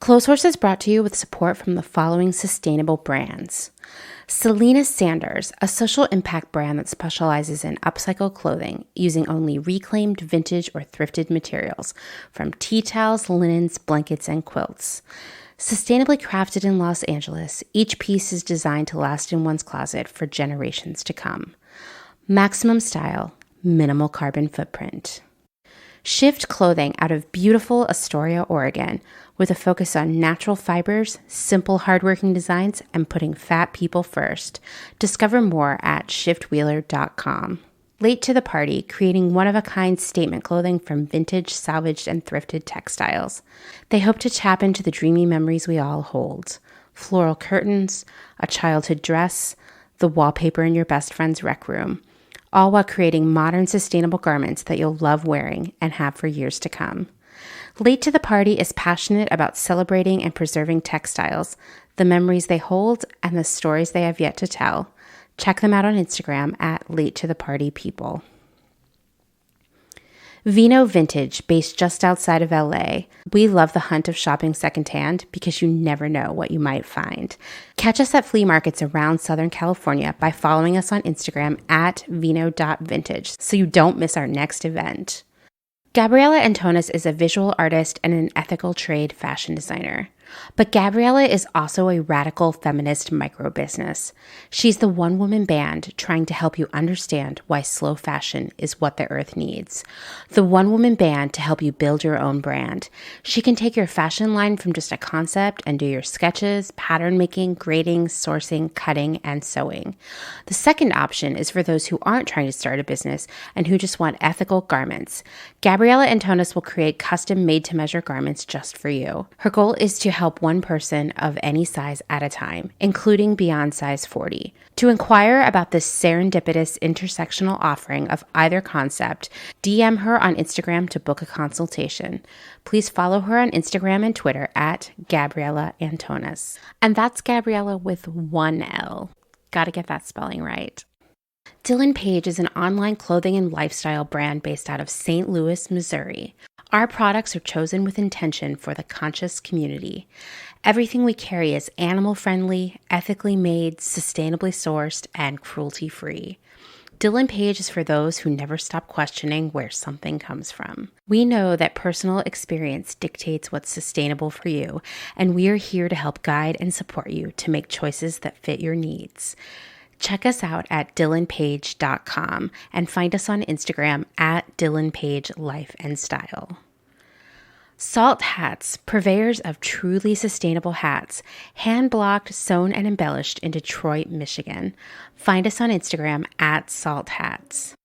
Clotheshorse is brought to you with support from the following sustainable brands. Selena Sanders, a social impact brand that specializes in upcycled clothing using only reclaimed, vintage, or thrifted materials from tea towels, linens, blankets, and quilts. Sustainably crafted in Los Angeles, each piece is designed to last in one's closet for generations to come. Maximum style, minimal carbon footprint. Shift clothing out of beautiful Astoria, Oregon, with a focus on natural fibers, simple hardworking designs, and putting fat people first. Discover more at shiftwheeler.com. Late to the party, creating one-of-a-kind statement clothing from vintage, salvaged, and thrifted textiles. They hope to tap into the dreamy memories we all hold. Floral curtains, a childhood dress, the wallpaper in your best friend's rec room. All while creating modern, sustainable garments that you'll love wearing and have for years to come. Late to the Party is passionate about celebrating and preserving textiles, the memories they hold, and the stories they have yet to tell. Check them out on Instagram at Late to the Party People. Vino Vintage, based just outside of LA. We love the hunt of shopping secondhand because you never know what you might find. Catch us at flea markets around Southern California by following us on Instagram at vino.vintage so you don't miss our next event. Gabriella Antonis is a visual artist and an ethical trade fashion designer. But Gabriella is also a radical feminist micro-business. She's the one-woman band trying to help you understand why slow fashion is what the earth needs. The one-woman band to help you build your own brand. She can take your fashion line from just a concept and do your sketches, pattern making, grading, sourcing, cutting, and sewing. The second option is for those who aren't trying to start a business and who just want ethical garments. Gabriella Antonis will create custom made-to-measure garments just for you. Her goal is to help one person of any size at a time, including beyond size 40. To inquire about this serendipitous intersectional offering of either concept, DM her on Instagram to book a consultation. Please follow her on Instagram and Twitter at Gabriella Antonis. And that's Gabriella with one L. Gotta get that spelling right. Dylan Page is an online clothing and lifestyle brand based out of St. Louis, Missouri. Our products are chosen with intention for the conscious community. Everything we carry is animal-friendly, ethically made, sustainably sourced, and cruelty-free. Dylan Page is for those who never stop questioning where something comes from. We know that personal experience dictates what's sustainable for you, and we are here to help guide and support you to make choices that fit your needs. Check us out at dylanpage.com and find us on Instagram at dylanpagelifeandstyle. Salt Hats, purveyors of truly sustainable hats, hand-blocked, sewn, and embellished in Detroit, Michigan. Find us on Instagram at Salt Hats.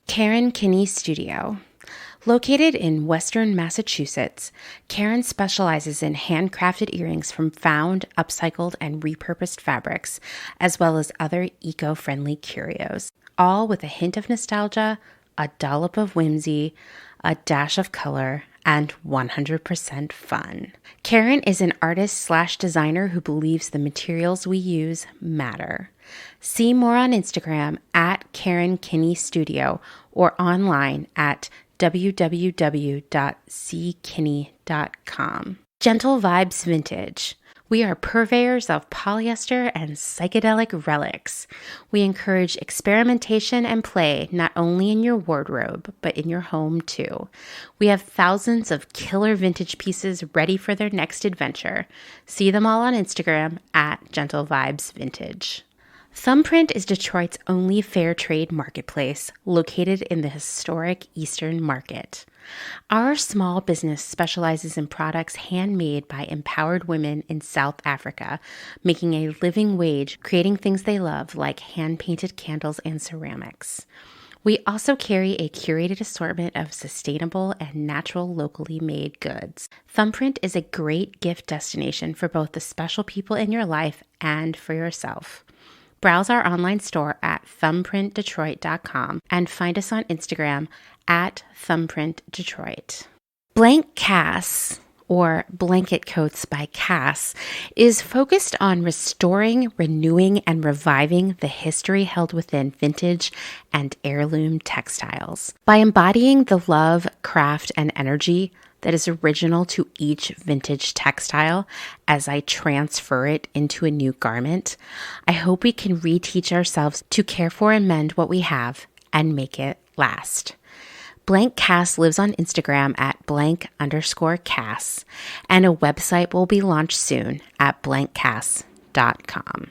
Karen Kinney Studio. Located in Western Massachusetts, Karen specializes in handcrafted earrings from found, upcycled, and repurposed fabrics, as well as other eco-friendly curios, all with a hint of nostalgia, a dollop of whimsy, a dash of color, and 100% fun. Karen is an artist/designer who believes the materials we use matter. See more on Instagram at Karen Kinney Studio or online at www.ckinney.com. Gentle Vibes Vintage. We are purveyors of polyester and psychedelic relics. We encourage experimentation and play not only in your wardrobe, but in your home too. We have thousands of killer vintage pieces ready for their next adventure. See them all on Instagram at Gentle Vibes Vintage. Thumbprint is Detroit's only fair trade marketplace located in the historic Eastern Market. Our small business specializes in products handmade by empowered women in South Africa, making a living wage, creating things they love like hand-painted candles and ceramics. We also carry a curated assortment of sustainable and natural locally made goods. Thumbprint is a great gift destination for both the special people in your life and for yourself. Browse our online store at thumbprintdetroit.com and find us on Instagram at thumbprintdetroit. Blank Cass, or Blanket Coats by Cass, is focused on restoring, renewing, and reviving the history held within vintage and heirloom textiles. By embodying the love, craft, and energy that is original to each vintage textile as I transfer it into a new garment, I hope we can reteach ourselves to care for and mend what we have and make it last. Blank Cass lives on Instagram at _Cass, and a website will be launched soon at blankcass.com.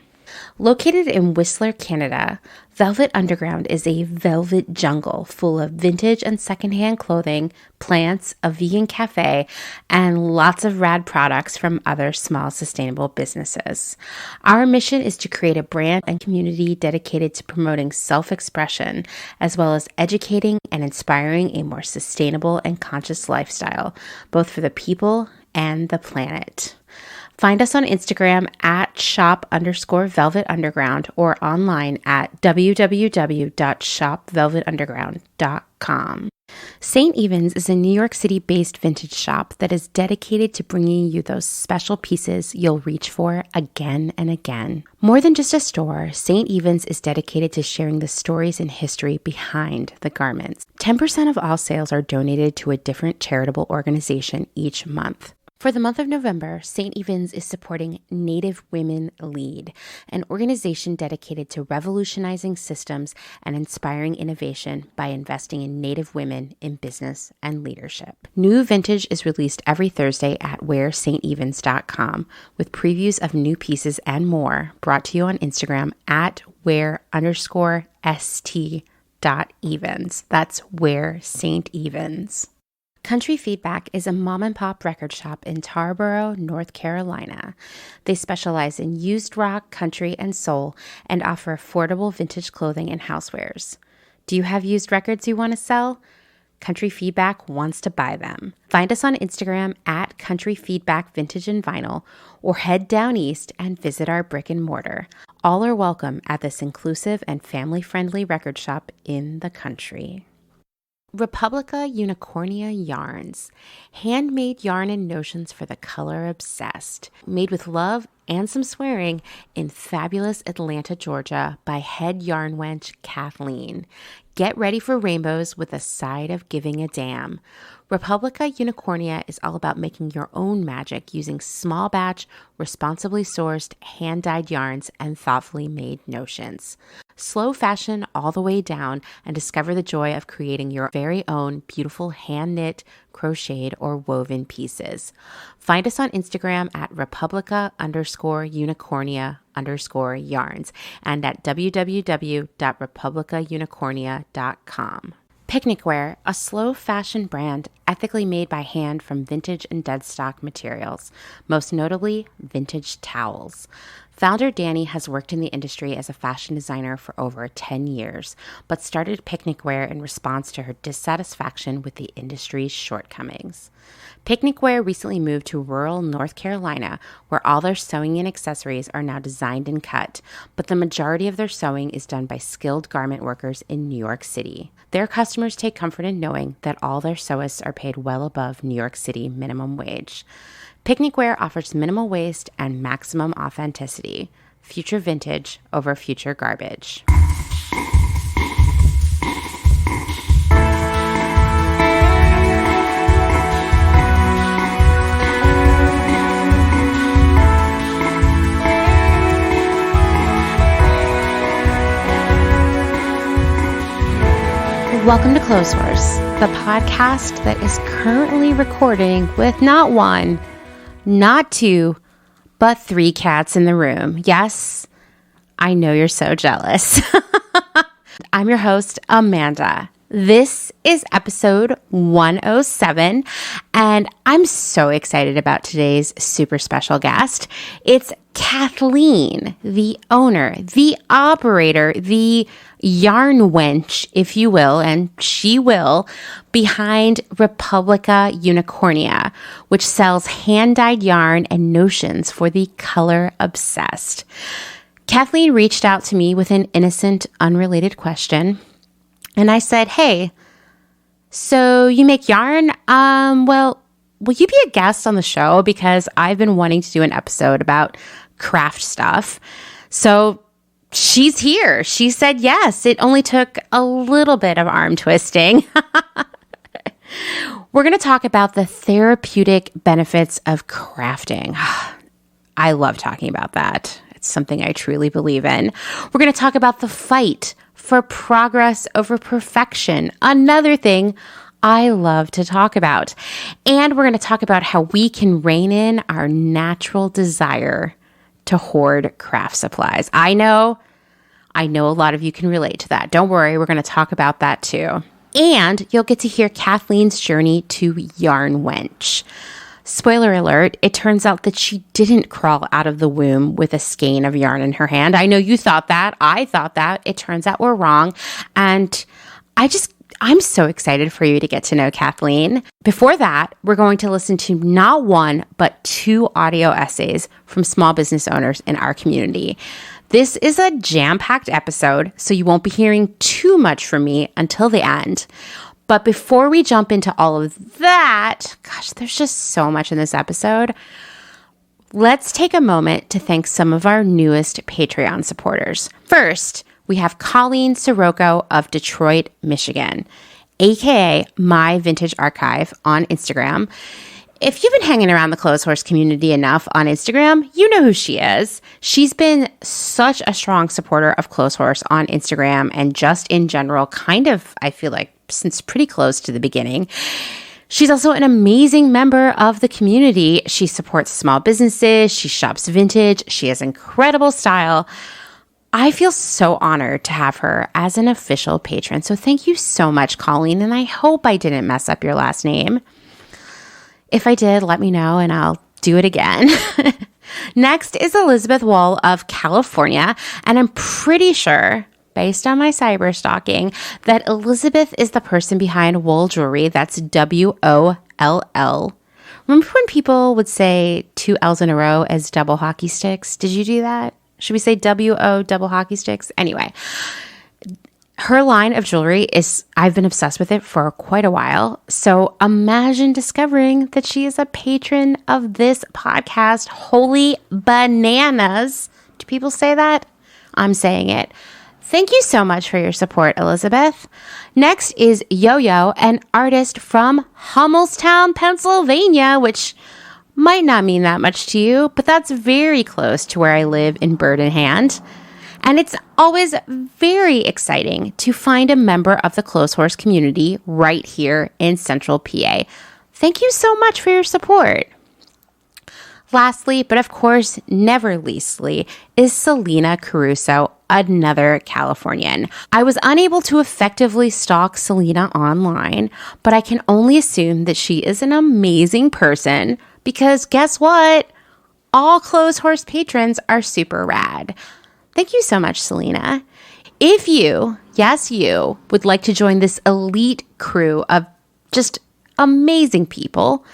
Located in Whistler, Canada, Velvet Underground is a velvet jungle full of vintage and secondhand clothing, plants, a vegan cafe, and lots of rad products from other small sustainable businesses. Our mission is to create a brand and community dedicated to promoting self-expression, as well as educating and inspiring a more sustainable and conscious lifestyle, both for the people and the planet. Find us on Instagram at shop_velvetunderground or online at www.shopvelvetunderground.com. St. Evens is a New York City-based vintage shop that is dedicated to bringing you those special pieces you'll reach for again and again. More than just a store, St. Evens is dedicated to sharing the stories and history behind the garments. 10% of all sales are donated to a different charitable organization each month. For the month of November, St. Evens is supporting Native Women Lead, an organization dedicated to revolutionizing systems and inspiring innovation by investing in Native women in business and leadership. New vintage is released every Thursday at wearstevens.com with previews of new pieces and more, brought to you on Instagram at wear_st.evens. That's Wear St. Evens. Country Feedback is a mom-and-pop record shop in Tarboro, North Carolina. They specialize in used rock, country, and soul, and offer affordable vintage clothing and housewares. Do you have used records you want to sell? Country Feedback wants to buy them. Find us on Instagram at Country Feedback Vintage and Vinyl, or head down east and visit our brick and mortar. All are welcome at this inclusive and family-friendly record shop in the country. Republica Unicornia yarns, handmade yarn and notions for the color obsessed, made with love and some swearing in fabulous Atlanta, Georgia by head yarn wench Kathleen. Get ready for rainbows with a side of giving a damn. Republica Unicornia is all about making your own magic using small batch, responsibly sourced, hand-dyed yarns and thoughtfully made notions. Slow fashion all the way down and discover the joy of creating your very own beautiful hand-knit, crocheted, or woven pieces. Find us on Instagram at Republica_Unicornia_yarns and at www.republicaunicornia.com. Picnicware, a slow fashion brand ethically made by hand from vintage and dead stock materials, most notably vintage towels. Founder Danny has worked in the industry as a fashion designer for over 10 years, but started Picnicware in response to her dissatisfaction with the industry's shortcomings. Picnicware recently moved to rural North Carolina, where all their sewing and accessories are now designed and cut, but the majority of their sewing is done by skilled garment workers in New York City. Their customers take comfort in knowing that all their sewists are paid well above New York City minimum wage. Picnicware offers minimal waste and maximum authenticity. Future vintage over future garbage. Welcome to Clotheshorse, the podcast that is currently recording with not one, not two, but 3 cats in the room. Yes, I know you're so jealous. I'm your host, Amanda. This is episode 107, and I'm so excited about today's super special guest. It's Kathleen, the owner, the operator, the yarn wench, if you will, and she will, behind Republica Unicornia, which sells hand-dyed yarn and notions for the color obsessed. Kathleen reached out to me with an innocent, unrelated question, and I said, hey, so you make yarn? Well, will you be a guest on the show? Because I've been wanting to do an episode about craft stuff. So she's here. She said yes. It only took a little bit of arm twisting. We're going to talk about the therapeutic benefits of crafting. I love talking about that. It's something I truly believe in. We're going to talk about the fight for progress over perfection. Another thing I love to talk about. And we're going to talk about how we can rein in our natural desire to hoard craft supplies. I know a lot of you can relate to that. Don't worry, we're going to talk about that too. And you'll get to hear Kathleen's journey to yarn wench. Spoiler alert, it turns out that she didn't crawl out of the womb with a skein of yarn in her hand. I know you thought that. I thought that. It turns out we're wrong. And I'm so excited for you to get to know Kathleen. Before that, we're going to listen to not one, but 2 audio essays from small business owners in our community. This is a jam-packed episode, so you won't be hearing too much from me until the end. But before we jump into all of that, gosh, there's just so much in this episode. Let's take a moment to thank some of our newest Patreon supporters. First, we have Colleen Sirocco of Detroit, Michigan, aka My Vintage Archive on Instagram. If you've been hanging around the Clotheshorse community enough on Instagram, you know who she is. She's been such a strong supporter of Clotheshorse on Instagram and just in general, kind of, I feel like, since pretty close to the beginning. She's also an amazing member of the community. She supports small businesses. She shops vintage. She has incredible style. I feel so honored to have her as an official patron. So thank you so much, Colleen. And I hope I didn't mess up your last name. If I did, let me know and I'll do it again. Next is Elizabeth Wall of California. And I'm pretty sure, based on my cyber stalking, that Elizabeth is the person behind Wool Jewelry. That's WOLL. Remember when people would say 2 L's in a row as double hockey sticks? Did you do that? Should we say WO double hockey sticks? Anyway, her line of jewelry I've been obsessed with it for quite a while. So imagine discovering that she is a patron of this podcast. Holy bananas. Do people say that? I'm saying it. Thank you so much for your support, Elizabeth. Next is Yo-Yo, an artist from Hummelstown, Pennsylvania, which might not mean that much to you, but that's very close to where I live in Bird in Hand. And it's always very exciting to find a member of the Clotheshorse community right here in Central PA. Thank you so much for your support. Lastly, but of course never leastly, is Selena Caruso, another Californian. I was unable to effectively stalk Selena online, but I can only assume that she is an amazing person because guess what? All Clotheshorse patrons are super rad. Thank you so much, Selena. If you, yes, you, would like to join this elite crew of just amazing people,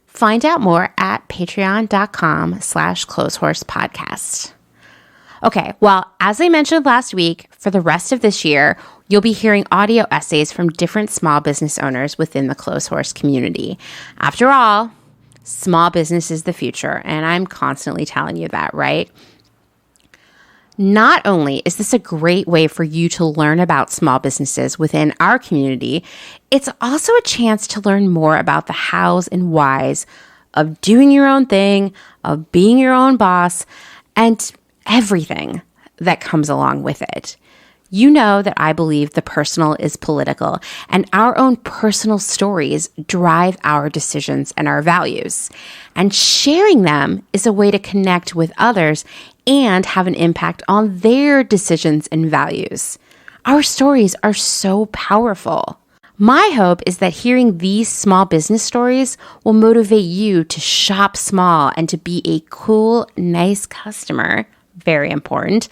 find out more at patreon.com/clothehorsepodcast. Okay, well, as I mentioned last week, for the rest of this year, you'll be hearing audio essays from different small business owners within the Clotheshorse community. After all, small business is the future, and I'm constantly telling you that, right? Not only is this a great way for you to learn about small businesses within our community, it's also a chance to learn more about the hows and whys of doing your own thing, of being your own boss, and everything that comes along with it. You know that I believe the personal is political, and our own personal stories drive our decisions and our values. And sharing them is a way to connect with others and have an impact on their decisions and values. Our stories are so powerful. My hope is that hearing these small business stories will motivate you to shop small and to be a cool, nice customer. Very important.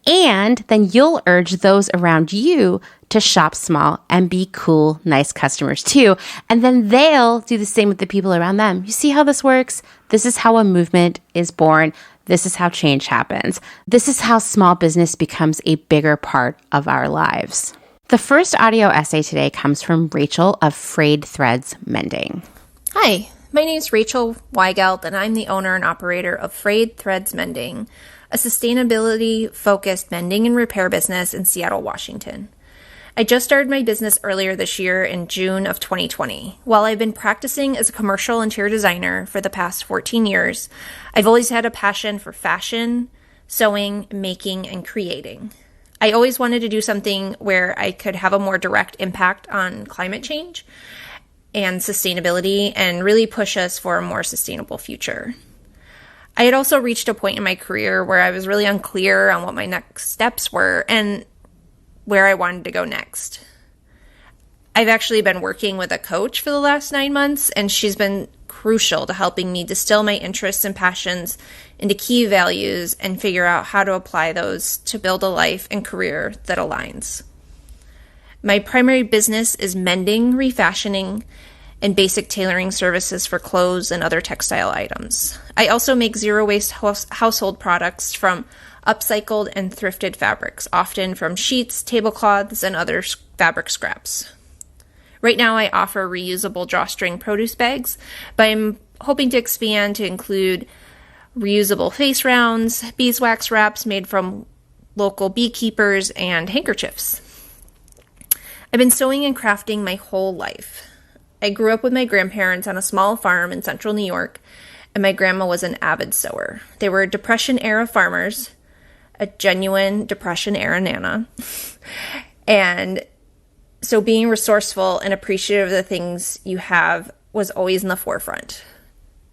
And then you'll urge those around you to shop small and be cool, nice customers too. And then they'll do the same with the people around them. You see how this works? This is how a movement is born. This is how change happens. This is how small business becomes a bigger part of our lives. The first audio essay today comes from Rachel of Frayed Threads Mending. Hi, My name is Rachel Weigelt, and I'm the owner and operator of Frayed Threads Mending, a sustainability-focused mending and repair business in Seattle, Washington. I just started my business earlier this year in June of 2020. While I've been practicing as a commercial interior designer for the past 14 years, I've always had a passion for fashion, sewing, making, and creating. I always wanted to do something where I could have a more direct impact on climate change and sustainability and really push us for a more sustainable future. I had also reached a point in my career where I was really unclear on what my next steps were and where I wanted to go next. I've actually been working with a coach for the last 9 months, and she's been crucial to helping me distill my interests and passions into key values and figure out how to apply those to build a life and career that aligns. My primary business is mending, refashioning, and basic tailoring services for clothes and other textile items. I also make zero-waste household products from upcycled and thrifted fabrics, often from sheets, tablecloths, and other fabric scraps. Right now, I offer reusable drawstring produce bags, but I'm hoping to expand to include reusable face rounds, beeswax wraps made from local beekeepers, and handkerchiefs. I've been sewing and crafting my whole life. I grew up with my grandparents on a small farm in central New York, and my grandma was an avid sewer. They were Depression-era farmers, a genuine Depression-era Nana. And so being resourceful and appreciative of the things you have was always in the forefront.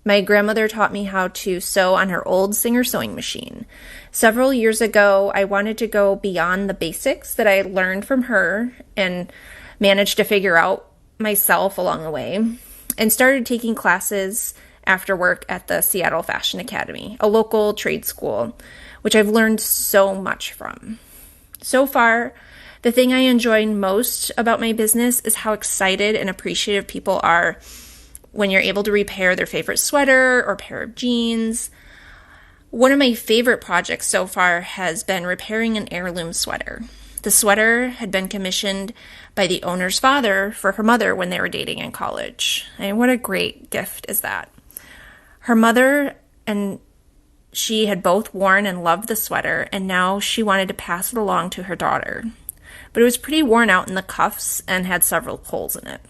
My grandmother taught me how to sew on her old Singer sewing machine. Several years ago, I wanted to go beyond the basics that I learned from her and managed to figure out myself along the way, and started taking classes after work at the Seattle Fashion Academy, a local trade school, which I've learned so much from. So far, the thing I enjoy most about my business is how excited and appreciative people are when you're able to repair their favorite sweater or pair of jeans. One of my favorite projects so far has been repairing an heirloom sweater. The sweater had been commissioned by the owner's father for her mother when they were dating in college. And what a great gift is that. Her mother and she had both worn and loved the sweater, and now she wanted to pass it along to her daughter. But it was pretty worn out in the cuffs and had several holes in it.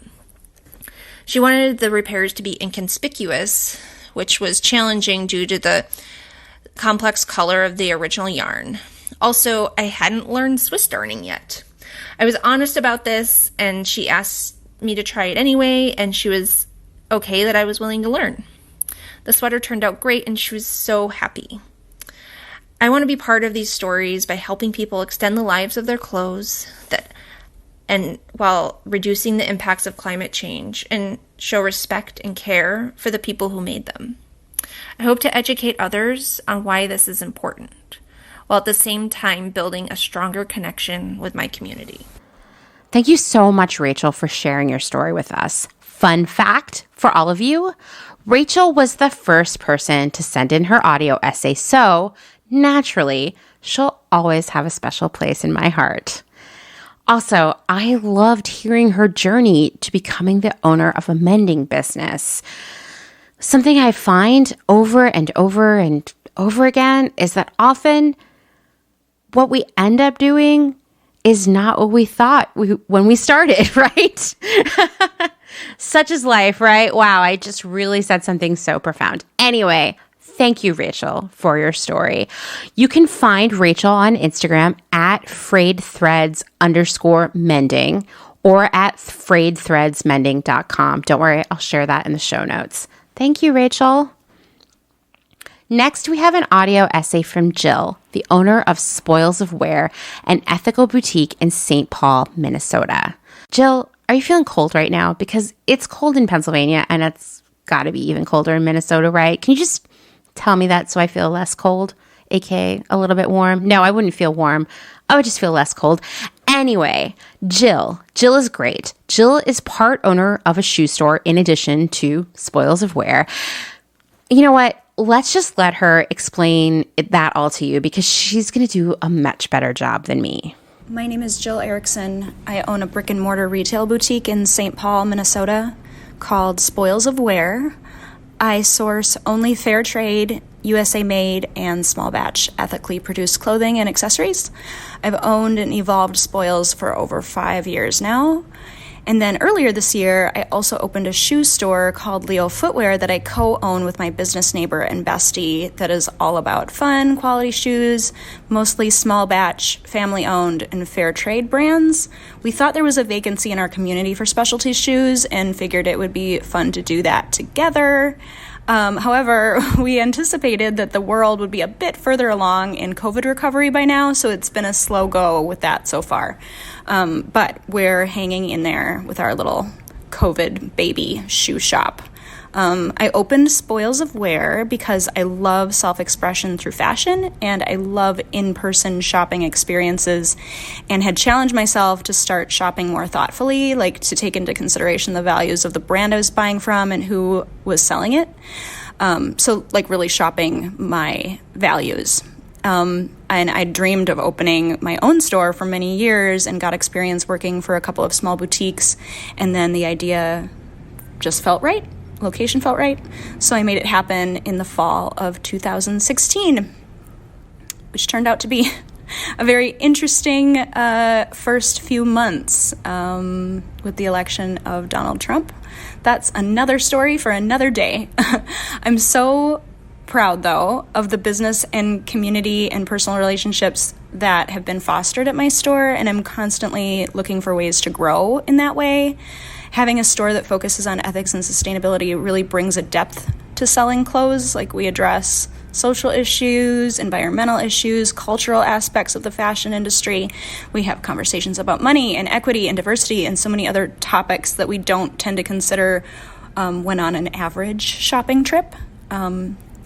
She wanted the repairs to be inconspicuous, which was challenging due to the complex color of the original yarn. Also, I hadn't learned Swiss darning yet. I was honest about this, and she asked me to try it anyway, and she was okay that I was willing to learn. The sweater turned out great, and she was so happy. I want to be part of these stories by helping people extend the lives of their clothes and while reducing the impacts of climate change, and show respect and care for the people who made them. I hope to educate others on why this is important, while at the same time building a stronger connection with my community. Thank you so much, Rachel, for sharing your story with us. Fun fact for all of you, Rachel was the first person to send in her audio essay, so naturally, she'll always have a special place in my heart. Also, I loved hearing her journey to becoming the owner of a mending business. Something I find over and over and over again is that often what we end up doing is not what we thought when we started, right? Such is life, right? Wow, I just really said something so profound. Anyway, thank you, Rachel, for your story. You can find Rachel on Instagram at frayedthreads_mending or at frayedthreadsmending.com. Don't worry, I'll share that in the show notes. Thank you, Rachel. Next, we have an audio essay from Jill, the owner of Spoils of Wear, an ethical boutique in St. Paul, Minnesota. Jill, are you feeling cold right now? Because it's cold in Pennsylvania, and it's got to be even colder in Minnesota, right? Can you just tell me that so I feel less cold, aka a little bit warm? No, I wouldn't feel warm. I would just feel less cold. Anyway, Jill is great. Jill is part owner of a shoe store in addition to Spoils of Wear. You know what? Let's just let her explain that all to you because she's going to do a much better job than me. My name is Jill Erickson. I own a brick and mortar retail boutique in St. Paul, Minnesota called Spoils of Wear. I source only fair trade, USA made, and small batch ethically produced clothing and accessories. I've owned and evolved Spoils for over 5 years now. And then earlier this year, I also opened a shoe store called Leo Footwear that I co-own with my business neighbor and bestie that is all about fun, quality shoes, mostly small batch, family-owned, and fair trade brands. We thought there was a vacancy in our community for specialty shoes and figured it would be fun to do that together. However, we anticipated that the world would be a bit further along in COVID recovery by now, so it's been a slow go with that so far. But we're hanging in there with our little COVID baby shoe shop. I opened Spoils of Wear because I love self-expression through fashion and I love in-person shopping experiences, and had challenged myself to start shopping more thoughtfully, like to take into consideration the values of the brand I was buying from and who was selling it. So like really shopping my values. And I dreamed of opening my own store for many years and got experience working for a couple of small boutiques, and then the idea just felt right. Location felt right, so I made it happen in the fall of 2016, which turned out to be a very interesting first few months with the election of Donald Trump. That's another story for another day. I'm so proud, though, of the business and community and personal relationships that have been fostered at my store, and I'm constantly looking for ways to grow in that way. Having a store that focuses on ethics and sustainability really brings a depth to selling clothes. Like, we address social issues, environmental issues, cultural aspects of the fashion industry. We have conversations about money and equity and diversity and so many other topics that we don't tend to consider when on an average shopping trip.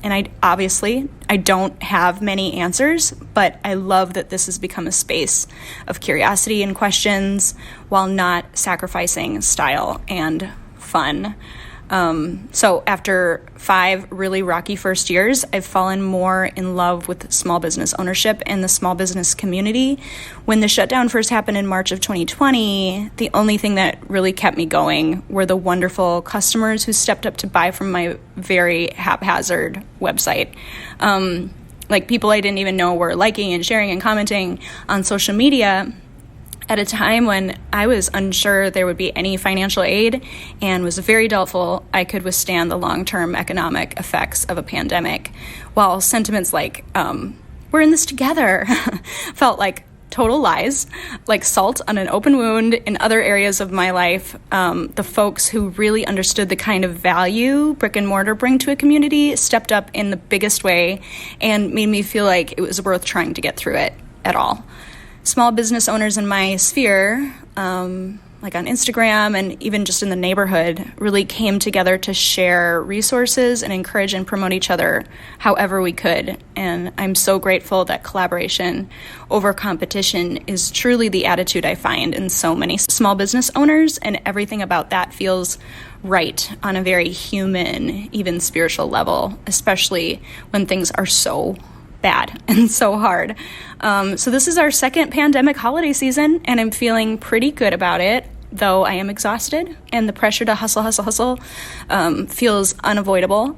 And I don't have many answers, but I love that this has become a space of curiosity and questions while not sacrificing style and fun. So after 5 really rocky first years, I've fallen more in love with small business ownership and the small business community. When the shutdown first happened in March of 2020, the only thing that really kept me going were the wonderful customers who stepped up to buy from my very haphazard website. Like people I didn't even know were liking and sharing and commenting on social media at a time when I was unsure there would be any financial aid and was very doubtful I could withstand the long-term economic effects of a pandemic, while sentiments like, we're in this together, felt like total lies, like salt on an open wound in other areas of my life. The folks who really understood the kind of value brick and mortar bring to a community stepped up in the biggest way and made me feel like it was worth trying to get through it at all. Small business owners in my sphere, like on Instagram and even just in the neighborhood, really came together to share resources and encourage and promote each other however we could. And I'm so grateful that collaboration over competition is truly the attitude I find in so many small business owners, and everything about that feels right on a very human, even spiritual level, especially when things are so bad and so hard. So this is our second pandemic holiday season, and I'm feeling pretty good about it, though I am exhausted, and the pressure to hustle feels unavoidable.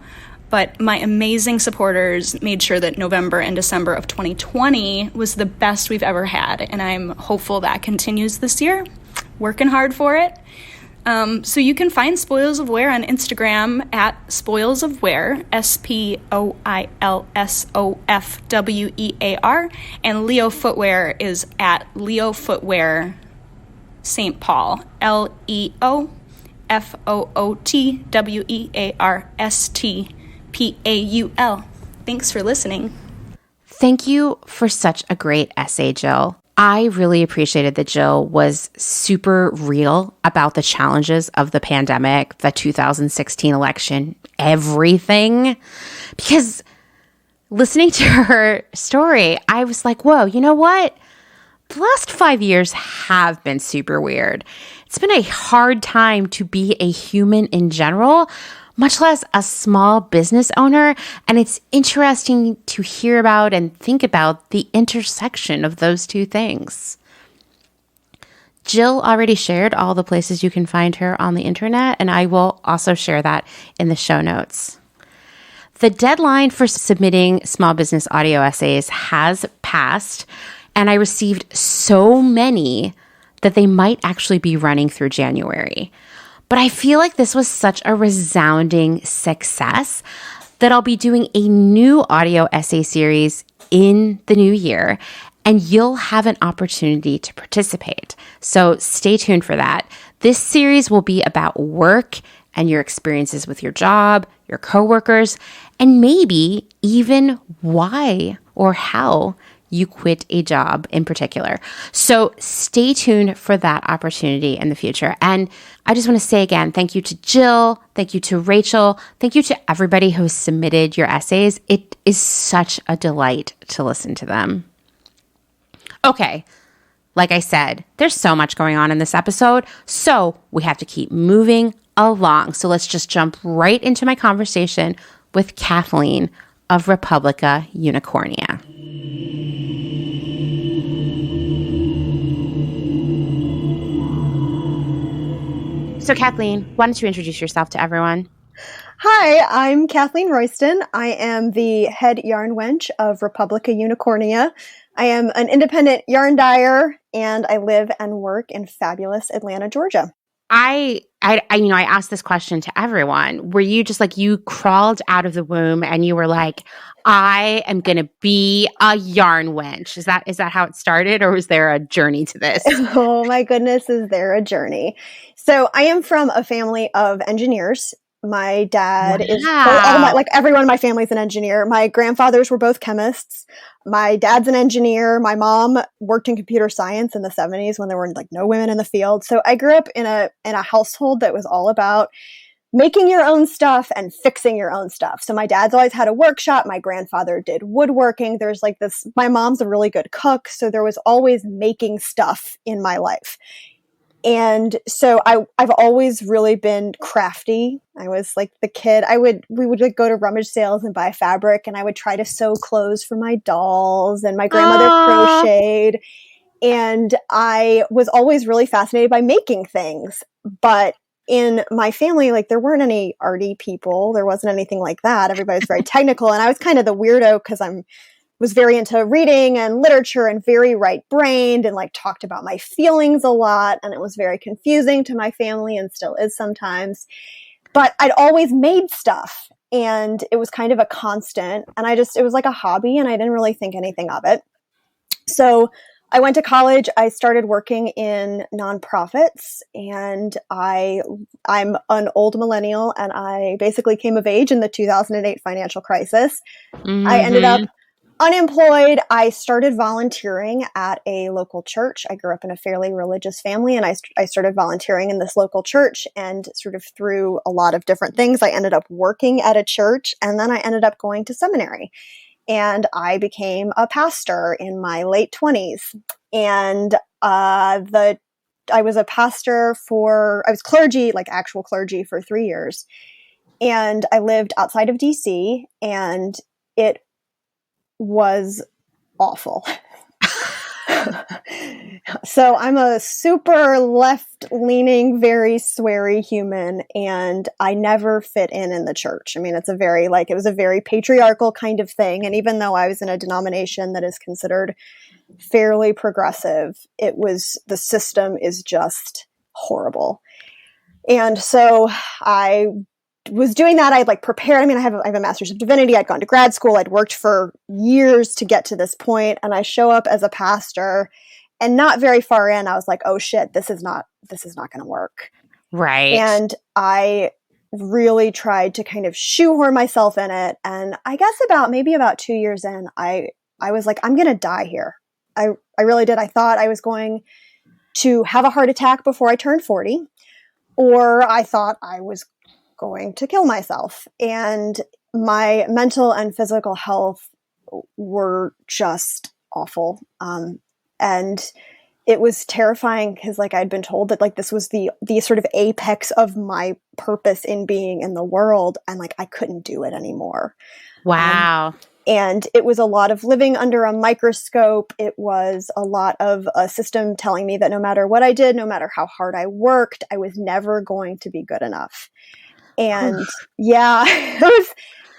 But my amazing supporters made sure that November and December of 2020 was the best we've ever had, and I'm hopeful that continues this year. Working hard for it. So you can find Spoils of Wear on Instagram at Spoils of Wear, SPOILSOFWEAR, and Leo Footwear is at Leo Footwear St. Paul, LEOFOOTWEARSTPAUL. Thanks for listening. Thank you for such a great essay, Jill. I really appreciated that Jill was super real about the challenges of the pandemic, the 2016 election, everything. Because listening to her story, I was like, whoa, you know what? The last 5 years have been super weird. It's been a hard time to be a human in general, much less a small business owner. And it's interesting to hear about and think about the intersection of those two things. Jill already shared all the places you can find her on the internet, and I will also share that in the show notes. The deadline for submitting small business audio essays has passed, and I received so many that they might actually be running through January. But I feel like this was such a resounding success that I'll be doing a new audio essay series in the new year, and you'll have an opportunity to participate. So stay tuned for that. This series will be about work and your experiences with your job, your coworkers, and maybe even why or how you quit a job in particular. So stay tuned for that opportunity in the future. And I just want to say again, thank you to Jill, thank you to Rachel, thank you to everybody who submitted your essays. It is such a delight to listen to them. Okay, like I said, there's so much going on in this episode, so we have to keep moving along. So let's just jump right into my conversation with Kathleen of Republica Unicornia. So Kathleen, why don't you introduce yourself to everyone? Hi, I'm Kathleen Royston. I am the head yarn wench of Republica Unicornia. I am an independent yarn dyer, and I live and work in fabulous Atlanta, Georgia. I asked this question to everyone. Were you just like, you crawled out of the womb and you were like, I am going to be a yarn wench? Is that how it started, or was there a journey to this? Oh my goodness, is there a journey? So I am from a family of engineers. My dad is, everyone in my family is an engineer. My grandfathers were both chemists. My dad's an engineer. My mom worked in computer science in the 70s when there were no women in the field. So I grew up in a household that was all about making your own stuff and fixing your own stuff. So my dad's always had a workshop. My grandfather did woodworking. There's my mom's a really good cook. So there was always making stuff in my life. And so I've always really been crafty. I was like the kid. We would go to rummage sales and buy fabric, and I would try to sew clothes for my dolls, and my grandmother crocheted. And I was always really fascinated by making things. But in my family, there weren't any arty people. There wasn't anything like that. Everybody was very technical. And I was kind of the weirdo because was very into reading and literature and very right-brained and talked about my feelings a lot. And it was very confusing to my family and still is sometimes. But I'd always made stuff, and it was kind of a constant. And it was like a hobby, and I didn't really think anything of it. So I went to college. I started working in nonprofits, and I'm an old millennial, and I basically came of age in the 2008 financial crisis. Mm-hmm. I ended up unemployed. I started volunteering at a local church. I grew up in a fairly religious family, and I started volunteering in this local church, and sort of through a lot of different things, I ended up working at a church, and then I ended up going to seminary. And I became a pastor in my late 20s. And I was a pastor I was clergy, actual clergy, for 3 years. And I lived outside of DC, and it was awful. So I'm a super left-leaning, very sweary human, and I never fit in the church. I mean, it's it was a very patriarchal kind of thing. And even though I was in a denomination that is considered fairly progressive, the system is just horrible. And so I was doing that. I'd prepared. I have a master's of divinity. I'd gone to grad school. I'd worked for years to get to this point, and I show up as a pastor, and not very far in, I was like, oh shit, this is not going to work. Right. And I really tried to kind of shoehorn myself in it. And I guess maybe about 2 years in, I was like, I'm going to die here. I really did. I thought I was going to have a heart attack before I turned 40, or I thought I was going to kill myself. And my mental and physical health were just awful. And it was terrifying because I'd been told that this was the sort of apex of my purpose in being in the world. And I couldn't do it anymore. Wow. And it was a lot of living under a microscope. It was a lot of a system telling me that no matter what I did, no matter how hard I worked, I was never going to be good enough. And yeah,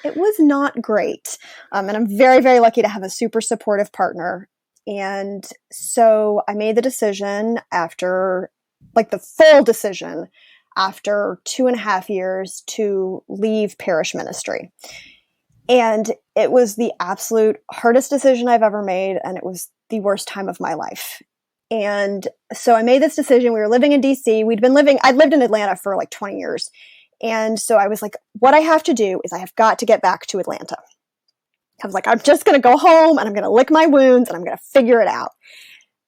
It was not great. And I'm very, very lucky to have a super supportive partner. And so I made the decision after, like the full decision, after 2.5 years to leave parish ministry. And it was the absolute hardest decision I've ever made. And it was the worst time of my life. And so I made this decision. We were living in DC. I'd lived in Atlanta for like 20 years. And so I was like, what I have to do is I have got to get back to Atlanta. I was like, I'm just going to go home and I'm going to lick my wounds and I'm going to figure it out.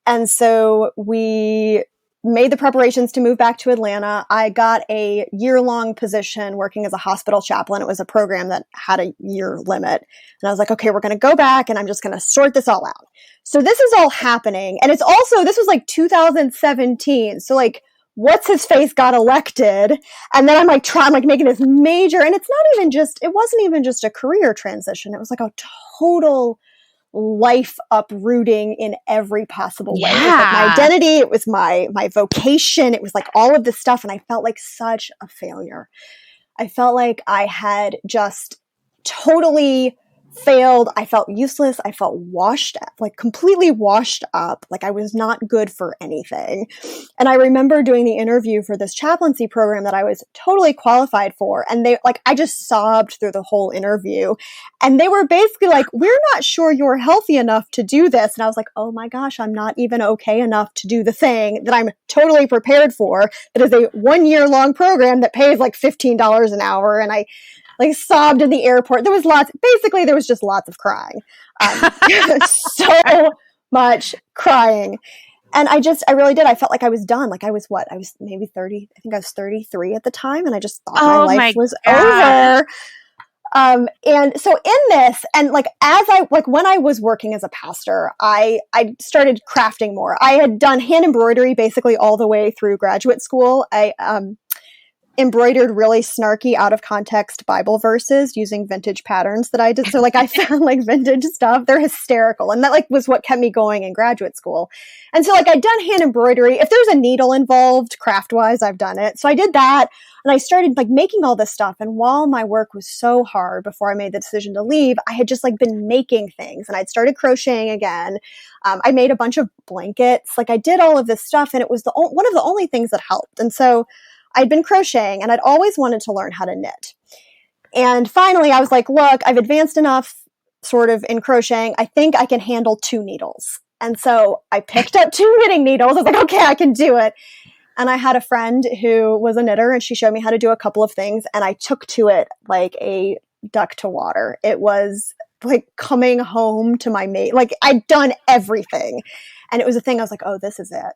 And so we made the preparations to move back to Atlanta. I got a year-long position working as a hospital chaplain. It was a program that had a year limit. And I was like, okay, we're going to go back and I'm just going to sort this all out. So this is all happening. And this was like 2017. So like, what's his face got elected. And then I'm like making this major, and it wasn't even just a career transition. It was like a total life uprooting in every possible way. It was like my identity. It was my vocation. It was like all of this stuff. And I felt like such a failure. I felt like I had just totally failed. I felt useless. I felt completely washed up. Like I was not good for anything. And I remember doing the interview for this chaplaincy program that I was totally qualified for. And I just sobbed through the whole interview. And they were basically like, we're not sure you're healthy enough to do this. And I was like, oh my gosh, I'm not even okay enough to do the thing that I'm totally prepared for. That is a 1-year-long program that pays like $15 an hour. And I sobbed in the airport. There was just lots of crying. So much crying. And I really did. I felt like I was done. Like I was maybe 30. I think I was 33 at the time. And I just thought my life was over. And so in this, and when I was working as a pastor, I started crafting more. I had done hand embroidery basically all the way through graduate school. I, embroidered really snarky out of context Bible verses using vintage patterns that I did. So I found vintage stuff. They're hysterical. And that was what kept me going in graduate school. And so I'd done hand embroidery. If there's a needle involved craft wise, I've done it. So I did that and I started making all this stuff. And while my work was so hard before I made the decision to leave, I had just been making things, and I'd started crocheting again. I made a bunch of blankets. I did all of this stuff, and it was one of the only things that helped. And so I'd been crocheting and I'd always wanted to learn how to knit. And finally I was like, look, I've advanced enough sort of in crocheting. I think I can handle 2 needles. And so I picked up 2 knitting needles. I was like, okay, I can do it. And I had a friend who was a knitter and she showed me how to do a couple of things. And I took to it like a duck to water. It was like coming home to my mate. I'd done everything. And it was a thing. I was like, oh, this is it.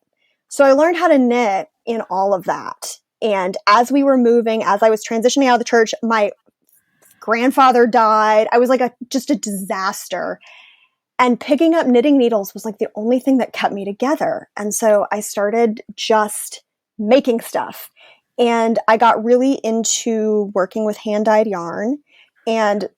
So I learned how to knit in all of that. And as we were moving, as I was transitioning out of the church, my grandfather died. I was just a disaster. And picking up knitting needles was the only thing that kept me together. And so I started just making stuff. And I got really into working with hand-dyed yarn. And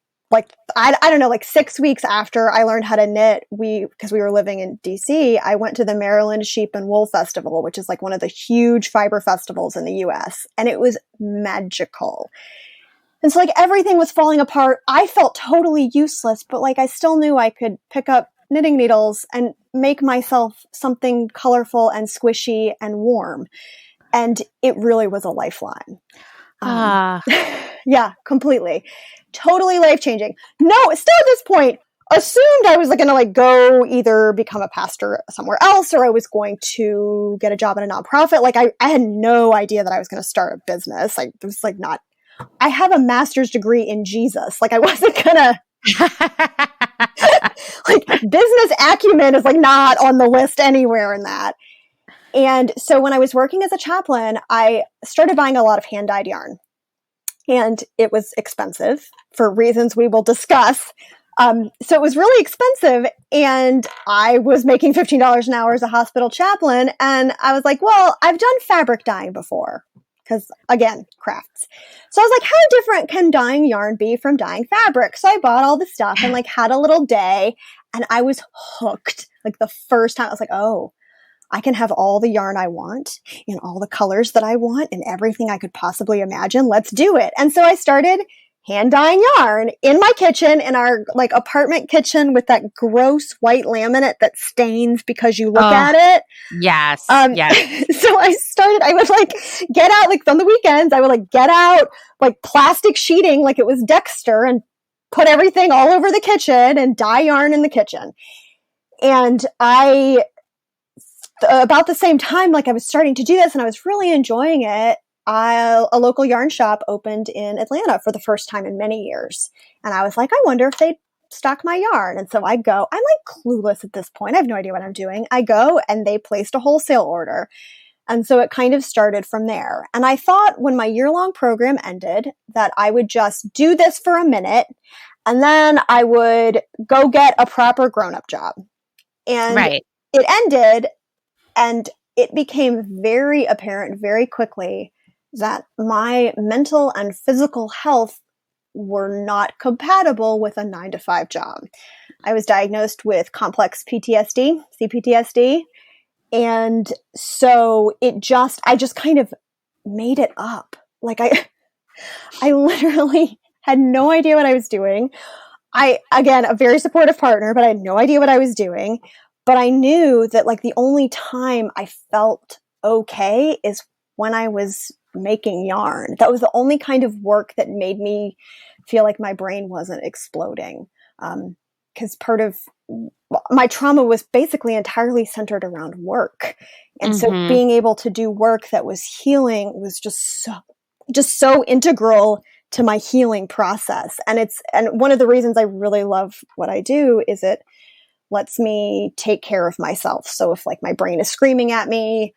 I don't know, 6 weeks after I learned how to knit, because we were living in DC, I went to the Maryland Sheep and Wool Festival, which is one of the huge fiber festivals in the US. And it was magical. And so everything was falling apart. I felt totally useless, but I still knew I could pick up knitting needles and make myself something colorful and squishy and warm. And it really was a lifeline. Yeah, completely. Totally life-changing. No, still at this point, assumed I was going to go either become a pastor somewhere else or I was going to get a job in a nonprofit. I had no idea that I was going to start a business. It was not, I have a master's degree in Jesus. I wasn't going to, business acumen is not on the list anywhere in that. And so when I was working as a chaplain, I started buying a lot of hand-dyed yarn. And it was expensive for reasons we will discuss. So it was really expensive. And I was making $15 an hour as a hospital chaplain. And I was like, well, I've done fabric dyeing before. Because, again, crafts. So I was like, how different can dyeing yarn be from dyeing fabric? So I bought all the stuff and had a little day. And I was hooked. The first time, I was like, oh, I can have all the yarn I want in all the colors that I want and everything I could possibly imagine. Let's do it. And so I started hand dyeing yarn in my kitchen, in our like apartment kitchen with that gross white laminate that stains because you look at it. Yes. Yes. So I would like get out, like on the weekends, I would like get out like plastic sheeting like it was Dexter and put everything all over the kitchen and dye yarn in the kitchen. And about the same time, like I was starting to do this and I was really enjoying it, a local yarn shop opened in Atlanta for the first time in many years. And I was like, I wonder if they'd stock my yarn. And so I go, I'm like clueless at this point. I have no idea what I'm doing. I go and they placed a wholesale order. And so it kind of started from there. And I thought when my year-long program ended that I would just do this for a minute and then I would go get a proper grown-up job. And it ended, and it became very apparent very quickly that my mental and physical health were not compatible with a 9-to-5 job. I was diagnosed with complex PTSD, CPTSD. And so I just kind of made it up. Like I literally had no idea what I was doing. Again, a very supportive partner, but I had no idea what I was doing. But I knew that like the only time I felt okay is when I was making yarn. That was the only kind of work that made me feel like my brain wasn't exploding. Because part of my trauma was basically entirely centered around work. And so being able to do work that was healing was just so integral to my healing process. And one of the reasons I really love what I do is it lets me take care of myself. So if like my brain is screaming at me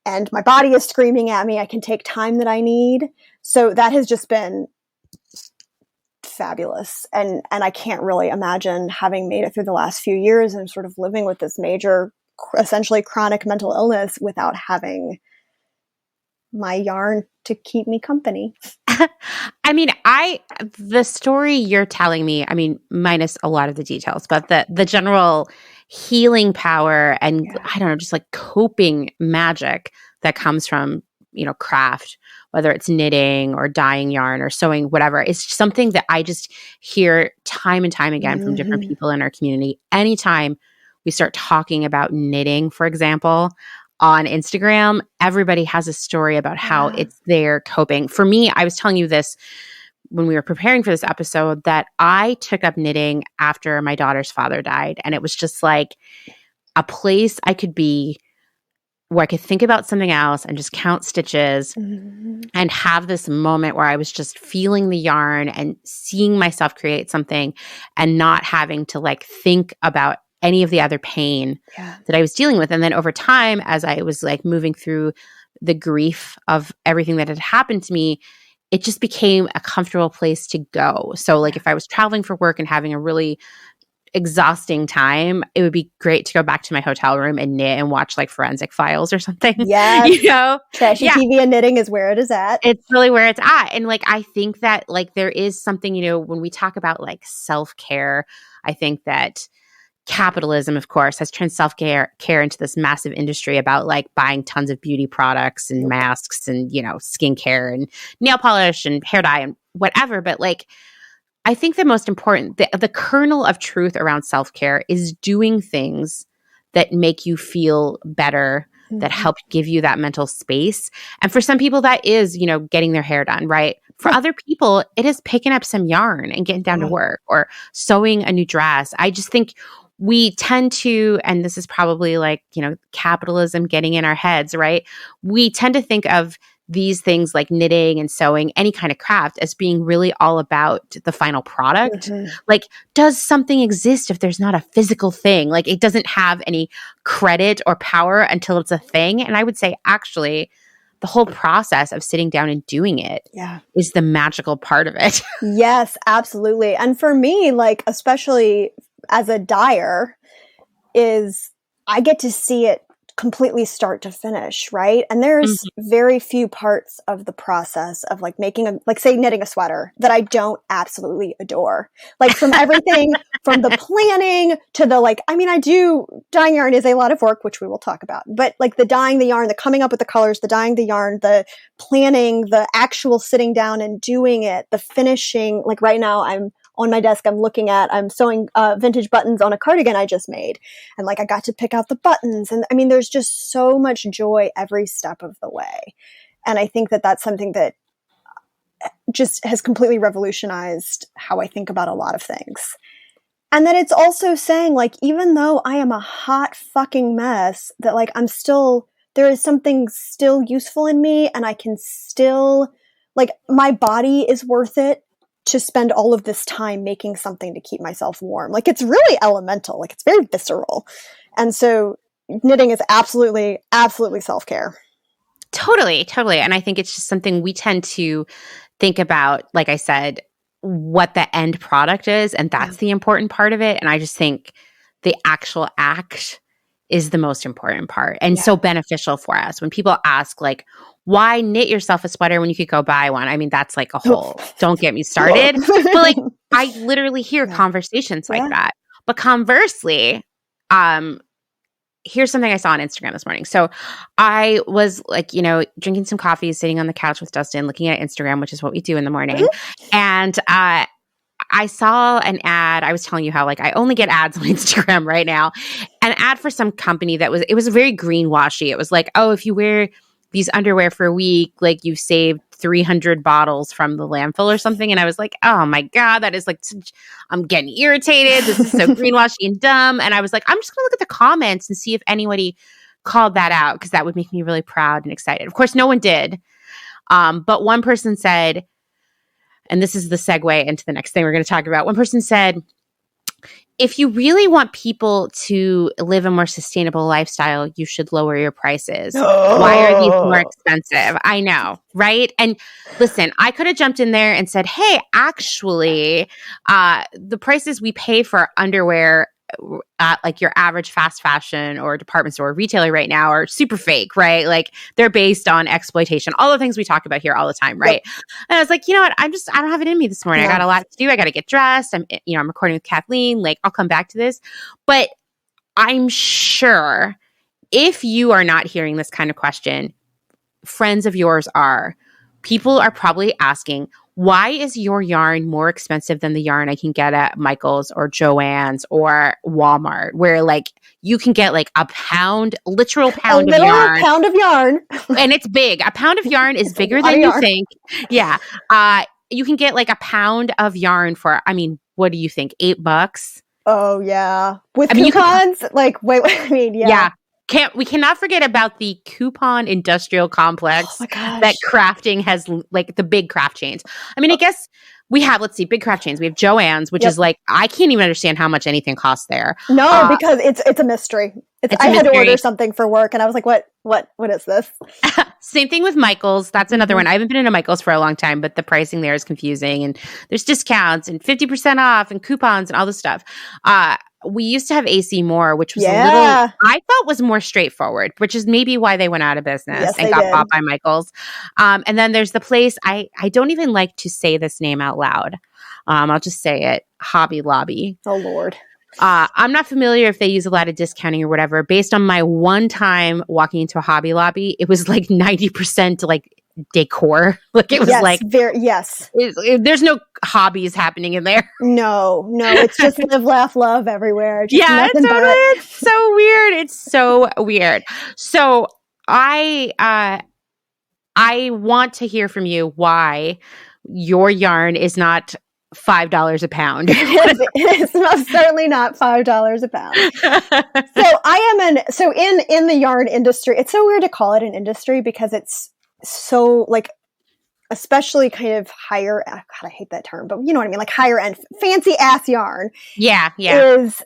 and my body is screaming at me, I can take time that I need. So that has just been fabulous. And I can't really imagine having made it through the last few years and sort of living with this major, essentially chronic mental illness without having my yarn to keep me company. I mean, the story you're telling me, I mean, minus a lot of the details, but the general healing power and I don't know, just like coping magic that comes from, craft, whether it's knitting or dyeing yarn or sewing, whatever. It's something that I just hear time and time again from different people in our community. Anytime we start talking about knitting, for example, on Instagram, everybody has a story about how it's their coping. For me, I was telling you this when we were preparing for this episode that I took up knitting after my daughter's father died. And it was just like a place I could be where I could think about something else and just count stitches and have this moment where I was just feeling the yarn and seeing myself create something and not having to like think about any of the other pain that I was dealing with. And then over time, as I was like moving through the grief of everything that had happened to me, it just became a comfortable place to go. So like if I was traveling for work and having a really exhausting time, it would be great to go back to my hotel room and knit and watch like Forensic Files or something. Yes. Trashy TV and knitting is where it is at. It's really where it's at. And like, I think that like there is something, when we talk about like self-care, I think that capitalism, of course, has turned self-care into this massive industry about like buying tons of beauty products and masks and, skincare and nail polish and hair dye and whatever. But like, I think the most important, the kernel of truth around self-care is doing things that make you feel better, that help give you that mental space. And for some people, that is, getting their hair done, right? For other people, it is picking up some yarn and getting down to work or sewing a new dress. I just think we tend to, and this is probably like, capitalism getting in our heads, right? We tend to think of these things like knitting and sewing, any kind of craft, as being really all about the final product. Like, does something exist if there's not a physical thing? Like, it doesn't have any credit or power until it's a thing. And I would say, actually, the whole process of sitting down and doing it is the magical part of it. Yes, absolutely. And for me, like, especially as a dyer, is I get to see it completely start to finish, right? And there's very few parts of the process of like making say knitting a sweater that I don't absolutely adore. Like from everything from the planning to the dyeing yarn is a lot of work, which we will talk about, but like the dyeing the yarn, the coming up with the colors, the dyeing the yarn, the planning, the actual sitting down and doing it, the finishing. Like right now I'm on my desk, I'm sewing vintage buttons on a cardigan I just made. And like, I got to pick out the buttons. And I mean, there's just so much joy every step of the way. And I think that that's something that just has completely revolutionized how I think about a lot of things. And then it's also saying, like, even though I am a hot fucking mess, that like, there is something still useful in me, and I can still, like, my body is worth it to spend all of this time making something to keep myself warm. Like, it's really elemental. Like, it's very visceral. And so knitting is absolutely, absolutely self-care. Totally. And I think it's just something we tend to think about, like I said, what the end product is, and that's the important part of it. And I just think the actual act is the most important part and so beneficial for us. When people ask, like, why knit yourself a sweater when you could go buy one? I mean, that's like a whole, don't get me started. But like, I literally hear conversations like that. But conversely, here's something I saw on Instagram this morning. So I was like, drinking some coffee, sitting on the couch with Dustin, looking at Instagram, which is what we do in the morning. And I saw an ad. I was telling you how like I only get ads on Instagram right now. An ad for some company it was very greenwashy. It was like, oh, if you wear these underwear for a week, like you've saved 300 bottles from the landfill or something. And I was like, oh my God, that is like, I'm getting irritated. This is so greenwashy and dumb. And I was like, I'm just going to look at the comments and see if anybody called that out, because that would make me really proud and excited. Of course, no one did. But one person said, and this is the segue into the next thing we're going to talk about. One person said, if you really want people to live a more sustainable lifestyle, you should lower your prices. Oh. Why are these more expensive? I know, right? And listen, I could have jumped in there and said, hey, actually, the prices we pay for underwear at like your average fast fashion or department store retailer right now are super fake, right? Like they're based on exploitation, all the things we talk about here all the time, right? Yep. And I was like, you know what? I don't have it in me this morning. I got a lot to do. I got to get dressed. I'm recording with Kathleen. Like I'll come back to this. But I'm sure if you are not hearing this kind of question, friends of yours are. People are probably asking, why is your yarn more expensive than the yarn I can get at Michael's or Joann's or Walmart, where like you can get like a literal pound of yarn. A pound of yarn. And it's big. A pound of yarn is bigger than you think. Yeah. You can get like a pound of yarn for, what do you think? $8? Oh yeah. With coupons? Yeah. We cannot forget about the coupon industrial complex that crafting has, like the big craft chains. I guess we have, big craft chains. We have Joann's, which is like, I can't even understand how much anything costs there. No, because it's a mystery. I had to order something for work and I was like, what is this? Same thing with Michael's. That's another one. I haven't been into Michael's for a long time, but the pricing there is confusing and there's discounts and 50% off and coupons and all this stuff. We used to have AC Moore, which was a little, I thought was more straightforward, which is maybe why they went out of business and got bought by Michael's. And then there's the place, I don't even like to say this name out loud. I'll just say it, Hobby Lobby. Oh, Lord. I'm not familiar if they use a lot of discounting or whatever. Based on my one time walking into a Hobby Lobby, it was like 90% like decor. Like it was there's no hobbies happening in there. No, it's just live, laugh, love everywhere. Just it's so weird. It's so weird. So I want to hear from you why your yarn is not $5 a pound. It is most certainly not $5 a pound. So in the yarn industry, it's so weird to call it an industry because it's so like, especially kind of higher, God, I hate that term, but you know what I mean? Like higher end, fancy ass yarn. Yeah. Is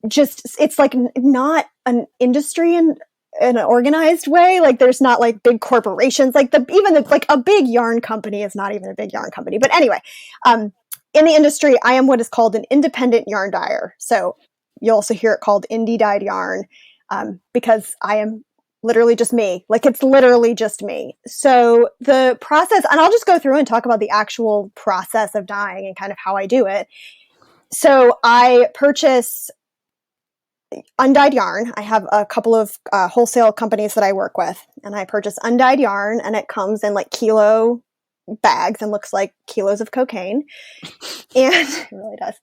just, it's like not an industry in an organized way. Like there's not like big corporations, like like a big yarn company is not even a big yarn company. But anyway, in the industry, I am what is called an independent yarn dyer. So you'll also hear it called indie dyed yarn, because I am literally just me. Like it's literally just me. So the process, and I'll just go through and talk about the actual process of dyeing and kind of how I do it. So I purchase undyed yarn. I have a couple of wholesale companies that I work with, and I purchase undyed yarn, and it comes in like kilo bags and looks like kilos of cocaine. And it really does.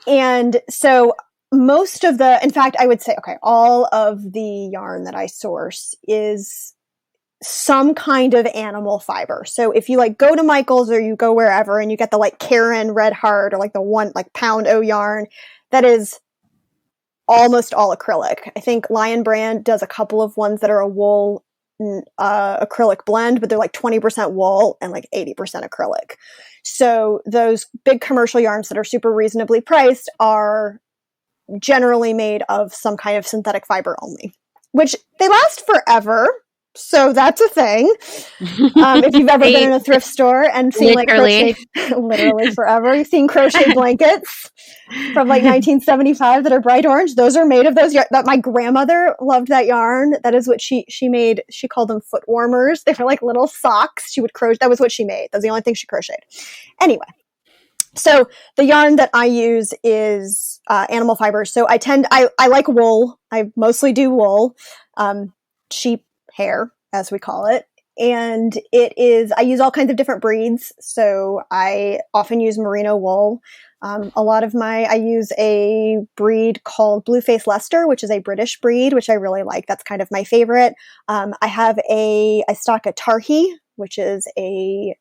And so most of in fact, I would say, all of the yarn that I source is some kind of animal fiber. So if you like go to Michael's or you go wherever and you get the like Karen Red Heart or like the one like Pound O yarn, that is almost all acrylic. I think Lion Brand does a couple of ones that are a wool acrylic blend, but they're like 20% wool and like 80% acrylic. So those big commercial yarns that are super reasonably priced are generally made of some kind of synthetic fiber only, which they last forever. So that's a thing. If you've ever been in a thrift store and seen like crochet, literally forever, you've seen crochet blankets from like 1975 that are bright orange. Those are made of those yarn. That my grandmother loved that yarn. That is what she made. She called them foot warmers. They were like little socks. She would crochet. That was what she made. That was the only thing she crocheted. Anyway, so the yarn that I use is animal fibers. So I like wool. I mostly do wool, sheep hair, as we call it. And I use all kinds of different breeds. So I often use merino wool. I use a breed called Blueface Leicester, which is a British breed, which I really like. That's kind of my favorite. I stock a Tarhi, which is a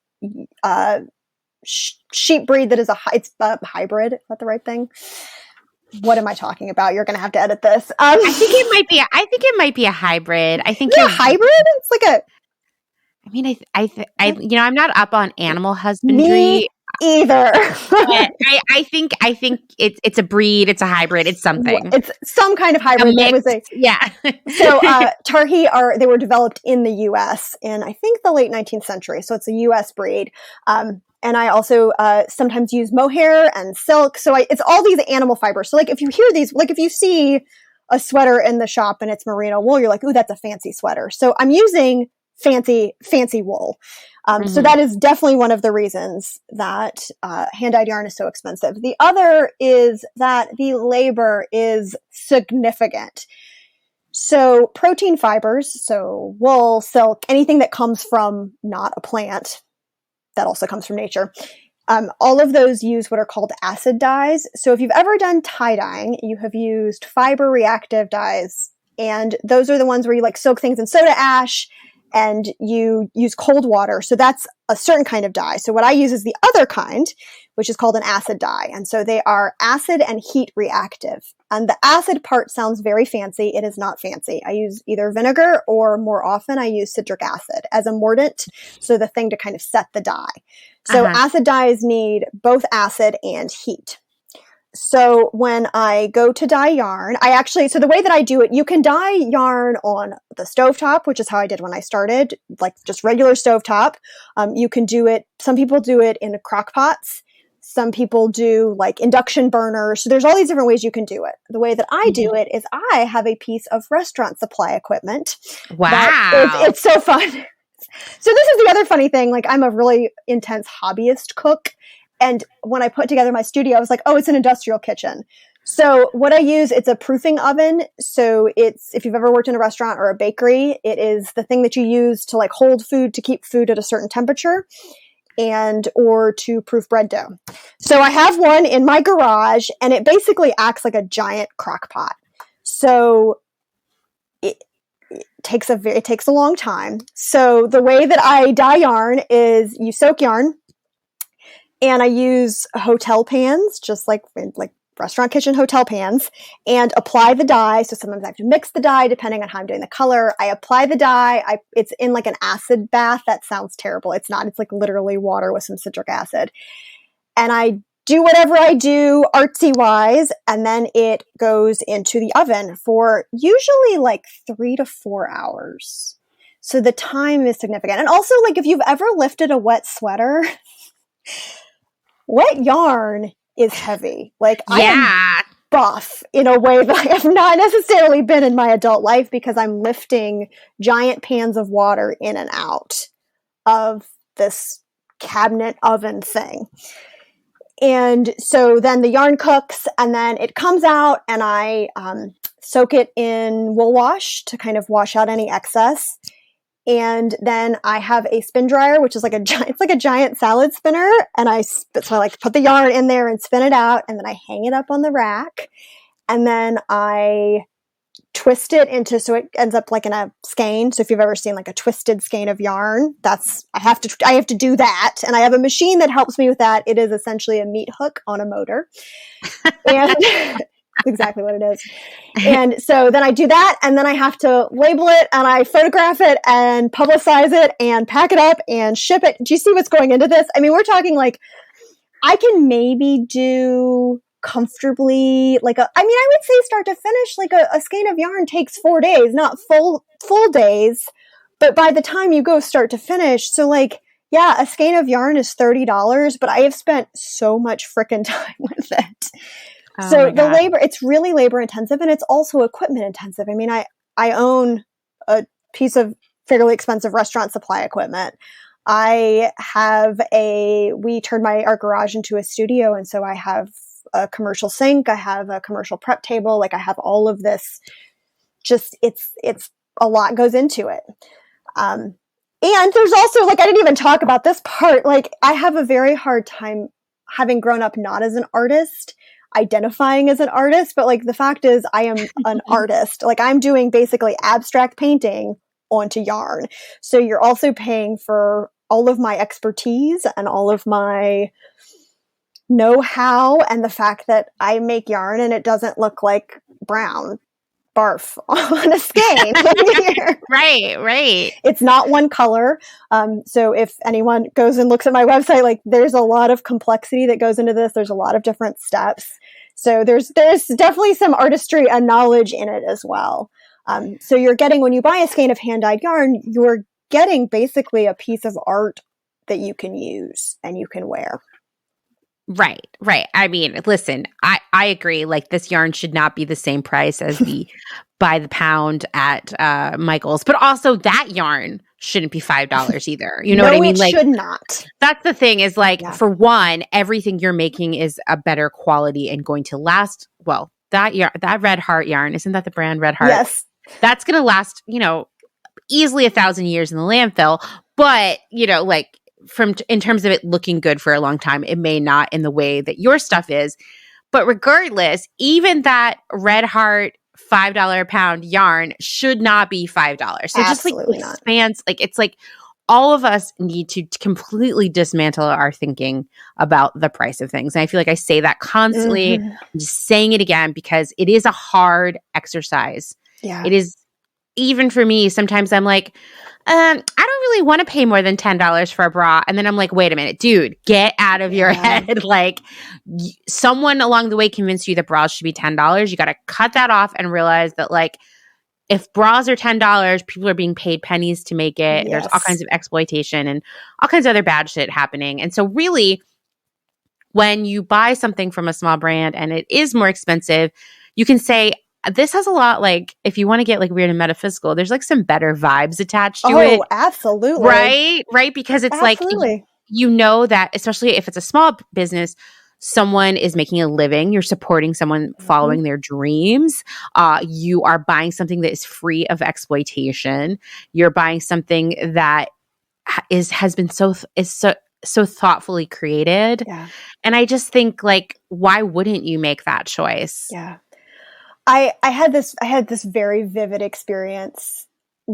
sheep breed that is it's a hybrid. Is that the right thing? What am I talking about? You're going to have to edit this. I think it might be a hybrid. I think a hybrid. It's like a. I mean, I'm not up on animal husbandry. Me either. I think it's a breed. It's a hybrid. It's something. It's some kind of hybrid. Yeah. So Tarhi they were developed in the U.S. in I think the late 19th century. So it's a U.S. breed. And I also sometimes use mohair and silk. So it's all these animal fibers. So like if you hear these, like if you see a sweater in the shop and it's merino wool, you're like, ooh, that's a fancy sweater. So I'm using fancy wool. So that is definitely one of the reasons that hand-dyed yarn is so expensive. The other is that the labor is significant. So protein fibers, so wool, silk, anything that comes from not a plant, that also comes from nature. All of those use what are called acid dyes. So if you've ever done tie-dyeing, you have used fiber reactive dyes. And those are the ones where you like soak things in soda ash and you use cold water. So that's a certain kind of dye. So what I use is the other kind, which is called an acid dye. And so they are acid and heat reactive. And the acid part sounds very fancy. It is not fancy. I use either vinegar or more often I use citric acid as a mordant. So the thing to kind of set the dye. So acid dyes need both acid and heat. So when I go to dye yarn, so the way that I do it, you can dye yarn on the stovetop, which is how I did when I started, like just regular stovetop. You can do it. Some people do it in crock pots. Some people do like induction burners. So there's all these different ways you can do it. The way that I do it is I have a piece of restaurant supply equipment. Wow. It's so fun. So this is the other funny thing. Like I'm a really intense hobbyist cook. And when I put together my studio, I was like, oh, it's an industrial kitchen. So what I use, it's a proofing oven. So if you've ever worked in a restaurant or a bakery, it is the thing that you use to like hold food, to keep food at a certain temperature or to proof bread dough. So I have one in my garage and it basically acts like a giant crock pot. So it takes a long time. So the way that I dye yarn is you soak yarn. And I use hotel pans, just like restaurant kitchen hotel pans, and apply the dye. So sometimes I have to mix the dye depending on how I'm doing the color. I apply the dye. It's in like an acid bath. That sounds terrible. It's not. It's like literally water with some citric acid. And I do whatever I do artsy wise, and then it goes into the oven for usually like 3 to 4 hours. So the time is significant. And also, like if you've ever lifted a wet sweater, wet yarn is heavy. Like I am buff in a way that I have not necessarily been in my adult life because I'm lifting giant pans of water in and out of this cabinet oven thing. And so then the yarn cooks and then it comes out and I soak it in wool wash to kind of wash out any excess. And then I have a spin dryer, which is like it's like a giant salad spinner. And so I like put the yarn in there and spin it out. And then I hang it up on the rack. And then I twist it so it ends up like in a skein. So if you've ever seen like a twisted skein of yarn, I have to do that. And I have a machine that helps me with that. It is essentially a meat hook on a motor. And exactly what it is. And so then I do that and then I have to label it and I photograph it and publicize it and pack it up and ship it. Do you see what's going into this? I mean, we're talking like I can maybe do comfortably I would say start to finish like a skein of yarn takes 4 days, not full days, but by the time you go start to finish, so like yeah, a skein of yarn is $30, but I have spent so much frickin' time with it. Oh so the labor, it's really labor intensive and it's also equipment intensive. I mean, I own a piece of fairly expensive restaurant supply equipment. We turned our garage into a studio. And so I have a commercial sink. I have a commercial prep table. Like I have all of this, just it's a lot goes into it. And there's also like, I didn't even talk about this part. Like I have a very hard time having grown up not as an artist, identifying as an artist, but like the fact is I am an artist. Like I'm doing basically abstract painting onto yarn. So you're also paying for all of my expertise and all of my know-how and the fact that I make yarn and it doesn't look like brown barf on a skein. Right. It's not one color. So if anyone goes and looks at my website, like there's a lot of complexity that goes into this. There's a lot of different steps. So there's definitely some artistry and knowledge in it as well. So you're getting, when you buy a skein of hand-dyed yarn, you're getting basically a piece of art that you can use and you can wear. Right. I mean, listen, I agree. Like this yarn should not be the same price as the by the pound at Michael's, but also that yarn shouldn't be $5 either. You know what I mean? Like, should not. That's the thing is like, for one, everything you're making is a better quality and going to last. Well, that Red Heart yarn, isn't that the brand Red Heart? Yes. That's going to last, easily 1,000 years in the landfill. But, like, in terms of it looking good for a long time, it may not in the way that your stuff is. But regardless, even that Red Heart $5 a pound yarn should not be $5. So absolutely just like expands, like it's like all of us need to completely dismantle our thinking about the price of things. And I feel like I say that constantly. Mm-hmm. I'm just saying it again because it is a hard exercise. Yeah. It is. Even for me, sometimes I'm like, I don't really want to pay more than $10 for a bra. And then I'm like, wait a minute, dude, get out of your head. Like someone along the way convinced you that bras should be $10. You got to cut that off and realize that like, if bras are $10, people are being paid pennies to make it. Yes. There's all kinds of exploitation and all kinds of other bad shit happening. And so really, when you buy something from a small brand and it is more expensive, you can say, this has a lot, like, if you want to get, like, weird and metaphysical, there's, like, some better vibes attached to it. Oh, absolutely. Right? Because it's, absolutely. Like, you know that, especially if it's a small business, someone is making a living. You're supporting someone following their dreams. You are buying something that is free of exploitation. You're buying something that has been so thoughtfully created. Yeah. And I just think, like, why wouldn't you make that choice? Yeah. I had this very vivid experience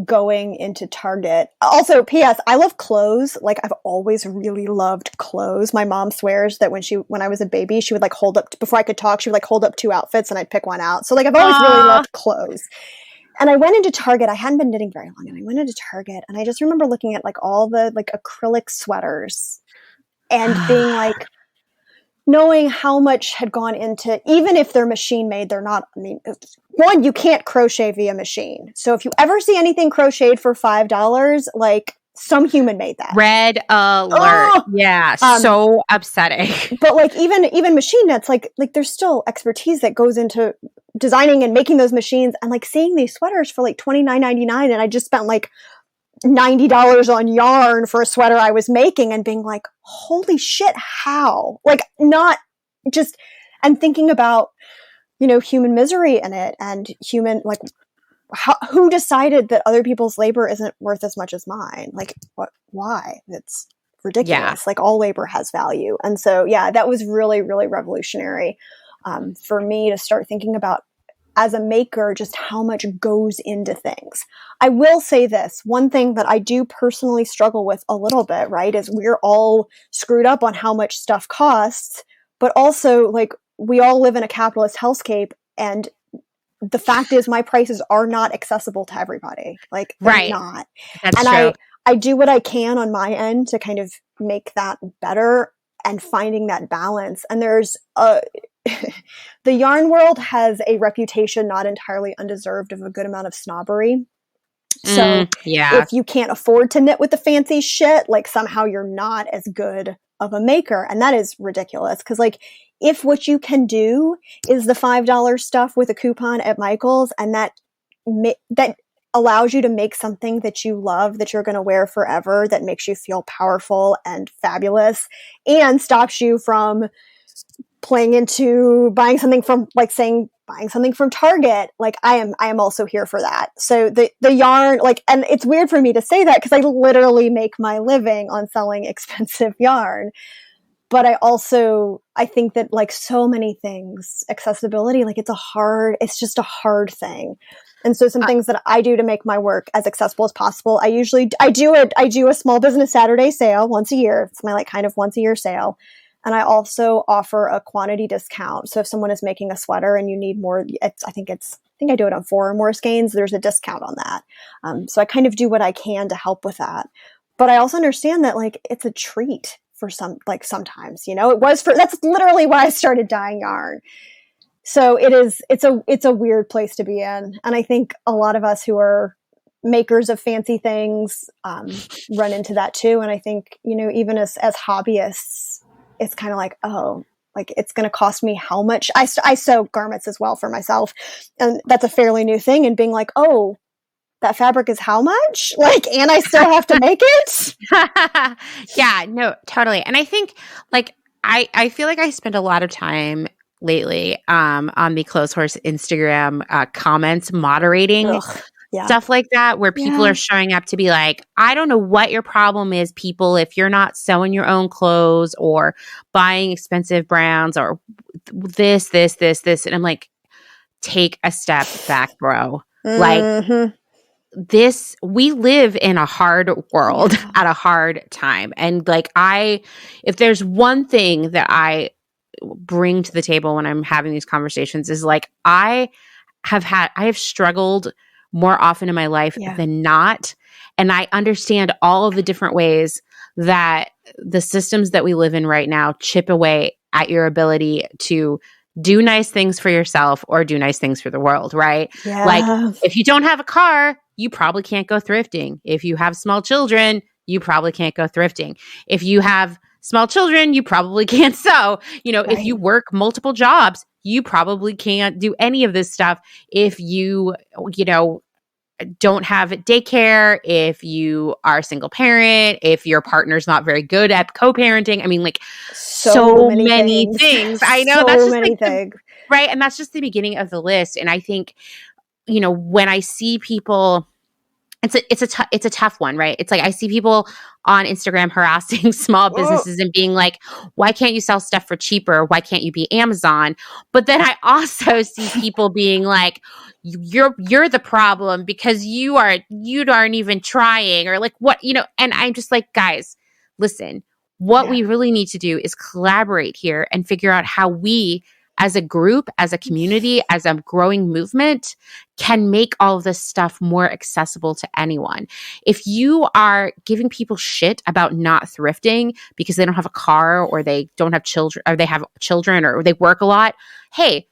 going into Target. Also, P.S. I love clothes. Like I've always really loved clothes. My mom swears that when I was a baby, she would like hold up before I could talk. She would like hold up 2 outfits and I'd pick one out. So like I've always really loved clothes. And I went into Target. I hadn't been knitting very long, and I went into Target, and I just remember looking at like all the like acrylic sweaters and being like, knowing how much had gone into, even if they're machine made, they're not, I mean, one, you can't crochet via machine. So if you ever see anything crocheted for $5, like some human made that. Red alert. Oh! Yeah. So upsetting. But like even machine knits, like there's still expertise that goes into designing and making those machines, and like seeing these sweaters for like $29.99. And I just spent like $90 on yarn for a sweater I was making and being like, holy shit, how? Like, not just, and thinking about, human misery in it and human, like, who decided that other people's labor isn't worth as much as mine? Like, why? It's ridiculous. Yeah. Like, all labor has value. And so, yeah, that was really, really revolutionary for me to start thinking about, as a maker, just how much goes into things. I will say this, one thing that I do personally struggle with a little bit, right, is we're all screwed up on how much stuff costs, but also, like, we all live in a capitalist hellscape, and the fact is my prices are not accessible to everybody. Like, they're not. That's and true. I do what I can on my end to kind of make that better and finding that balance. And there's the yarn world has a reputation, not entirely undeserved, of a good amount of snobbery. So if you can't afford to knit with the fancy shit, like, somehow you're not as good of a maker. And that is ridiculous. Because, like, if what you can do is the $5 stuff with a coupon at Michael's, and that allows you to make something that you love, that you're going to wear forever, that makes you feel powerful and fabulous, and stops you from playing into buying something from, like, saying, buying something from Target, like, I am also here for that. So the yarn, like, and it's weird for me to say that because I literally make my living on selling expensive yarn. But I think that, like, so many things, accessibility, like, it's just a hard thing. And so some things that I do to make my work as accessible as possible, I do a small business Saturday sale once a year. It's my, like, kind of once a year sale. And I also offer a quantity discount. So if someone is making a sweater and you need more, I think I do it on 4 or more skeins, there's a discount on that. So I kind of do what I can to help with that. But I also understand that, like, it's a treat for sometimes, that's literally why I started dyeing yarn. So it's a weird place to be in. And I think a lot of us who are makers of fancy things run into that too. And I think, even as hobbyists, it's kind of like, oh, like, it's going to cost me how much? I sew garments as well for myself. And that's a fairly new thing. And being like, oh, that fabric is how much? Like, and I still have to make it? Yeah, no, totally. And I think, like, I feel like I spend a lot of time lately on the Clotheshorse Instagram comments moderating stuff like that, where people are showing up to be like, I don't know what your problem is, people, if you're not sewing your own clothes or buying expensive brands or this. And I'm like, take a step back, bro. Like, we live in a hard world at a hard time. And, like, if there's one thing that I bring to the table when I'm having these conversations is, like, I have struggled more often in my life than not. And I understand all of the different ways that the systems that we live in right now chip away at your ability to do nice things for yourself or do nice things for the world, right? Yeah. Like, if you don't have a car, you probably can't go thrifting. If you have small children, you probably can't go thrifting. If you have small children, you probably can't sew. If you work multiple jobs, you probably can't do any of this stuff. If you don't have daycare, if you are a single parent, if your partner's not very good at co-parenting. I mean, like, so many things. I know, that's just like things. Right. And that's just the beginning of the list. And I think, when I see people, it's a tough one, right? It's like, I see people on Instagram harassing small businesses and being like, why can't you sell stuff for cheaper? Why can't you be Amazon? But then I also see people being like, you're the problem because you aren't even trying, or like, what, and I'm just like, guys, listen, what we really need to do is collaborate here and figure out how we, as a group, as a community, as a growing movement, can make all of this stuff more accessible to anyone. If you are giving people shit about not thrifting because they don't have a car, or they don't have children, or they have children, or they work a lot, hey,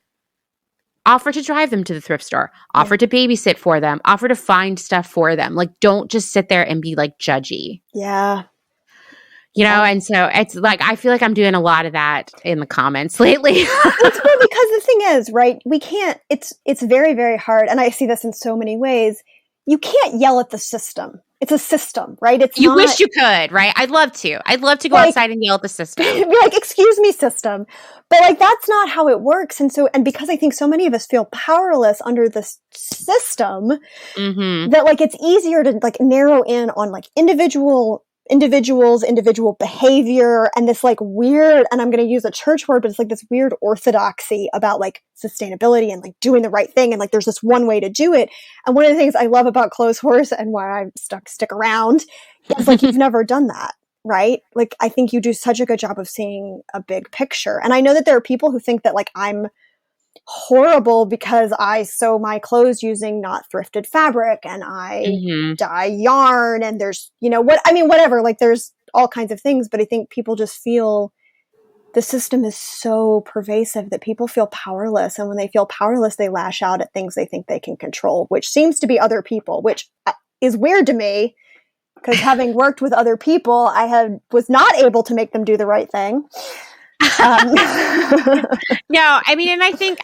offer to drive them to the thrift store, offer to babysit for them, offer to find stuff for them. Like, don't just sit there and be, like, judgy. Yeah. And so it's like, I feel like I'm doing a lot of that in the comments lately. It's good, because the thing is, right, we can't, it's very, very hard. And I see this in so many ways. you can't yell at the system. It's a system, right? It's you wish you could, right? I'd love to go outside and yell at the system. Be like, excuse me, system. But like, that's not how it works. And so, and because I think so many of us feel powerless under this system, that like, it's easier to like narrow in on like individual behavior, and this like weird, and I'm going to use a church word, but it's like this weird orthodoxy about like sustainability and like doing the right thing. And like, there's this one way to do it. And one of the things I love about Clotheshorse and why I stick around is like, you've never done that, right? Like, I think you do such a good job of seeing a big picture. And I know that there are people who think that like I'm horrible because I sew my clothes using not thrifted fabric and I dye yarn, and there's, whatever, like there's all kinds of things, but I think people just feel the system is so pervasive that people feel powerless. And when they feel powerless, they lash out at things they think they can control, which seems to be other people, which is weird to me because having worked with other people, was not able to make them do the right thing. No, I mean, and I think,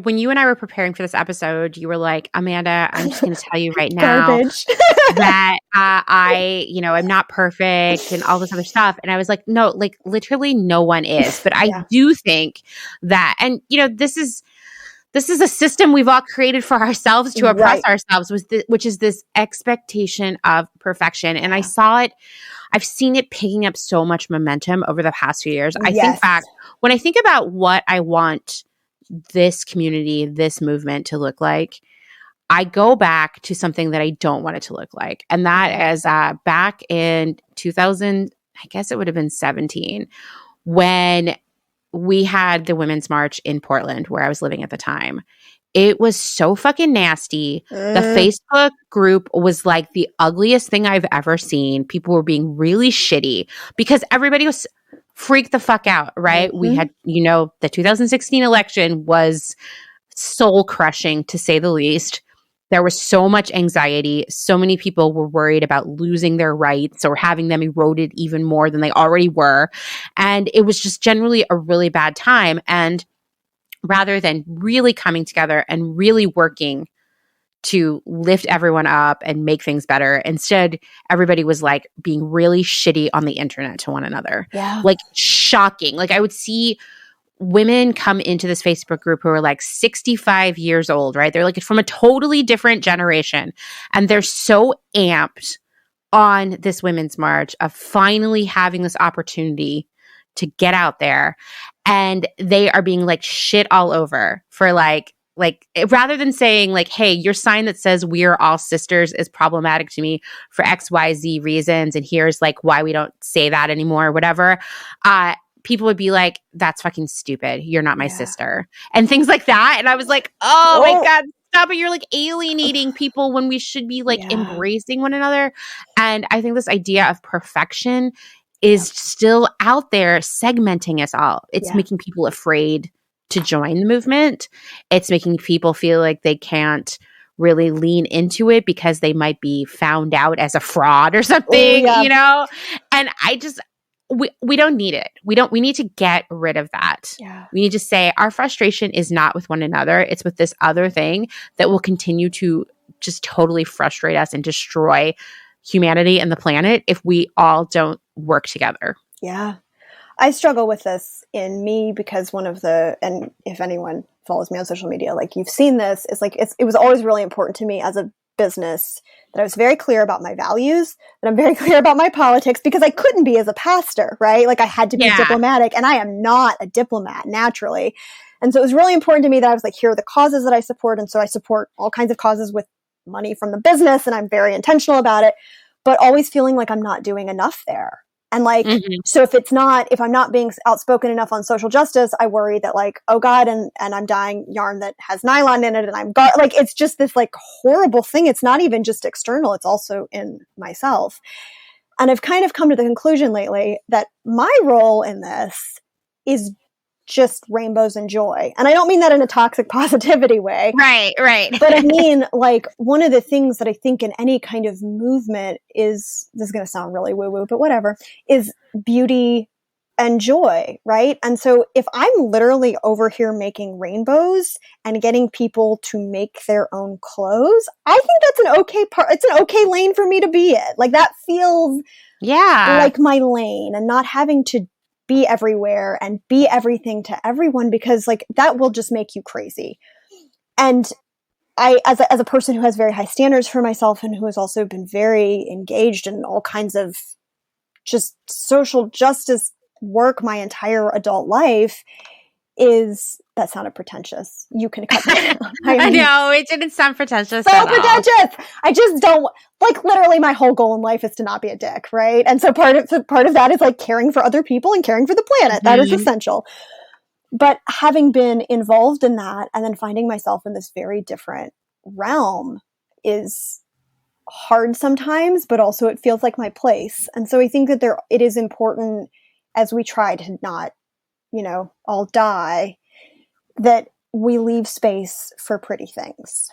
when you and I were preparing for this episode, you were like, Amanda, I'm just going to tell you right now that I'm not perfect and all this other stuff. And I was like, no, like literally no one is. But I do think that, and this is a system we've all created for ourselves to oppress ourselves, which is this expectation of perfection. And I've seen it picking up so much momentum over the past few years. I think back, when I think about what I want this community, this movement to look like, I go back to something that I don't want it to look like. And that is back in 2000, I guess it would have been 17, when we had the Women's March in Portland, where I was living at the time. It was so fucking nasty. The Facebook group was like the ugliest thing I've ever seen. People were being really shitty because everybody was freaked the fuck out, right? We had, the 2016 election was soul crushing, to say the least. There was so much anxiety. So many people were worried about losing their rights or having them eroded even more than they already were. And it was just generally a really bad time. And rather than really coming together and really working to lift everyone up and make things better, instead, everybody was like being really shitty on the internet to one another. Yeah. Like shocking. Like I would see women come into this Facebook group who are like 65 years old, right? They're like from a totally different generation. And they're so amped on this Women's March of finally having this opportunity to get out there. And they are being like shit all over for like rather than saying like, hey, your sign that says we are all sisters is problematic to me for XYZ reasons, and here's like why we don't say that anymore or whatever. People would be like, that's fucking stupid. You're not my sister. And things like that. And I was like, oh my God, stop it. You're like alienating people when we should be like embracing one another. And I think this idea of perfection is still out there segmenting us all. It's making people afraid to join the movement. It's making people feel like they can't really lean into it because they might be found out as a fraud or something, And we don't need it. We need to get rid of that. Yeah. We need to say our frustration is not with one another. It's with this other thing that will continue to just totally frustrate us and destroy humanity and the planet if we all don't work together. Yeah. I struggle with this in me because and if anyone follows me on social media, like you've seen this, it's like, it was always really important to me as a business that I was very clear about my values, that I'm very clear about my politics, because I couldn't be as a pastor, right? Like I had to be diplomatic, and I am not a diplomat naturally. And so it was really important to me that I was like, here are the causes that I support. And so I support all kinds of causes with money from the business, and I'm very intentional about it, but always feeling like I'm not doing enough there. And like, so if I'm not being outspoken enough on social justice, I worry that like, oh God, and I'm dyeing yarn that has nylon in it, and like, it's just this like horrible thing. It's not even just external, it's also in myself. And I've kind of come to the conclusion lately that my role in this is just rainbows and joy. And I don't mean that in a toxic positivity way. Right. But I mean, like, one of the things that I think in any kind of movement is, this is going to sound really woo-woo, but whatever, is beauty and joy, right? And so if I'm literally over here making rainbows and getting people to make their own clothes, I think that's an okay part. It's an okay lane for me to be in. Like that feels like my lane, and not having to be everywhere and be everything to everyone, because like that will just make you crazy. And I, as a person who has very high standards for myself and who has also been very engaged in all kinds of just social justice work my entire adult life, that sounded pretentious. You can cut that out. I know, it didn't sound pretentious. So pretentious. I just don't, like, literally my whole goal in life is to not be a dick, right? And so part of that is like caring for other people and caring for the planet. Mm-hmm. That is essential. But having been involved in that and then finding myself in this very different realm is hard sometimes, but also it feels like my place. And so I think that it is important, as we try to not, all die, that we leave space for pretty things,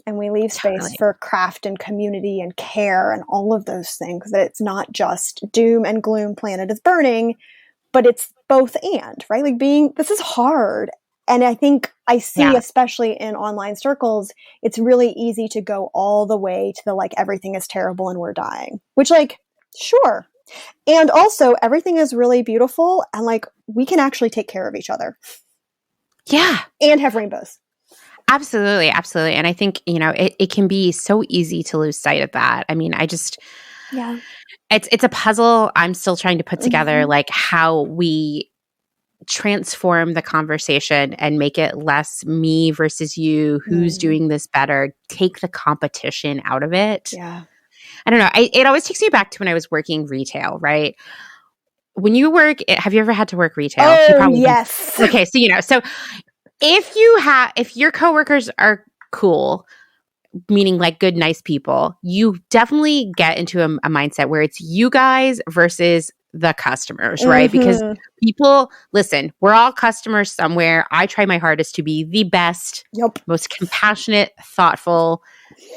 and we leave space for craft and community and care and all of those things, that it's not just doom and gloom, planet is burning, but it's both and, right? Like this is hard. And I think I see, especially in online circles, it's really easy to go all the way to the, like, everything is terrible and we're dying, which, like, sure. And also everything is really beautiful, and like we can actually take care of each other. Yeah. And have rainbows. Absolutely. Absolutely. And I think, it can be so easy to lose sight of that. I mean, it's a puzzle I'm still trying to put together, like how we transform the conversation and make it less me versus you, who's doing this better, take the competition out of it. Yeah. I don't know. It always takes me back to when I was working retail, right? When you have you ever had to work retail? Oh, yes. Okay. So if your coworkers are cool, meaning like good, nice people, you definitely get into a mindset where it's you guys versus the customers, right? Because people, listen, we're all customers somewhere. I try my hardest to be the best, most compassionate, thoughtful,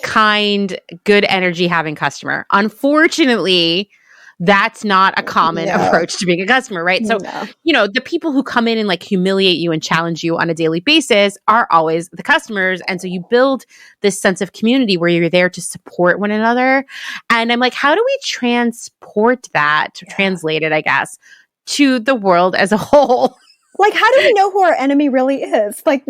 kind, good energy having customer. Unfortunately, that's not a common approach to being a customer, right? So, the people who come in and like humiliate you and challenge you on a daily basis are always the customers. And so you build this sense of community where you're there to support one another. And I'm like, how do we transport that, translate it, I guess, to the world as a whole? Like, how do we know who our enemy really is? Like,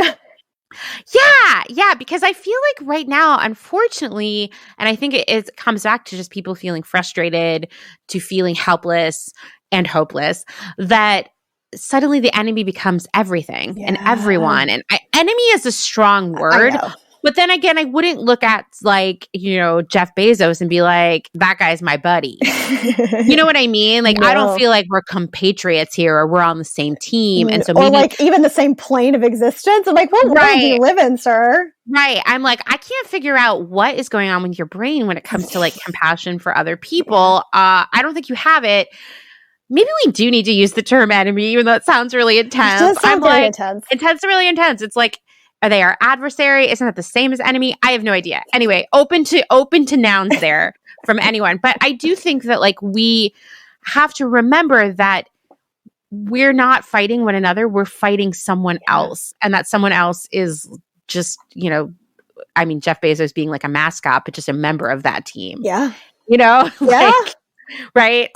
Yeah, because I feel like right now, unfortunately, and I think it comes back to just people feeling frustrated, to feeling helpless and hopeless, that suddenly the enemy becomes everything and everyone. And enemy is a strong word. But then again, I wouldn't look at like, Jeff Bezos and be like, that guy's my buddy. You know what I mean? Like, I don't feel like we're compatriots here or we're on the same team. And so maybe, or like even the same plane of existence. I'm like, what world do you live in, sir? Right. I'm like, I can't figure out what is going on with your brain when it comes to like compassion for other people. I don't think you have it. Maybe we do need to use the term enemy, even though it sounds really intense. It does sound very intense. Really intense. It's like, are they our adversary? Isn't that the same as enemy? I have no idea. Anyway, open to nouns there from anyone. But I do think that like we have to remember that we're not fighting one another. We're fighting someone else. And that someone else is just, Jeff Bezos being like a mascot, but just a member of that team. Yeah. Right?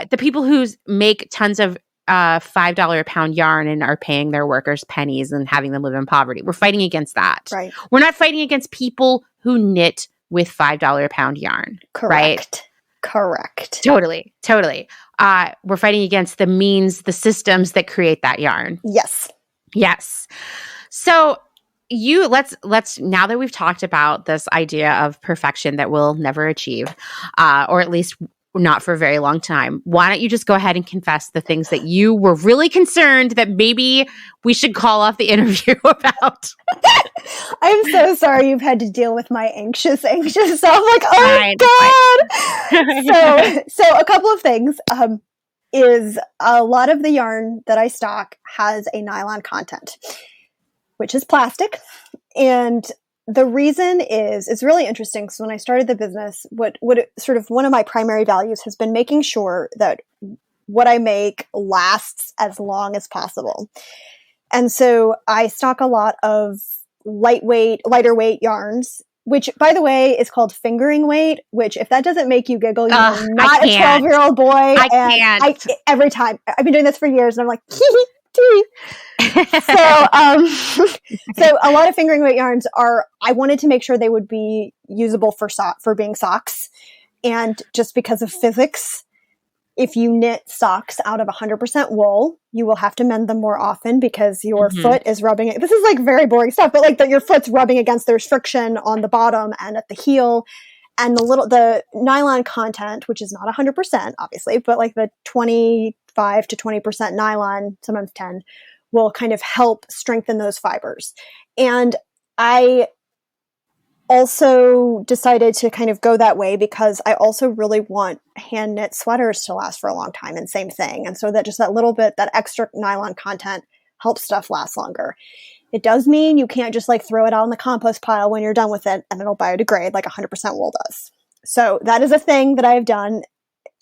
The people who make tons of $5 a pound yarn and are paying their workers pennies and having them live in poverty. We're fighting against that. Right. We're not fighting against people who knit with $5 a pound yarn. Correct. Right? Correct. Totally. We're fighting against the means, the systems that create that yarn. Yes. So let's now that we've talked about this idea of perfection that we'll never achieve, or at least not for a very long time, why don't you just go ahead and confess the things that you were really concerned that maybe we should call off the interview about? I'm so sorry you've had to deal with my anxious self. Like, oh God. So a couple of things. Is a lot of the yarn that I stock has a nylon content, which is plastic. And the reason is, it's really interesting because when I started the business, what sort of one of my primary values has been making sure that what I make lasts as long as possible. And so I stock a lot of lighter weight yarns, which, by the way, is called fingering weight, which if that doesn't make you giggle, you're not a 12-year-old boy. I can't. Every time. I've been doing this for years, and I'm like, so a lot of fingering weight yarns I wanted to make sure they would be usable for being socks. And just because of physics, if you knit socks out of 100% wool, you will have to mend them more often because your foot is rubbing it. This is like very boring stuff, but like your foot's rubbing against, there's friction on the bottom and at the heel. And the nylon content, which is not 100%, obviously, but like the 25 to 20% nylon, sometimes 10, will kind of help strengthen those fibers. And I also decided to kind of go that way because I also really want hand knit sweaters to last for a long time, and same thing. And so that just that little bit, that extra nylon content helps stuff last longer. It does mean you can't just like throw it out in the compost pile when you're done with it and it'll biodegrade like 100% wool does. So that is a thing that I've done.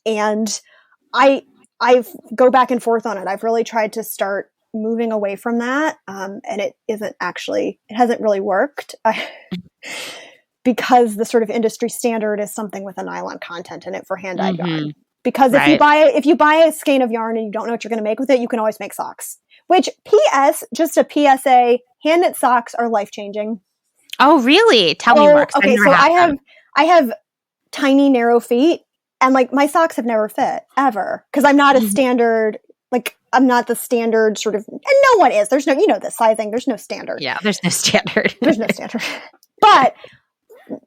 And I go back and forth on it. I've really tried to start moving away from that. And it hasn't really worked because the sort of industry standard is something with a nylon content in it for hand dyed yarn. Because if you buy a skein of yarn and you don't know what you're going to make with it, you can always make socks. Which, P.S., just a PSA, hand knit socks are life changing. Oh, really? Tell me more. Okay, so I have tiny, narrow feet, and like my socks have never fit ever because I'm not a standard. Like I'm not the standard sort of, and no one is. There's no, the sizing. There's no standard. Yeah, there's no standard. There's no standard. But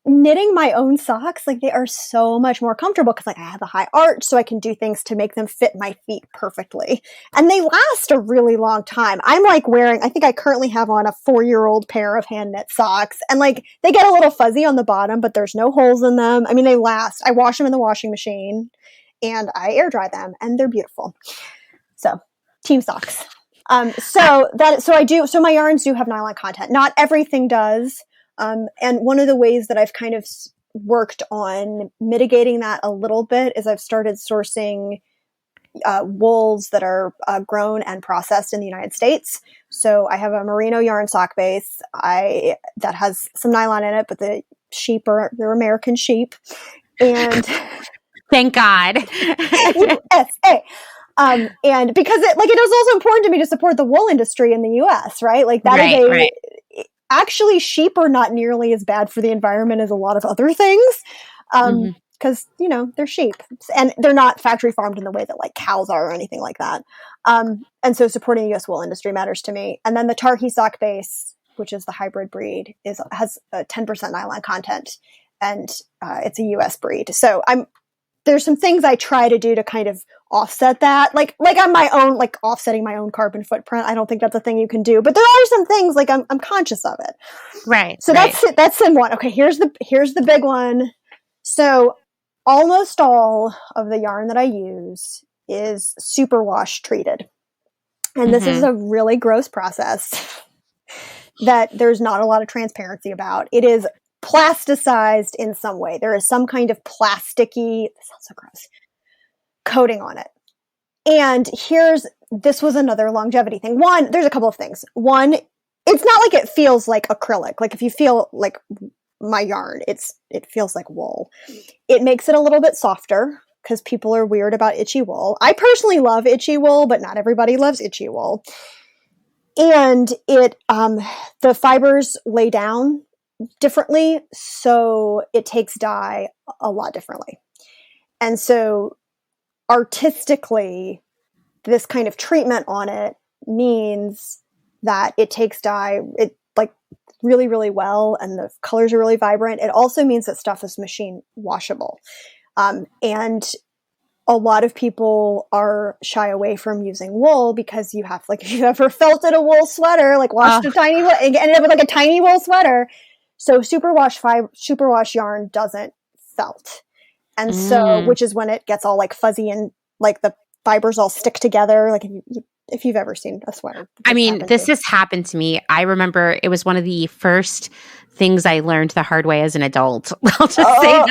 knitting my own socks, like they are so much more comfortable because like I have a high arch, so I can do things to make them fit my feet perfectly, and they last a really long time. I'm like I think I currently have on a 4-year-old pair of hand knit socks, and like they get a little fuzzy on the bottom, but there's no holes in them. I mean, they last. I wash them in the washing machine, and I air dry them, and they're beautiful. So, team socks. So my yarns do have nylon content. Not everything does. And one of the ways that I've kind of worked on mitigating that a little bit is I've started sourcing wools that are grown and processed in the United States. So I have a merino yarn sock base that has some nylon in it, but the sheep they're American sheep. And thank God. USA. And because it was also important to me to support the wool industry in the US, right? Like that is actually, sheep are not nearly as bad for the environment as a lot of other things. Because, they're sheep and they're not factory farmed in the way that like cows are or anything like that. And so supporting the US wool industry matters to me. And then the Tarhi sock base, which is the hybrid breed, has a 10% nylon content, and it's a US breed. So there's some things I try to do to kind of offset that, like on my own, like offsetting my own carbon footprint. I don't think that's a thing you can do, but there are some things like I'm conscious of it. Right. So that's sim one. Okay. Here's the big one. So almost all of the yarn that I use is superwash treated. And this is a really gross process that there's not a lot of transparency about. It is plasticized in some way. There is some kind of plasticky, this sounds so gross, coating on it. And this was another longevity thing. One, there's a couple of things. One, it's not like it feels like acrylic. Like if you feel like my yarn, it feels like wool. It makes it a little bit softer because people are weird about itchy wool. I personally love itchy wool, but not everybody loves itchy wool. And the fibers lay down differently, so it takes dye a lot differently. And so artistically, this kind of treatment on it means that it takes dye like really, really well, and the colors are really vibrant. It also means that stuff is machine washable. And a lot of people are shy away from using wool because you have, like, if you ever felted a wool sweater, like washed a tiny wool, and ended up with like a tiny wool sweater. So superwash yarn doesn't felt. And so, which is when it gets all like fuzzy and like the fibers all stick together. Like if you've ever seen a sweater. I mean, this has happened to me. I remember it was one of the first things I learned the hard way as an adult. I'll just say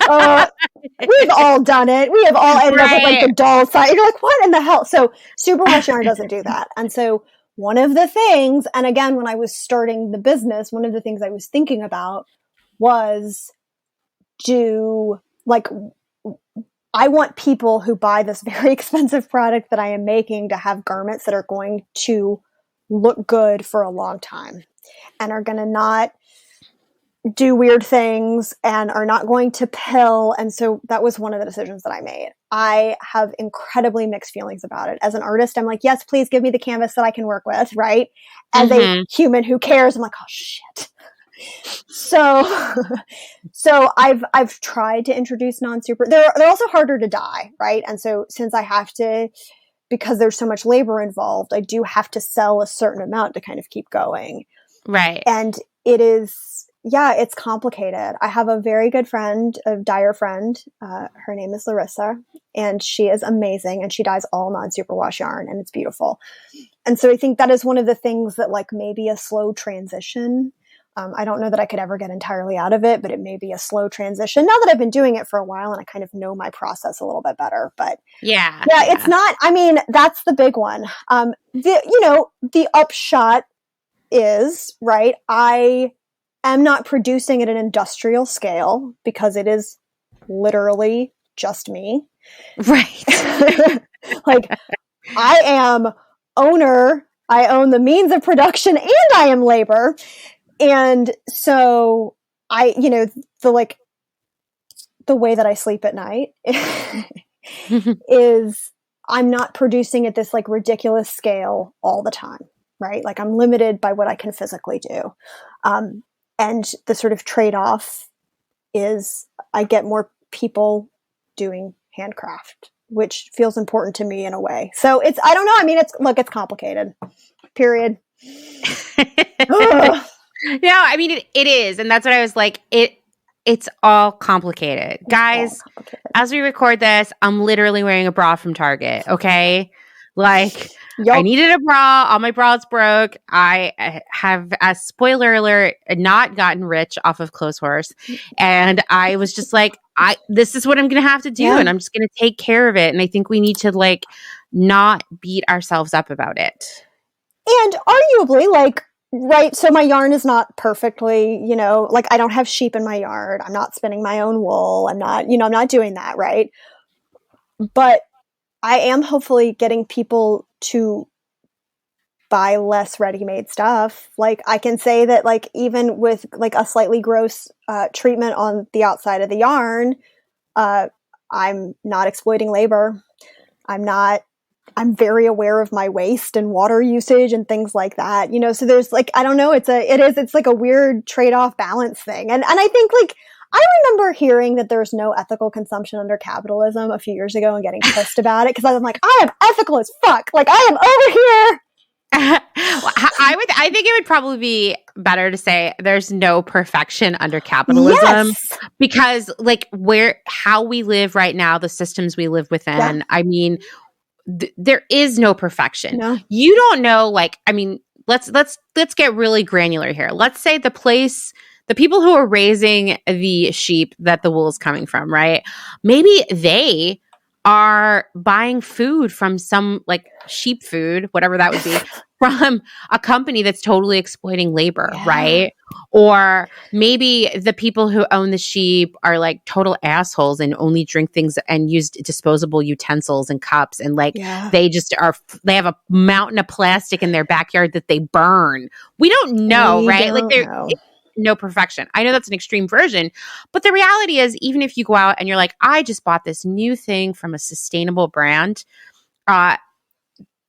that. we've all done it. We have all ended up with like the dull side. You're like, what in the hell? So superwash yarn doesn't do that. And so one of the things, and again, when I was starting the business, one of the things I was thinking about was I want people who buy this very expensive product that I am making to have garments that are going to look good for a long time and are going to not do weird things and are not going to pill. And so that was one of the decisions that I made. I have incredibly mixed feelings about it. As an artist, I'm like, yes, please give me the canvas that I can work with, right? As a human who cares, I'm like, oh shit. So I've tried to introduce non-super. They're also harder to dye, right? And so since I have to, because there's so much labor involved, I do have to sell a certain amount to kind of keep going. Right. And it is, yeah, it's complicated. I have a very good friend, a Dyer friend. Her name is Larissa, and she is amazing. And she dyes all non-superwash yarn, and it's beautiful. And so I think that is one of the things that like maybe a slow transition. I don't know that I could ever get entirely out of it, but it may be a slow transition now that I've been doing it for a while and I kind of know my process a little bit better. But yeah, it's not, I mean, that's the big one. The upshot is, right, I am not producing at an industrial scale because it is literally just me. Right. Like I am owner, I own the means of production, and I am labor. And so the way that I sleep at night is I'm not producing at this like ridiculous scale all the time, right? Like I'm limited by what I can physically do. And the sort of trade-off is I get more people doing handcraft, which feels important to me in a way. So I don't know. I mean, it's complicated, period. No, I mean, it is. And that's what I was like, it's all complicated. Guys, as we record this, I'm literally wearing a bra from Target, okay? Like, I needed a bra. All my bras broke. I have, as spoiler alert, not gotten rich off of Clotheshorse. And I was just like, this is what I'm going to have to do. Yeah. And I'm just going to take care of it. And I think we need to, like, not beat ourselves up about it. And arguably, like, right, so my yarn is not perfectly, like I don't have sheep in my yard. I'm not spinning my own wool. I'm not doing that, right? But I am hopefully getting people to buy less ready-made stuff. Like I can say that like even with like a slightly gross treatment on the outside of the yarn, I'm not exploiting labor. I'm very aware of my waste and water usage and things like that, so there's like, I don't know, it's like a weird trade-off balance thing. And I think like, I remember hearing that there's no ethical consumption under capitalism a few years ago and getting pissed about it. Cause I'm like, I am ethical as fuck. Like I am over here. I think it would probably be better to say there's no perfection under capitalism, because like how we live right now, the systems we live within, I mean, there is no perfection. No. You don't know, like, I mean, let's get really granular here. Let's say the people who are raising the sheep that the wool is coming from, right? Maybe they are buying food from some like sheep food, whatever that would be, from a company that's totally exploiting labor, right? Or maybe the people who own the sheep are like total assholes and only drink things and use disposable utensils and cups, and like they have a mountain of plastic in their backyard that they burn. We don't know, right? Like there's no perfection. I know that's an extreme version, but the reality is, even if you go out and you're like, I just bought this new thing from a sustainable brand,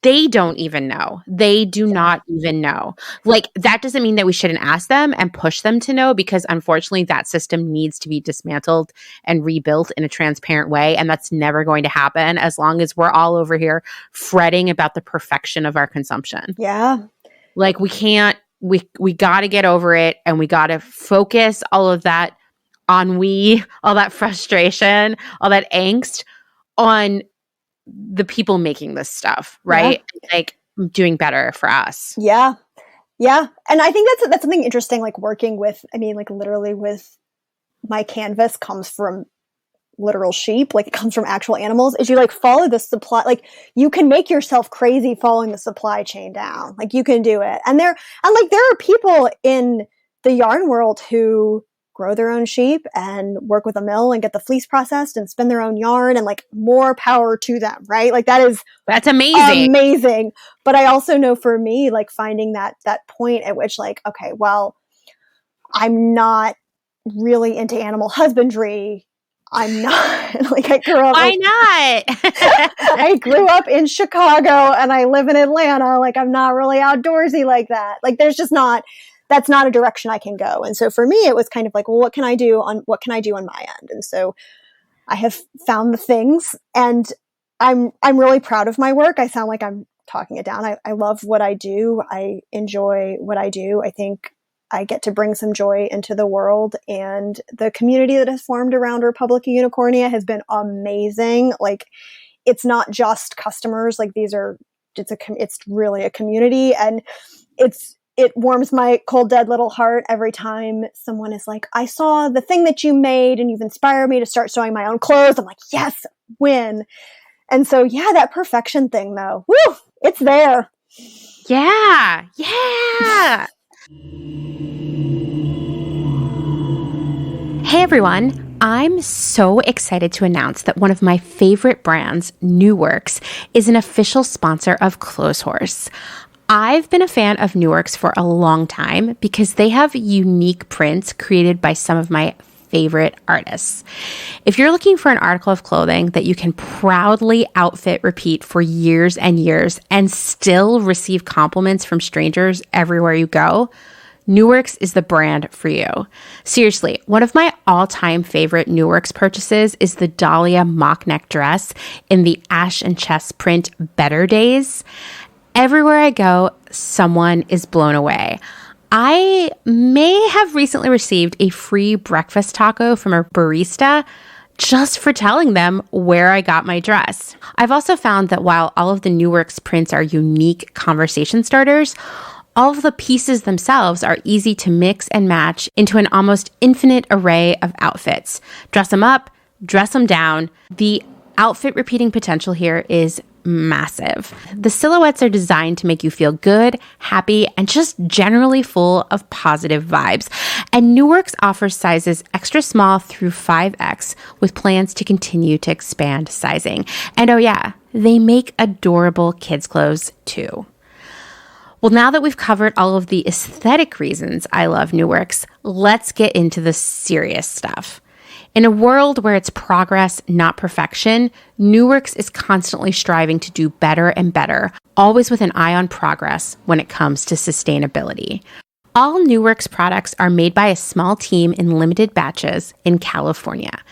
they don't even know. They do not even know. Like, that doesn't mean that we shouldn't ask them and push them to know, because unfortunately that system needs to be dismantled and rebuilt in a transparent way. And that's never going to happen as long as we're all over here fretting about the perfection of our consumption. Yeah. Like we got to get over it, and we got to focus all of that ennui, all that frustration, all that angst on the people making this stuff, right? Like doing better for us. Yeah. Yeah. And I think that's something interesting, like working with, I mean, like literally with my canvas comes from literal sheep, like it comes from actual animals, is you like follow the supply, like you can make yourself crazy following the supply chain down. Like you can do it. And there are people in the yarn world who grow their own sheep and work with a mill and get the fleece processed and spin their own yarn, and like more power to them, right? Like that's amazing. But I also know for me, like finding that point at which like, okay, well, I'm not really into animal husbandry. I'm not like I grew up. Why not? I grew up in Chicago and I live in Atlanta. Like I'm not really outdoorsy like that. Like that's not a direction I can go. And so for me, it was kind of like, well, what can I do on my end? And so I have found the things, and I'm really proud of my work. I sound like I'm talking it down. I love what I do. I enjoy what I do. I think I get to bring some joy into the world, and the community that has formed around Republica Unicornia has been amazing. Like it's not just customers. Like it's really a community, and it warms my cold, dead little heart every time someone is like, I saw the thing that you made and you've inspired me to start sewing my own clothes. I'm like, yes, win. And so, yeah, that perfection thing though, woo, it's there. Yeah. Hey everyone, I'm so excited to announce that one of my favorite brands, New Works, is an official sponsor of Clotheshorse. I've been a fan of New Works for a long time because they have unique prints created by some of my favorite artists. If you're looking for an article of clothing that you can proudly outfit repeat for years and years and still receive compliments from strangers everywhere you go, New Works is the brand for you. Seriously, one of my all-time favorite New Works purchases is the Dahlia mock neck dress in the Ash and Chess print Better Days. Everywhere I go, someone is blown away. I may have recently received a free breakfast taco from a barista just for telling them where I got my dress. I've also found that while all of the New Works prints are unique conversation starters, all of the pieces themselves are easy to mix and match into an almost infinite array of outfits. Dress them up, dress them down. The outfit repeating potential here is massive. The silhouettes are designed to make you feel good, happy, and just generally full of positive vibes. And New Works offers sizes extra small through 5X with plans to continue to expand sizing. And oh yeah, they make adorable kids' clothes too. Well, now that we've covered all of the aesthetic reasons I love New Works, let's get into the serious stuff. In a world where it's progress, not perfection, New Works is constantly striving to do better and better, always with an eye on progress when it comes to sustainability. All New Works products are made by a small team in limited batches in California.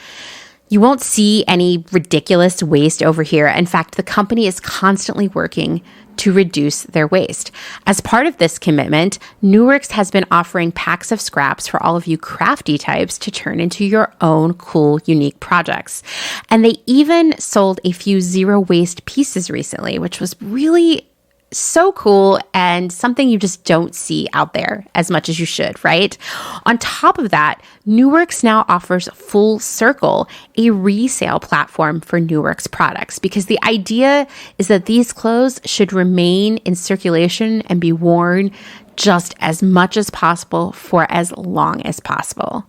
You won't see any ridiculous waste over here. In fact, the company is constantly working to reduce their waste. As part of this commitment, New Works has been offering packs of scraps for all of you crafty types to turn into your own cool, unique projects. And they even sold a few zero waste pieces recently, which was really so cool and something you just don't see out there as much as you should, right? On top of that, New Works now offers Full Circle, a resale platform for New Works products, because the idea is that these clothes should remain in circulation and be worn just as much as possible for as long as possible.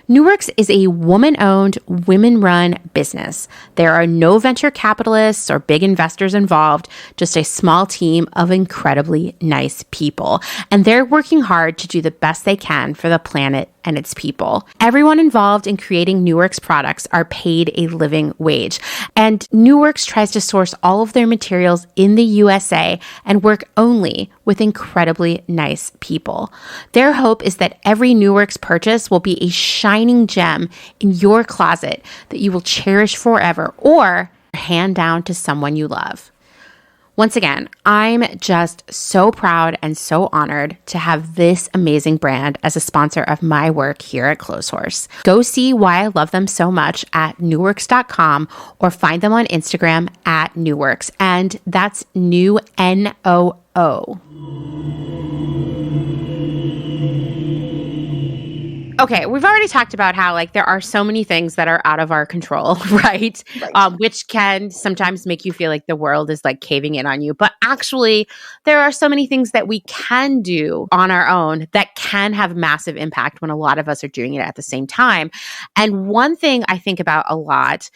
New Works is a woman-owned, women-run business. There are no venture capitalists or big investors involved, just a small team of incredibly nice people. And they're working hard to do the best they can for the planet and its people. Everyone involved in creating New Works products are paid a living wage. And New Works tries to source all of their materials in the USA and work only with incredibly nice people. Their hope is that every New Works purchase will be a shining gem in your closet that you will cherish forever or hand down to someone you love. Once again, I'm just so proud and so honored to have this amazing brand as a sponsor of my work here at Clotheshorse. Go see why I love them so much at newworks.com or find them on Instagram at newworks. And that's new N-O-O. okay, we've already talked about how like there are so many things that are out of our control, right? Which can sometimes make you feel like the world is like caving in on you. But actually, there are so many things that we can do on our own that can have massive impact when a lot of us are doing it at the same time. And one thing I think about a lot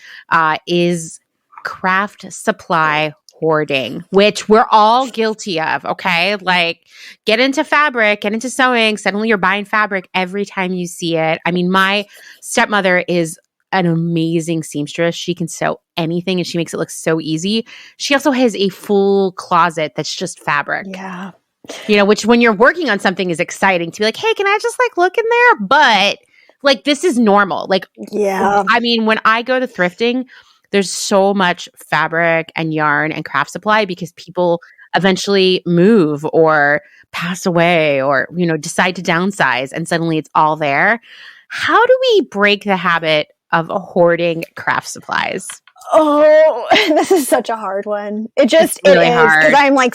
is craft supply hoarding, which we're all guilty of, okay? Like, get into fabric, get into sewing, suddenly you're buying fabric every time you see it. I mean, my stepmother is an amazing seamstress. She can sew anything and she makes it look so easy. She also has a full closet that's just fabric. Yeah. You know, which when you're working on something is exciting to be like, hey, can I just like look in there? But like, this is normal. Like, yeah. I mean, when I go to thrifting, there's so much fabric and yarn and craft supply because people eventually move or pass away or, you know, decide to downsize and suddenly it's all there. How do we break the habit of hoarding craft supplies? Oh, this is such a hard one. It is because I'm like,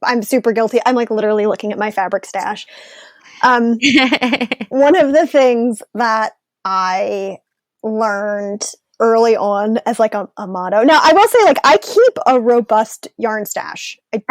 I'm super guilty. I'm like literally looking at my fabric stash. One of the things that I learned early on as like a motto. Now, I will say, like, I keep a robust yarn stash. Of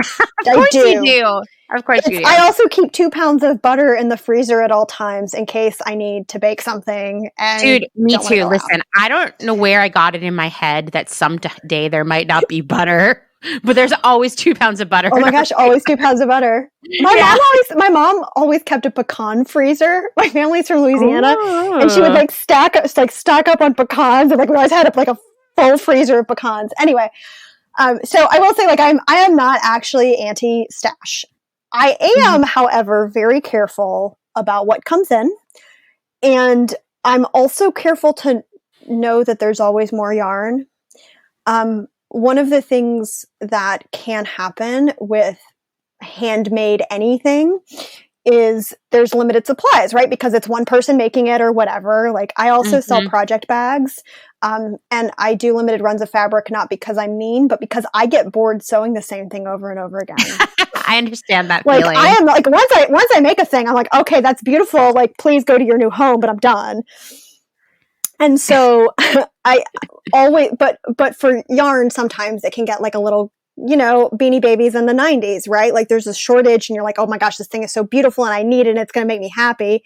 course you do. Of course you do. I also keep 2 pounds of butter in the freezer at all times in case I need to bake something. And dude, me too. Listen, I don't know where I got it in my head that someday there might not be butter. But there's always 2 pounds of butter. Oh my gosh, always 2 pounds of butter. My mom always kept a pecan freezer. My family's from Louisiana, and she would like stock up on pecans, and like we always had like a full freezer of pecans. Anyway, so I will say, like, I am not actually anti-stash. I am, however, very careful about what comes in, and I'm also careful to know that there's always more yarn. One of the things that can happen with handmade anything is there's limited supplies, right? Because it's one person making it or whatever. Like, I also sell project bags, and I do limited runs of fabric, not because I'm mean, but because I get bored sewing the same thing over and over again. I understand that like, feeling. I am like, once I make a thing, I'm like, okay, that's beautiful. Like, please go to your new home, but I'm done. And so I always, but for yarn, sometimes it can get like a little, you know, Beanie Babies in the 90s, right? Like, there's a shortage and you're like, oh my gosh, this thing is so beautiful and I need it and it's going to make me happy.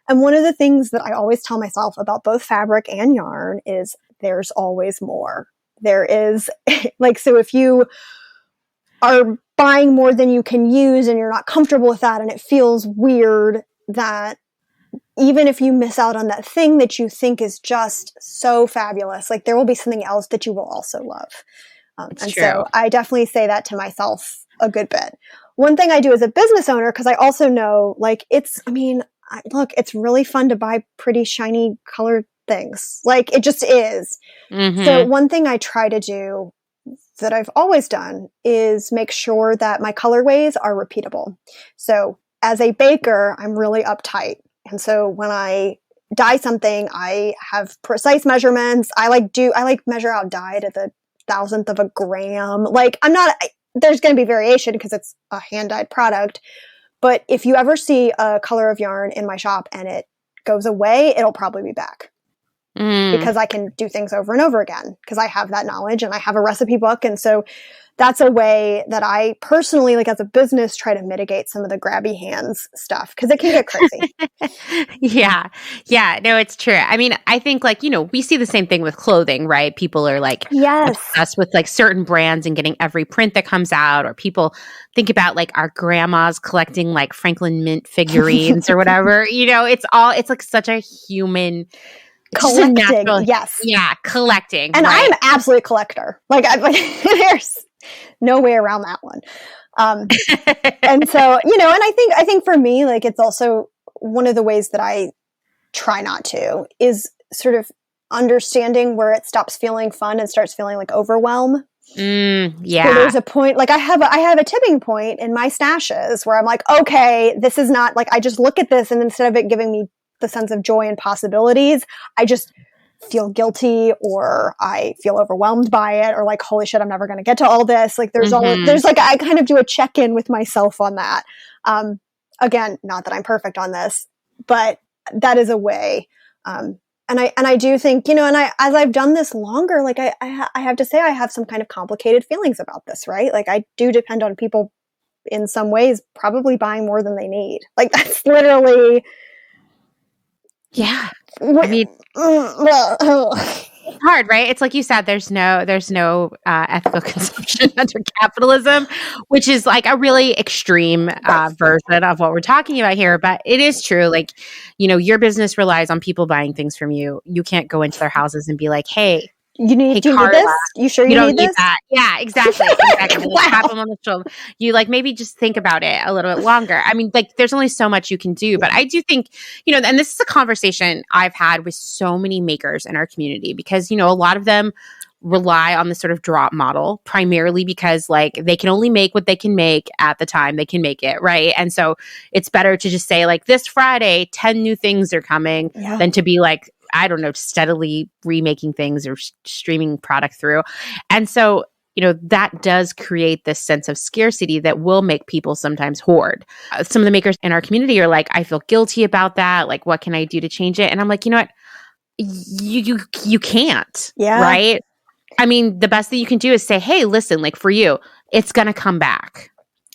And one of the things that I always tell myself about both fabric and yarn is there's always more. There is like, so if you are buying more than you can use and you're not comfortable with that and it feels weird, that even if you miss out on that thing that you think is just so fabulous, like there will be something else that you will also love. And true. So I definitely say that to myself a good bit. One thing I do as a business owner, because I also know, like, it's really fun to buy pretty shiny colored things. Like, it just is. So one thing I try to do that I've always done is make sure that my colorways are repeatable. So as a baker, I'm really uptight. And so when I dye something, I have precise measurements. I measure out dye to the 1,000th of a gram. Like, there's going to be variation because it's a hand dyed product. But if you ever see a color of yarn in my shop and it goes away, it'll probably be back. Because I can do things over and over again because I have that knowledge and I have a recipe book. And so that's a way that I personally, like, as a business, try to mitigate some of the grabby hands stuff because it can get crazy. Yeah. No, it's true. I mean, I think, like, you know, we see the same thing with clothing, right? People are like obsessed with like certain brands and getting every print that comes out, or people think about like our grandmas collecting like Franklin Mint figurines or whatever. You know, it's like such a human collecting. Yes. Yeah. Collecting. And right? I'm absolutely a collector. Like, there's no way around that one. And so, you know, and I think for me, like, it's also one of the ways that I try not to is sort of understanding where it stops feeling fun and starts feeling like overwhelm. Yeah. So there's a point, like I have a tipping point in my stashes where I'm like, okay, this is not like, I just look at this and instead of it giving me the sense of joy and possibilities, I just feel guilty or I feel overwhelmed by it or like, holy shit, I'm never going to get to all this. Like there's like, I kind of do a check-in with myself on that. Again, not that I'm perfect on this, but that is a way. And I do think, you know, and as I've done this longer, like I have to say I have some kind of complicated feelings about this, right? Like I do depend on people in some ways probably buying more than they need. Like that's literally. Yeah. I mean, it's hard, right? It's like you said, there's no ethical consumption under capitalism, which is like a really extreme version of what we're talking about here. But it is true. Like, you know, your business relies on people buying things from you. You can't go into their houses and be like, hey, do you need this? You sure you don't need this? That. Yeah, exactly. Exactly. Like, tap them on the shoulder. You like maybe just think about it a little bit longer. I mean, like there's only so much you can do, but I do think, you know, and this is a conversation I've had with so many makers in our community because, you know, a lot of them rely on this sort of drop model primarily because like they can only make what they can make at the time they can make it, right? And so it's better to just say like this Friday 10 new things are coming than to be like, I don't know, steadily remaking things or streaming product through. And so, you know, that does create this sense of scarcity that will make people sometimes hoard. Some of the makers in our community are like, I feel guilty about that. Like, what can I do to change it? And I'm like, you know what? You can't, right? I mean, the best thing you can do is say, hey, listen, like for you, it's going to come back.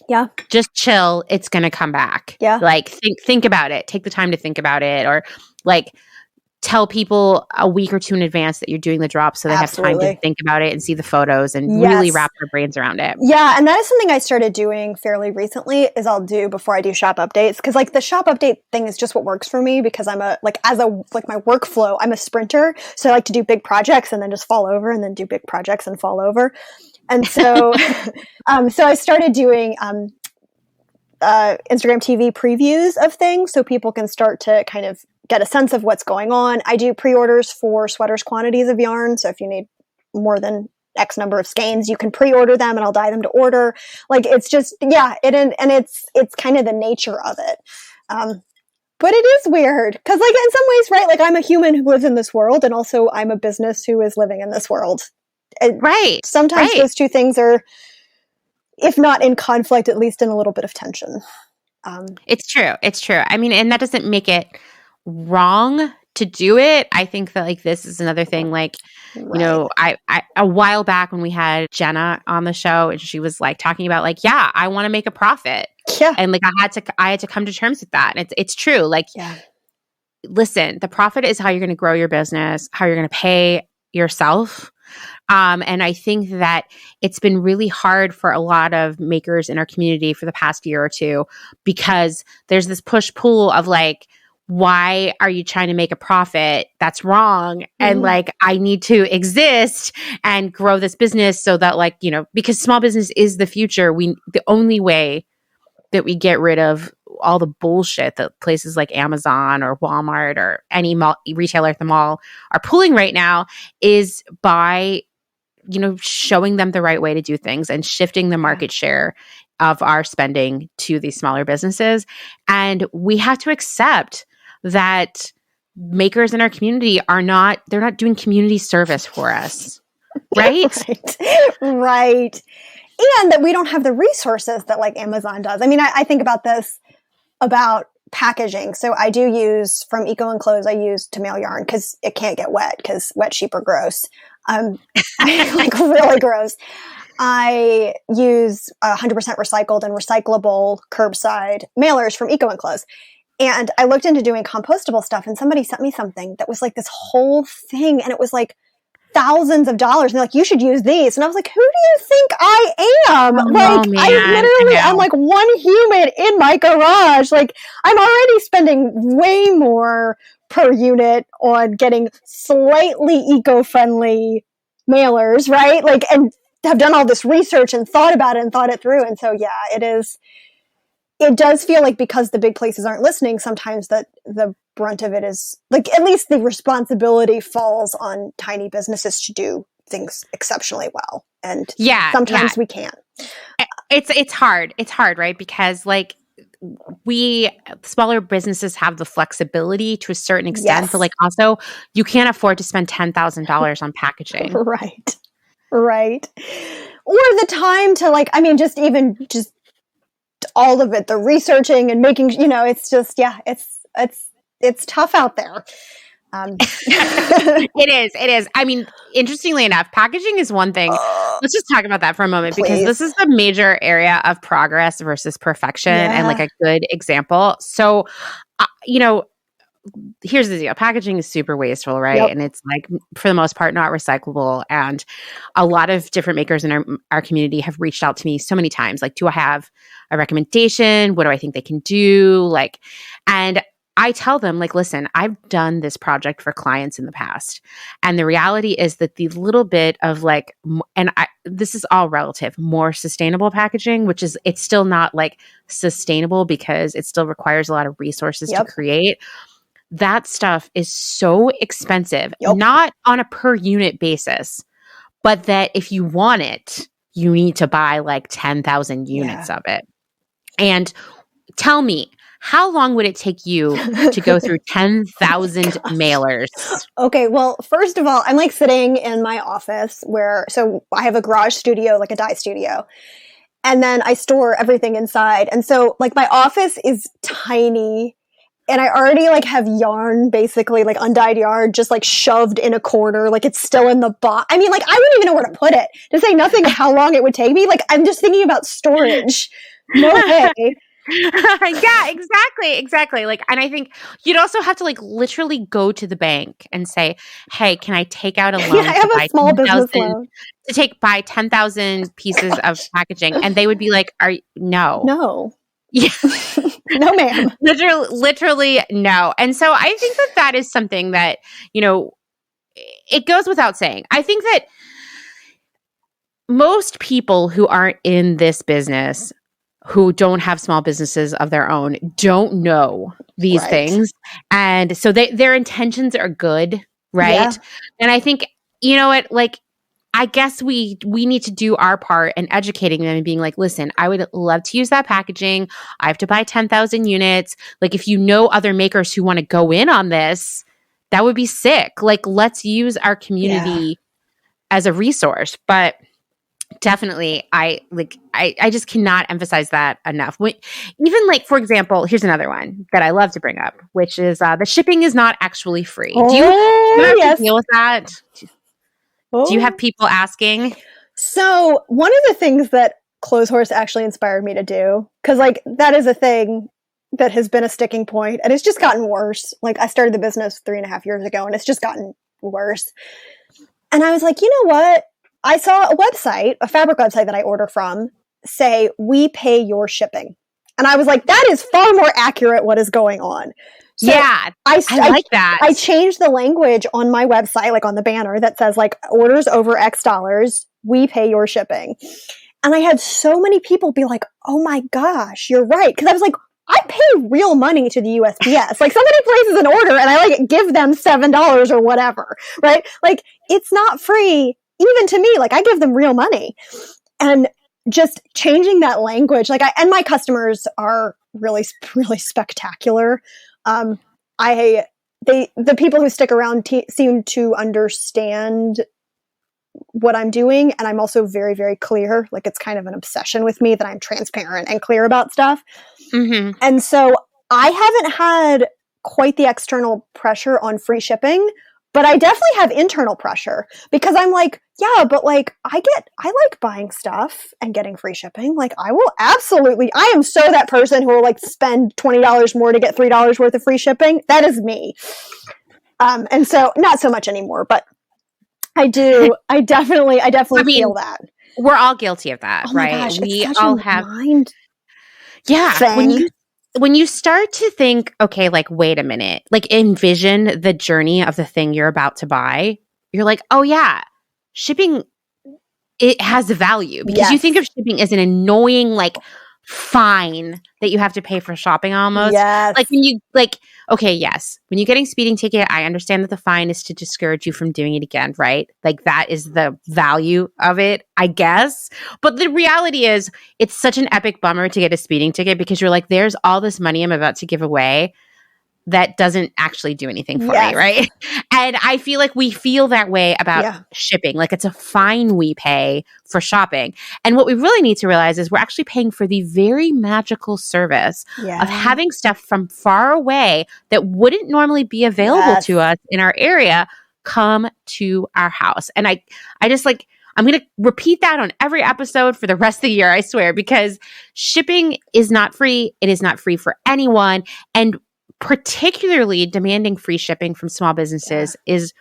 Yeah. Just chill. It's going to come back. Yeah. Like think about it. Take the time to think about it or like, tell people a week or two in advance that you're doing the drop so they have time to think about it and see the photos and really wrap their brains around it. Yeah. And that is something I started doing fairly recently is I'll do before I do shop updates. Cause like the shop update thing is just what works for me because I'm my workflow, I'm a sprinter. So I like to do big projects and then just fall over and then do big projects and fall over. And so, so I started doing, Instagram TV previews of things so people can start to kind of get a sense of what's going on. I do pre-orders for sweaters quantities of yarn. So if you need more than X number of skeins, you can pre-order them and I'll dye them to order. Like it's just, it's kind of the nature of it. But it is weird because like in some ways, right? Like I'm a human who lives in this world and also I'm a business who is living in this world. Right. Sometimes those two things are, if not in conflict, at least in a little bit of tension. It's true. It's true. I mean, and that doesn't make it wrong to do it. I think that like this is another thing. Like, you know, I a while back when we had Jenna on the show, and she was like talking about like, yeah, I want to make a profit. Yeah, and like I had to come to terms with that. And it's true. Like, listen, the profit is how you're going to grow your business, how you're going to pay yourself. And I think that it's been really hard for a lot of makers in our community for the past year or two because there's this push-pull of like, why are you trying to make a profit? That's wrong. And like, I need to exist and grow this business so that like, you know, because small business is the future. The only way that we get rid of all the bullshit that places like Amazon or Walmart or any retailer at the mall are pulling right now is by, you know, showing them the right way to do things and shifting the market share of our spending to these smaller businesses. And we have to accept that makers in our community they're not doing community service for us. Right? Right. And that we don't have the resources that like Amazon does. I mean, I think about this about packaging. So I do use from Eco and Clothes, I use to mail yarn because it can't get wet because wet sheep are gross. Like really gross. I use 100% recycled and recyclable curbside mailers from Eco and Clothes. And I looked into doing compostable stuff and somebody sent me something that was like this whole thing. And it was like thousands of dollars. And they're like, you should use these. And I was like, who do you think I am? I'm like one human in my garage. Like I'm already spending way more per unit on getting slightly eco-friendly mailers, right? Like, and have done all this research and thought about it and thought it through. And so, yeah, it does feel like because the big places aren't listening, sometimes that the brunt of it is like, at least the responsibility falls on tiny businesses to do things exceptionally well. And sometimes we can't. It's hard. It's hard, right? Because like smaller businesses have the flexibility to a certain extent, but like also you can't afford to spend $10,000 on packaging. Right. Or the time to like, I mean, just all of it, the researching and making, you know, it's just, it's it's tough out there. It is. I mean, interestingly enough, packaging is one thing. Let's just talk about that for a moment, because this is the major area of progress versus perfection, and like a good example. So, here's the deal. Packaging is super wasteful, right? Yep. And it's like, for the most part, not recyclable. And a lot of different makers in our community have reached out to me so many times. Like, do I have a recommendation? What do I think they can do? Like, and I tell them, like, listen, I've done this project for clients in the past. And the reality is that the little bit of like, this is all relative, more sustainable packaging, which is, it's still not like sustainable because it still requires a lot of resources to create. That stuff is so expensive, not on a per unit basis, but that if you want it, you need to buy like 10,000 units of it. And tell me, how long would it take you to go through 10,000 mailers? Okay, well, first of all, I'm like sitting in my office so I have a garage studio, like a dye studio, and then I store everything inside. And so like my office is tiny, and I already like have yarn, basically like undyed yarn, just like shoved in a corner, like it's still in the box. I mean, like I wouldn't even know where to put it, to say nothing of how long it would take me. Like I'm just thinking about storage. No way. Yeah, exactly. Like, and I think you'd also have to like literally go to the bank and say, "Hey, can I take out a loan? I have a small business loan to buy 10,000 pieces of packaging," and they would be like, no, yeah, no, ma'am, literally no." And so I think that is something that it goes without saying. I think that most people who aren't in this business, who don't have small businesses of their own, don't know these things. And so their intentions are good, right? Yeah. And I think, like, I guess we need to do our part in educating them and being like, listen, I would love to use that packaging. I have to buy 10,000 units. Like, if you know other makers who want to go in on this, that would be sick. Like, let's use our community as a resource. But definitely, I just cannot emphasize that enough. Even like, for example, here's another one that I love to bring up, which is the shipping is not actually free. Do you have to deal with that? Do you have people asking? So one of the things that Clotheshorse actually inspired me to do, because like that is a thing that has been a sticking point, and it's just gotten worse. Like I started the business 3.5 years ago, and it's just gotten worse. And I was like, you know what? I saw a fabric website that I order from, say, "We pay your shipping." And I was like, that is far more accurate what is going on. So I like that. I changed the language on my website, like on the banner that says like, "Orders over X dollars, we pay your shipping." And I had so many people be like, "Oh my gosh, you're right." Because I was like, I pay real money to the USPS. Like somebody places an order and I like give them $7 or whatever, right? Like it's not free. Even to me, like I give them real money. And just changing that language, like and my customers are really, really spectacular. The people who stick around seem to understand what I'm doing. And I'm also very, very clear. Like it's kind of an obsession with me that I'm transparent and clear about stuff. Mm-hmm. And so I haven't had quite the external pressure on free shipping, but I definitely have internal pressure because I'm like, yeah, but like I like buying stuff and getting free shipping. Like I am so that person who will like spend $20 more to get $3 worth of free shipping. That is me. And so not so much anymore, but I definitely feel that. We're all guilty of that, right? Gosh, we all have mind thing. When you start to think, okay, like, wait a minute, like envision the journey of the thing you're about to buy, you're like, oh yeah, shipping, it has a value because you think of shipping as an annoying, like, fine that you have to pay for shopping almost. Yes. Like when you okay, yes. When you're getting speeding ticket, I understand that the fine is to discourage you from doing it again, right? Like that is the value of it, I guess. But the reality is it's such an epic bummer to get a speeding ticket because you're like, there's all this money I'm about to give away that doesn't actually do anything for me, right? And I feel like we feel that way about shipping. Like it's a fine we pay for shopping. And what we really need to realize is we're actually paying for the very magical service of having stuff from far away that wouldn't normally be available to us in our area come to our house. And I just like, I'm going to repeat that on every episode for the rest of the year, I swear, because shipping is not free. It is not free for anyone. And particularly demanding free shipping from small businesses is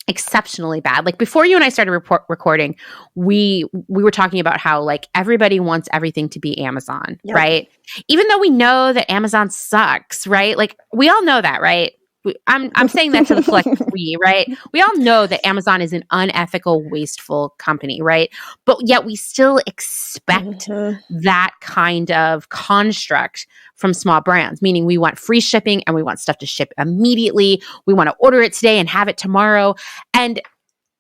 exceptionally bad. Like before you and I started recording, we were talking about how like everybody wants everything to be Amazon, right? Even though we know that Amazon sucks, right? Like we all know that, right? I'm saying that to the collective we, right? We all know that Amazon is an unethical, wasteful company, right? But yet we still expect that kind of construct from small brands, meaning we want free shipping and we want stuff to ship immediately. We want to order it today and have it tomorrow. And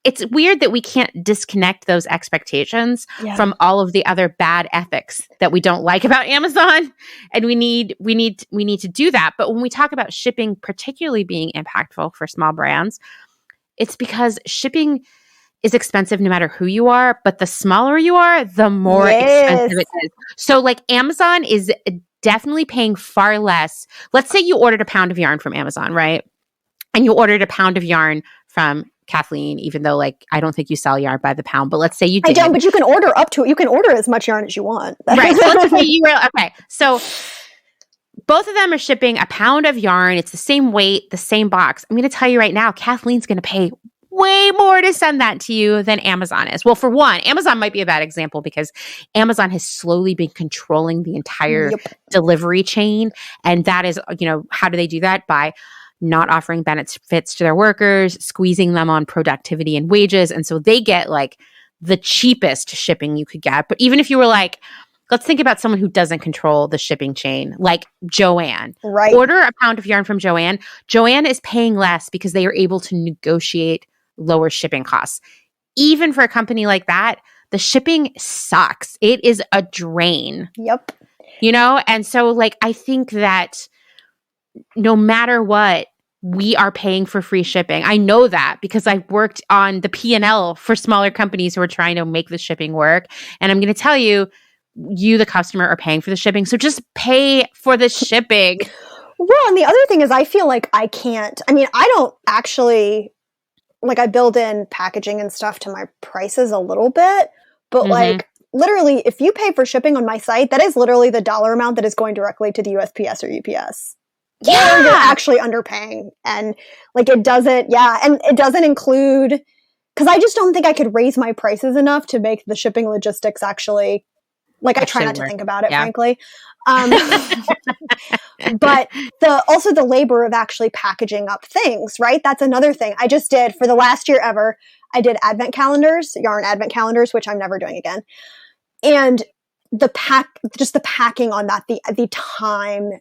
it's weird that we can't disconnect those expectations from all of the other bad ethics that we don't like about Amazon. And we need to do that. But when we talk about shipping particularly being impactful for small brands, it's because shipping is expensive no matter who you are, but the smaller you are, the more expensive it is. So like Amazon is definitely paying far less. Let's say you ordered a pound of yarn from Amazon, right? And you ordered a pound of yarn from Kathleen, even though like I don't think you sell yarn by the pound, but let's say you did. I don't, but you can order up to it. You can order as much yarn as you want. Right. So let's say you were okay. So both of them are shipping a pound of yarn. It's the same weight, the same box. I'm going to tell you right now, Kathleen's going to pay way more to send that to you than Amazon is. Well, for one, Amazon might be a bad example because Amazon has slowly been controlling the entire delivery chain. And that is, how do they do that? By not offering benefits to their workers, squeezing them on productivity and wages. And so they get like the cheapest shipping you could get. But even if you were like, let's think about someone who doesn't control the shipping chain, like Joanne. Right. Order a pound of yarn from Joanne. Joanne is paying less because they are able to negotiate lower shipping costs. Even for a company like that, the shipping sucks. It is a drain. Yep. And so like I think that no matter what, we are paying for free shipping. I know that because I've worked on the P&L for smaller companies who are trying to make the shipping work. And I'm going to tell you, the customer, are paying for the shipping. So just pay for the shipping. Well, and the other thing is I feel like I don't actually, like I build in packaging and stuff to my prices a little bit, but like literally if you pay for shipping on my site, that is literally the dollar amount that is going directly to the USPS or UPS. Yeah, you're actually underpaying, and like it doesn't. Yeah, and it doesn't include, because I just don't think I could raise my prices enough to make the shipping logistics actually. Like I try not to think about it, frankly. But also the labor of actually packaging up things, right? That's another thing. I just did for the last year ever. I did advent calendars, yarn advent calendars, which I'm never doing again, and the packing on that, the time.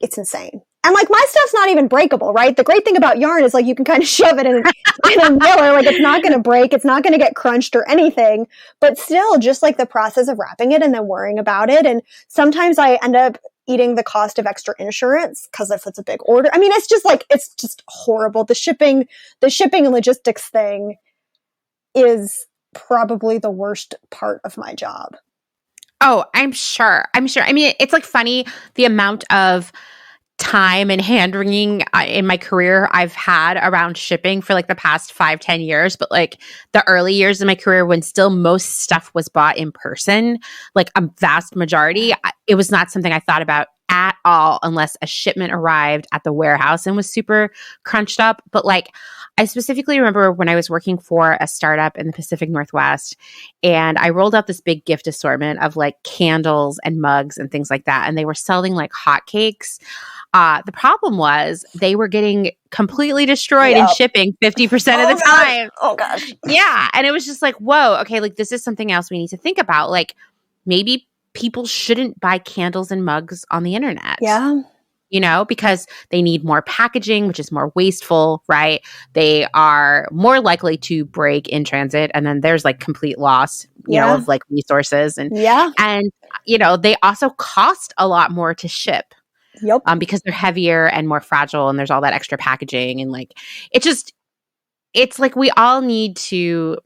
It's insane. And like my stuff's not even breakable, right? The great thing about yarn is like you can kind of shove it in a miller, like it's not going to break, it's not going to get crunched or anything, but still just like the process of wrapping it and then worrying about it. And sometimes I end up eating the cost of extra insurance because if it's a big order, I mean, it's just horrible. The shipping and logistics thing is probably the worst part of my job. Oh, I'm sure. I mean, it's like funny the amount of time and hand-wringing in my career I've had around shipping for like the past 5-10 years. But like the early years of my career when still most stuff was bought in person, like a vast majority, it was not something I thought about at all unless a shipment arrived at the warehouse and was super crunched up. But like I specifically remember when I was working for a startup in the Pacific Northwest and I rolled out this big gift assortment of like candles and mugs and things like that. And they were selling like hotcakes. The problem was they were getting completely destroyed in shipping 50% of the time. Oh gosh. Yeah. And it was just like, whoa, okay, like this is something else we need to think about. Like maybe people shouldn't buy candles and mugs on the internet. Yeah. Because they need more packaging, which is more wasteful, right? They are more likely to break in transit. And then there's like complete loss, of like resources. And they also cost a lot more to ship. Yep. Because they're heavier and more fragile, and there's all that extra packaging, and like it's like we all need to.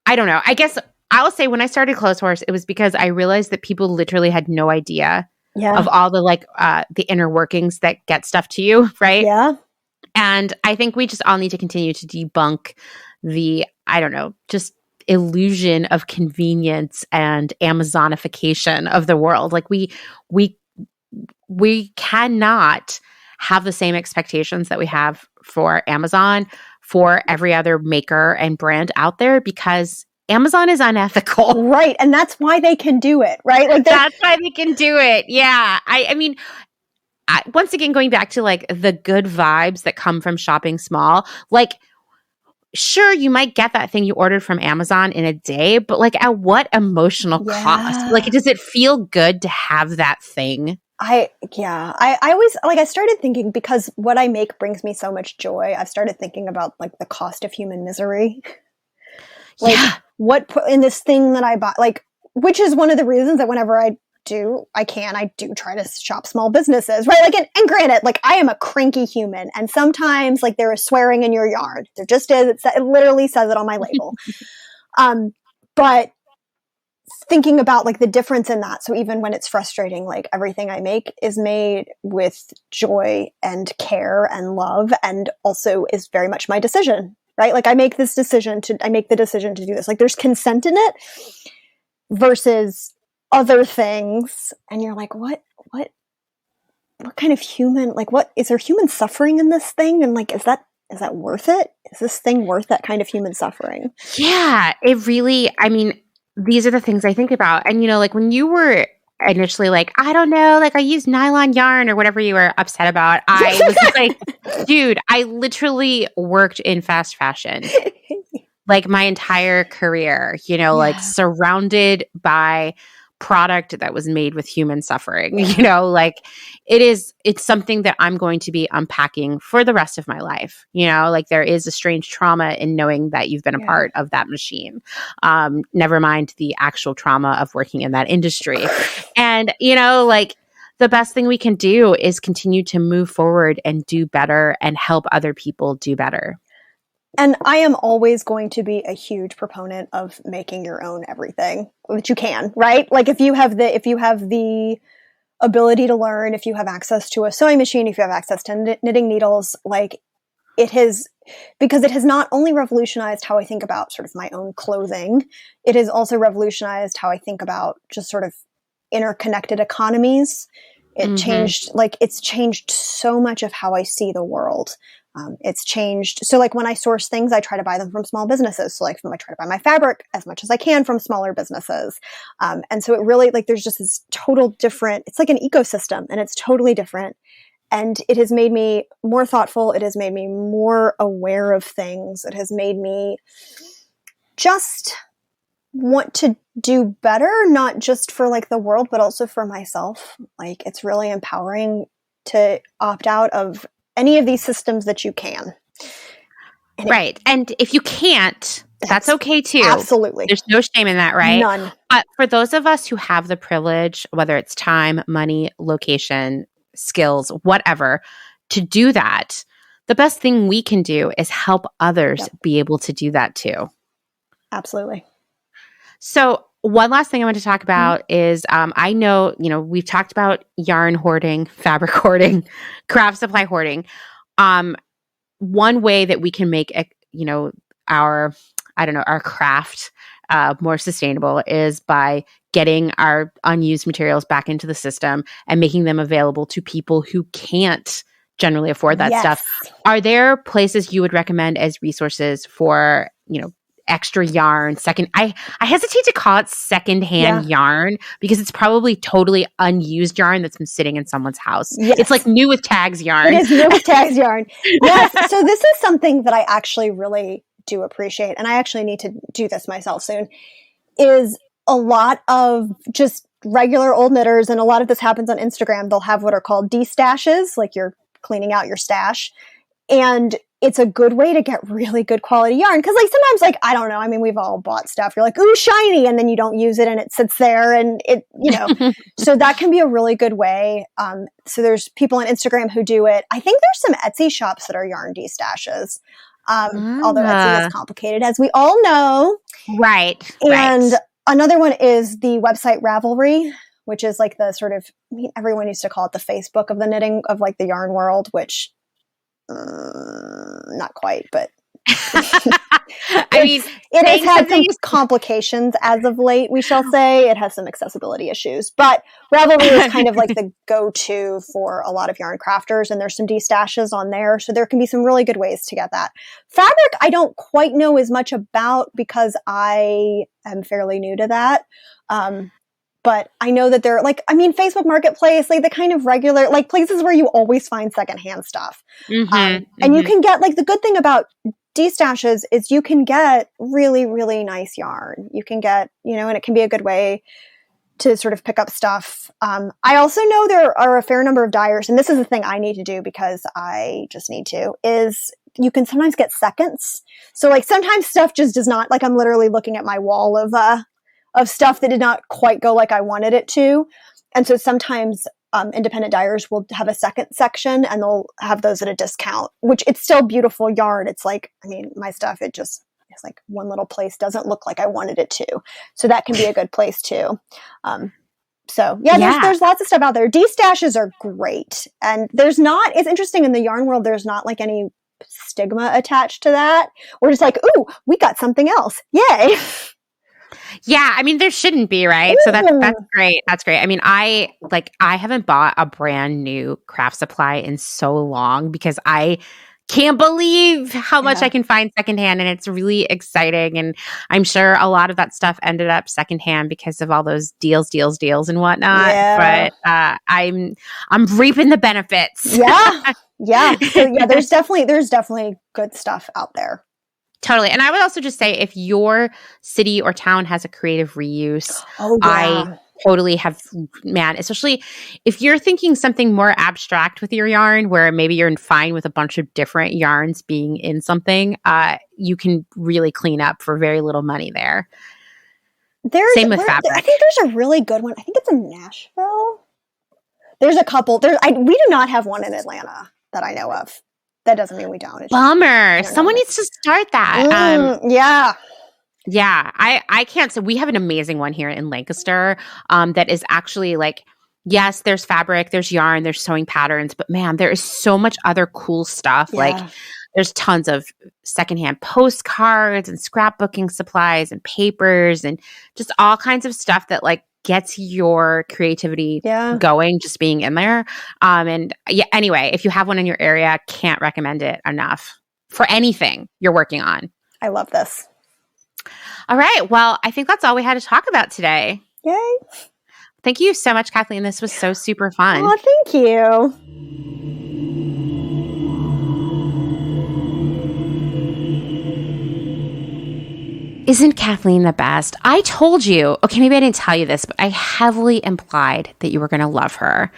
I don't know. I guess I'll say when I started Clotheshorse, it was because I realized that people literally had no idea of all the the inner workings that get stuff to you, right? Yeah. And I think we just all need to continue to debunk the, I don't know, just illusion of convenience and Amazonification of the world. Like we cannot have the same expectations that we have for Amazon for every other maker and brand out there, because Amazon is unethical. Right. And that's why they can do it, right? Like that's why they can do it. Yeah. I mean, once again, going back to like the good vibes that come from shopping small, like, sure, you might get that thing you ordered from Amazon in a day, but like at what emotional cost? Like, does it feel good to have that thing? I always, like, I started thinking, because what I make brings me so much joy. I've started thinking about like the cost of human misery. Like what put in this thing that I bought, like, which is one of the reasons that whenever I do try to shop small businesses, right? Like, and granted, like, I am a cranky human, and sometimes like there is swearing in your yard. There just is. It literally says it on my label. But thinking about like the difference in that. So even when it's frustrating, like everything I make is made with joy and care and love, and also is very much my decision, right? Like I make the decision to do this. Like there's consent in it versus other things. And you're like, what kind of human, like what, is there human suffering in this thing? And like, is that worth it? Is this thing worth that kind of human suffering? Yeah, it really, I mean, these are the things I think about. And, you know, like when you were initially like, I don't know, like I use nylon yarn or whatever you were upset about, I was like, dude, I literally worked in fast fashion like my entire career, you know, like surrounded by product that was made with human suffering, you know, like it's something that I'm going to be unpacking for the rest of my life. You know, like there is a strange trauma in knowing that you've been a part of that machine. Never mind the actual trauma of working in that industry. And, you know, like the best thing we can do is continue to move forward and do better and help other people do better. And I am always going to be a huge proponent of making your own everything that you can, right? Like if you have the ability to learn, if you have access to a sewing machine, if you have access to knitting needles, like because it has not only revolutionized how I think about sort of my own clothing, it has also revolutionized how I think about just sort of interconnected economies. It's changed so much of how I see the world. It's changed. So like when I source things, I try to buy them from small businesses. So like I try to buy my fabric as much as I can from smaller businesses. And so it really, like, there's just this total different, it's like an ecosystem, and it's totally different. And it has made me more thoughtful. It has made me more aware of things. It has made me just want to do better, not just for like the world, but also for myself. Like it's really empowering to opt out of any of these systems that you can. Right. And if you can't, that's okay too. Absolutely. There's no shame in that, right? None. But for those of us who have the privilege, whether it's time, money, location, skills, whatever, to do that, the best thing we can do is help others be able to do that too. Absolutely. So one last thing I want to talk about is I know, you know, we've talked about yarn hoarding, fabric hoarding, craft supply hoarding. One way that we can make, you know, our craft more sustainable is by getting our unused materials back into the system and making them available to people who can't generally afford that stuff. Are there places you would recommend as resources for, you know, extra yarn, I hesitate to call it secondhand yarn because it's probably totally unused yarn that's been sitting in someone's house. Yes. It's like new with tags yarn. It is new with tags yarn. Yes. So this is something that I actually really do appreciate, and I actually need to do this myself soon, is a lot of just regular old knitters, and a lot of this happens on Instagram. They'll have what are called destashes, like you're cleaning out your stash. And it's a good way to get really good quality yarn. Cause like sometimes like, I don't know. I mean, we've all bought stuff. You're like, ooh, shiny. And then you don't use it and it sits there and it, so that can be a really good way. So there's people on Instagram who do it. I think there's some Etsy shops that are yarn destashes. Although Etsy is complicated, as we all know. Right. And another one is the website Ravelry, which is like the sort of, everyone used to call it the Facebook of the knitting of like the yarn world, which not quite, but I mean, it has had some complications as of late, we shall say. It has some accessibility issues, but Ravelry is kind of like the go-to for a lot of yarn crafters, and there's some destashes on there, so there can be some really good ways to get that. Fabric, I don't quite know as much about because I am fairly new to that. But I know that they're like, Facebook Marketplace, like the kind of regular, like places where you always find secondhand stuff. And you can get, like, the good thing about destashes is you can get really, really nice yarn. You can get, and it can be a good way to sort of pick up stuff. I also know there are a fair number of dyers, and this is the thing I need to do because I just need to, is you can sometimes get seconds. So like sometimes stuff just does not, like I'm literally looking at my wall of stuff that did not quite go like I wanted it to. And so sometimes independent dyers will have a second section and they'll have those at a discount, which it's still beautiful yarn. It's like, my stuff, it's like one little place doesn't look like I wanted it to. So that can be a good place too. There's lots of stuff out there. Destashes are great. And it's interesting in the yarn world, there's not like any stigma attached to that. We're just like, ooh, we got something else. Yay. Yeah, there shouldn't be, right? Ooh. So that's great. That's great. I haven't bought a brand new craft supply in so long because I can't believe how much I can find secondhand, and it's really exciting. And I'm sure a lot of that stuff ended up secondhand because of all those deals and whatnot. Yeah. But I'm reaping the benefits. Yeah, yeah. So there's definitely good stuff out there. Totally. And I would also just say if your city or town has a creative reuse, I totally have, especially if you're thinking something more abstract with your yarn where maybe you're fine with a bunch of different yarns being in something, you can really clean up for very little money there. Same with fabric. I think there's a really good one. I think it's in Nashville. There's a couple. We do not have one in Atlanta that I know of. That doesn't mean we don't. Bummer. Someone needs to start that. Yeah. Yeah. I can't. So we have an amazing one here in Lancaster that is actually like, yes, there's fabric, there's yarn, there's sewing patterns, but man, there is so much other cool stuff. Yeah. Like there's tons of secondhand postcards and scrapbooking supplies and papers and just all kinds of stuff that like gets your creativity going, just being in there. Anyway, if you have one in your area, can't recommend it enough for anything you're working on. I love this. All right. Well, I think that's all we had to talk about today. Yay. Thank you so much, Kathleen. This was so super fun. Oh, thank you. Isn't Kathleen the best? I told you. Okay, maybe I didn't tell you this, but I heavily implied that you were going to love her.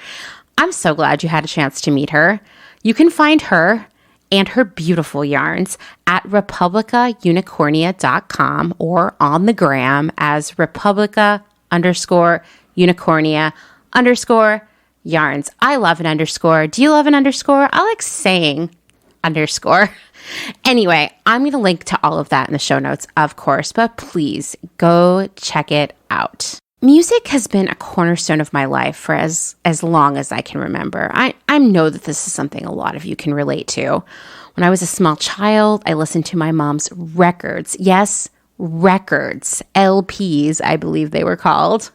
I'm so glad you had a chance to meet her. You can find her and her beautiful yarns at republicaunicornia.com or on the gram as Republica_Unicornia_yarns. I love an underscore. Do you love an underscore? I like saying underscore. Anyway, I'm going to link to all of that in the show notes, of course, but please go check it out. Music has been a cornerstone of my life for as long as I can remember. I know that this is something a lot of you can relate to. When I was a small child, I listened to my mom's records. Yes, records. LPs, I believe they were called.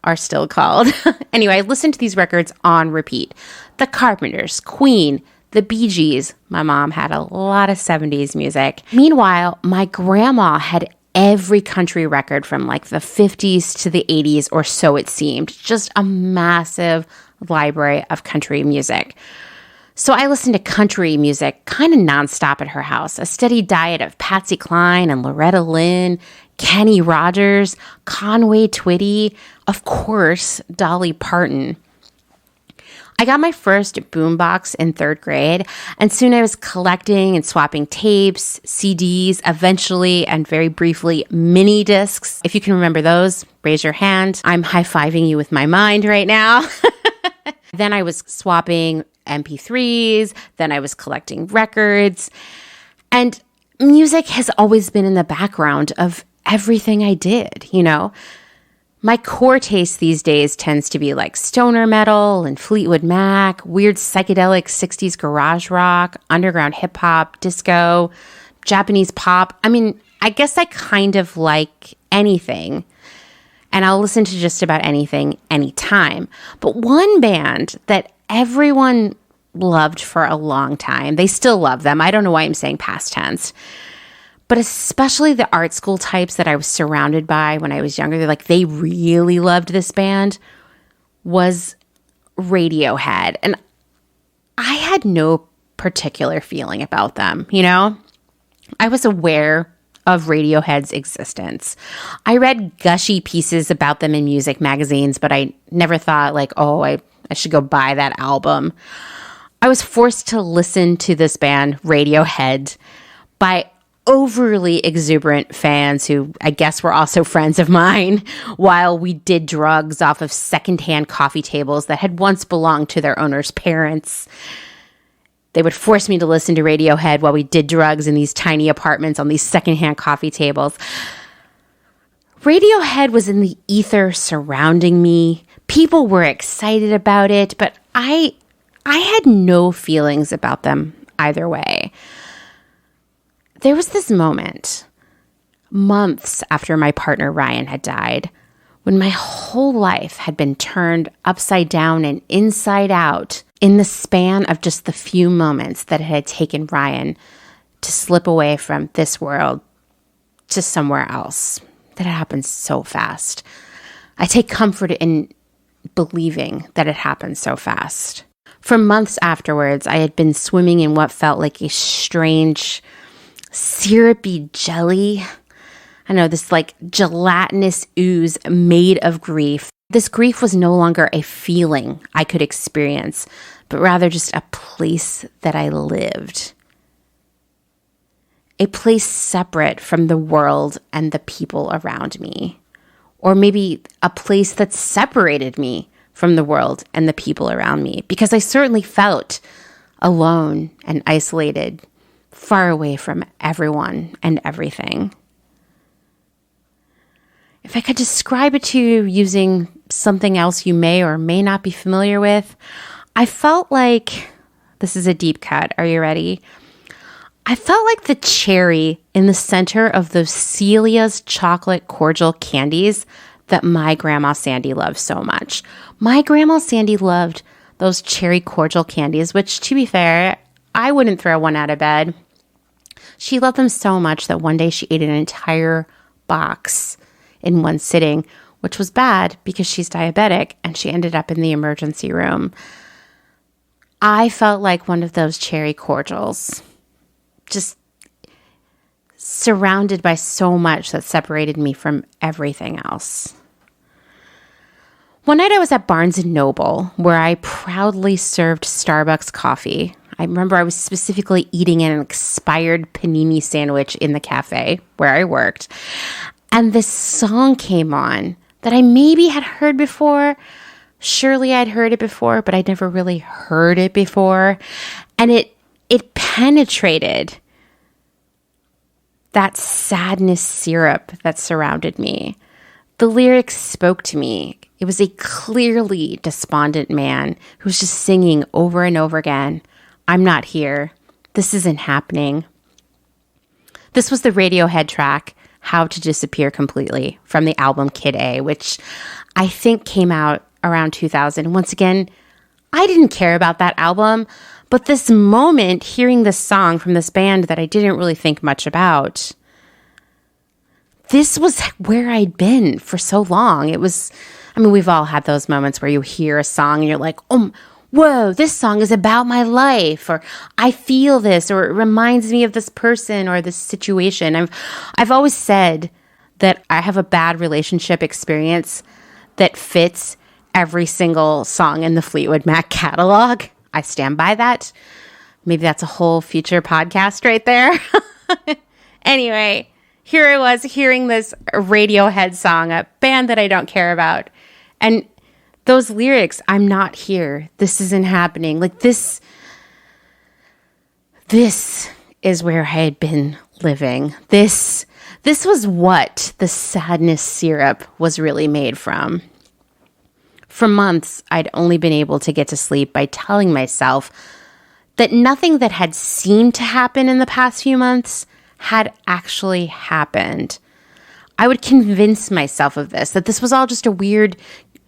Are still called. Anyway, I listened to these records on repeat. The Carpenters, Queen, the Bee Gees. My mom had a lot of 70s music. Meanwhile, my grandma had every country record from like the 50s to the 80s, or so it seemed. Just a massive library of country music. So I listened to country music kind of nonstop at her house, a steady diet of Patsy Cline and Loretta Lynn, Kenny Rogers, Conway Twitty, of course, Dolly Parton. I got my first boombox in 3rd grade, and soon I was collecting and swapping tapes, CDs, eventually, and very briefly, mini discs. If you can remember those, raise your hand. I'm high-fiving you with my mind right now. Then I was swapping MP3s, then I was collecting records, and music has always been in the background of everything I did, you know? My core taste these days tends to be like stoner metal and Fleetwood Mac, weird psychedelic 60s garage rock, underground hip hop, disco, Japanese pop. I mean, I guess I kind of like anything, and I'll listen to just about anything, anytime. But one band that everyone loved for a long time, they still love them. I don't know why I'm saying past tense. But especially the art school types that I was surrounded by when I was younger, they really loved this band, was Radiohead. And I had no particular feeling about them, you know? I was aware of Radiohead's existence. I read gushy pieces about them in music magazines, but I never thought I should go buy that album. I was forced to listen to this band, Radiohead, by overly exuberant fans who I guess were also friends of mine while we did drugs off of secondhand coffee tables that had once belonged to their owner's parents. They would force me to listen to Radiohead while we did drugs in these tiny apartments on these secondhand coffee tables. Radiohead was in the ether surrounding me. People were excited about it, but I had no feelings about them either way. There was this moment, months after my partner Ryan had died, when my whole life had been turned upside down and inside out in the span of just the few moments that it had taken Ryan to slip away from this world to somewhere else. That had happened so fast. I take comfort in believing that it happened so fast. For months afterwards, I had been swimming in what felt like a strange, syrupy jelly. I know, this gelatinous ooze made of grief. This grief was no longer a feeling I could experience, but rather just a place that I lived. A place separate from the world and the people around me. Or maybe a place that separated me from the world and the people around me, because I certainly felt alone and isolated, far away from everyone and everything. If I could describe it to you using something else you may or may not be familiar with, I felt like, this is a deep cut, are you ready? I felt like the cherry in the center of those Celia's chocolate cordial candies that my Grandma Sandy loved so much. My Grandma Sandy loved those cherry cordial candies, which, to be fair, I wouldn't throw one out of bed. She loved them so much that one day she ate an entire box in one sitting, which was bad because she's diabetic and she ended up in the emergency room. I felt like one of those cherry cordials, just surrounded by so much that separated me from everything else. One night I was at Barnes & Noble, where I proudly served Starbucks coffee. I remember I was specifically eating an expired panini sandwich in the cafe where I worked. And this song came on that I maybe had heard before. Surely I'd heard it before, but I'd never really heard it before. And it penetrated that sadness syrup that surrounded me. The lyrics spoke to me. It was a clearly despondent man who was just singing over and over again, "I'm not here. This isn't happening." This was the Radiohead track, "How to Disappear Completely," from the album Kid A, which I think came out around 2000. Once again, I didn't care about that album, but this moment, hearing this song from this band that I didn't really think much about, this was where I'd been for so long. It was, we've all had those moments where you hear a song and you're like, oh, whoa, this song is about my life, or I feel this, or it reminds me of this person or this situation. I've always said that I have a bad relationship experience that fits every single song in the Fleetwood Mac catalog. I stand by that. Maybe that's a whole future podcast right there. Anyway, here I was hearing this Radiohead song, a band that I don't care about. And those lyrics, I'm not here. This isn't happening. Like this is where I had been living. This was what the sadness syrup was really made from. For months, I'd only been able to get to sleep by telling myself that nothing that had seemed to happen in the past few months had actually happened. I would convince myself of this, that this was all just a weird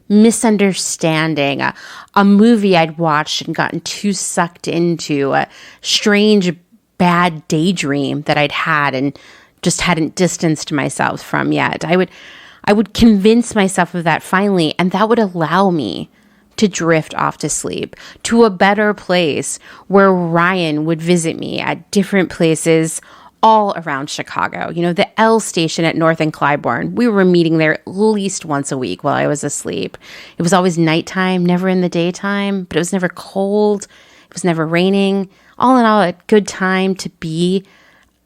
misunderstanding, a movie I'd watched and gotten too sucked into, a strange bad daydream that I'd had and just hadn't distanced myself from yet. I would convince myself of that finally, and that would allow me to drift off to sleep, to a better place where Ryan would visit me at different places all around Chicago. You know, the L station at North and Clybourne. We were meeting there at least once a week while I was asleep. It was always nighttime, never in the daytime, but it was never cold. It was never raining. All in all, a good time to be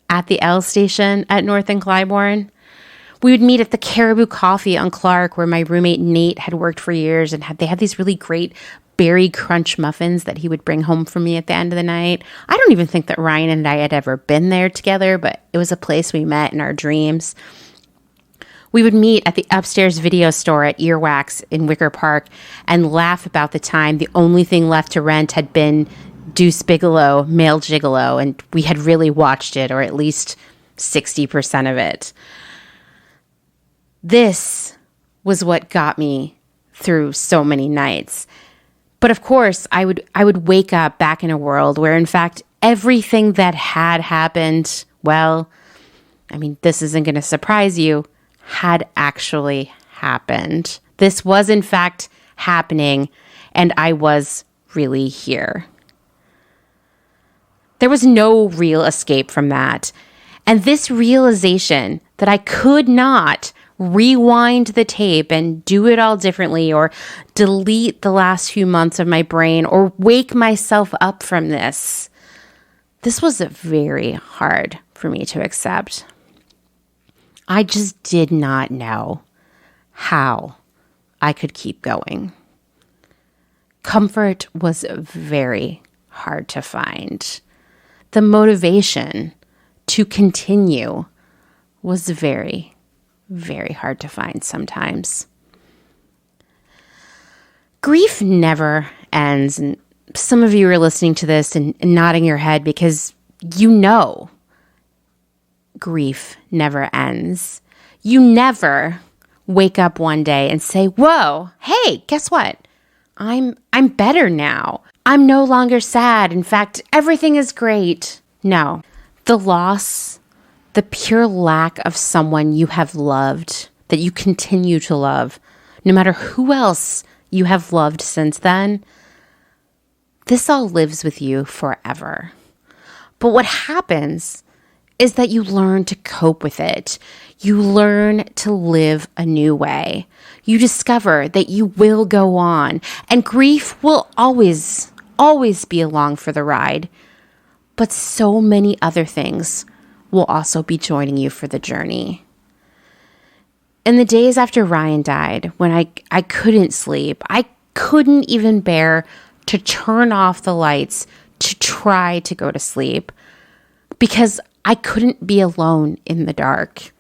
at the L station at North and Clybourne. We would meet at the Caribou Coffee on Clark, where my roommate Nate had worked for years, and they had these really great berry crunch muffins that he would bring home for me at the end of the night. I don't even think that Ryan and I had ever been there together, but it was a place we met in our dreams. We would meet at the upstairs video store at Earwax in Wicker Park and laugh about the time the only thing left to rent had been Deuce Bigalow, Male Gigolo, and we had really watched it, or at least 60% of it. This was what got me through so many nights. But of course, I would wake up back in a world where, in fact, everything that had happened, well, I mean, this isn't going to surprise you, had actually happened. This was, in fact, happening, and I was really here. There was no real escape from that. And this realization that I could not rewind the tape and do it all differently, or delete the last few months of my brain, or wake myself up from this was very hard for me to accept. I just did not know how I could keep going. Comfort was very hard to find. The motivation to continue was very, very hard to find sometimes. Grief never ends, and some of you are listening to this and nodding your head because you know grief never ends. You never wake up one day and say, whoa, hey, guess what? I'm better now. I'm no longer sad. In fact, everything is great. No, the loss, the pure lack of someone you have loved, that you continue to love, no matter who else you have loved since then, this all lives with you forever. But what happens is that you learn to cope with it. You learn to live a new way. You discover that you will go on, and grief will always be along for the ride. But so many other things will also be joining you for the journey. In the days after Ryan died, when I couldn't sleep, I couldn't even bear to turn off the lights to try to go to sleep because I couldn't be alone in the dark.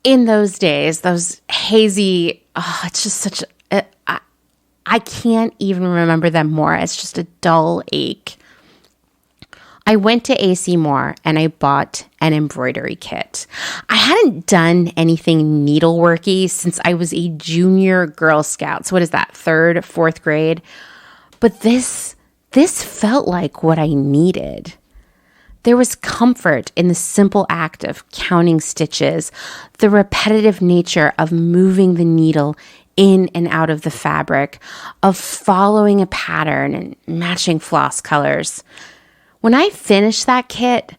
In those days, those hazy, it's just such I can't even remember them more. It's just a dull ache. I went to AC Moore and I bought an embroidery kit. I hadn't done anything needleworky since I was a junior Girl Scout. So what is that, 3rd, 4th grade? But this felt like what I needed. There was comfort in the simple act of counting stitches, the repetitive nature of moving the needle in and out of the fabric, of following a pattern and matching floss colors. When I finished that kit,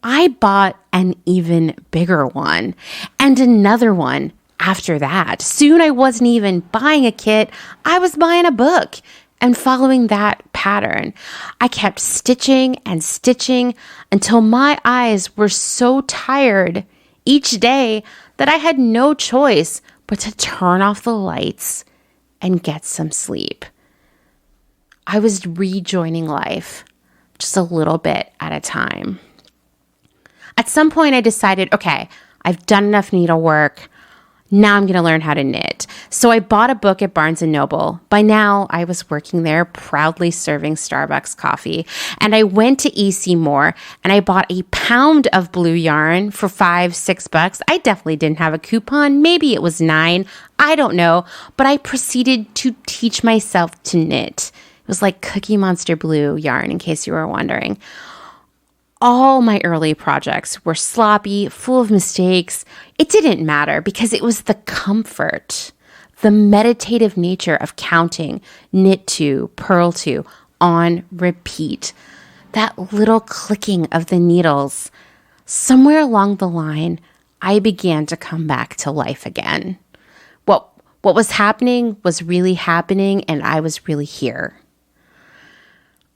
I bought an even bigger one and another one after that. Soon I wasn't even buying a kit. I was buying a book and following that pattern. I kept stitching and stitching until my eyes were so tired each day that I had no choice but to turn off the lights and get some sleep. I was rejoining life just a little bit at a time. At some point I decided, okay, I've done enough needlework. Now I'm going to learn how to knit. So I bought a book at Barnes & Noble. By now, I was working there, proudly serving Starbucks coffee. And I went to E.C. Moore and I bought a pound of blue yarn for $5-6. I definitely didn't have a coupon. Maybe it was $9. I don't know. But I proceeded to teach myself to knit. It was like Cookie Monster blue yarn, in case you were wondering. All my early projects were sloppy, full of mistakes. It didn't matter because it was the comfort, the meditative nature of counting, knit to, purl to, on repeat. That little clicking of the needles. Somewhere along the line, I began to come back to life again. What was happening was really happening, and I was really here.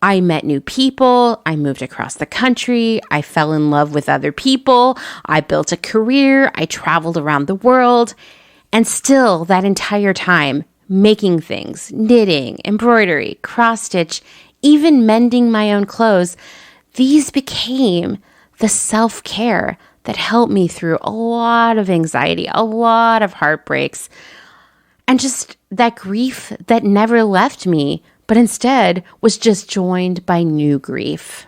I met new people, I moved across the country, I fell in love with other people, I built a career, I traveled around the world, and still that entire time, making things, knitting, embroidery, cross-stitch, even mending my own clothes, these became the self-care that helped me through a lot of anxiety, a lot of heartbreaks, and just that grief that never left me, but instead was just joined by new grief.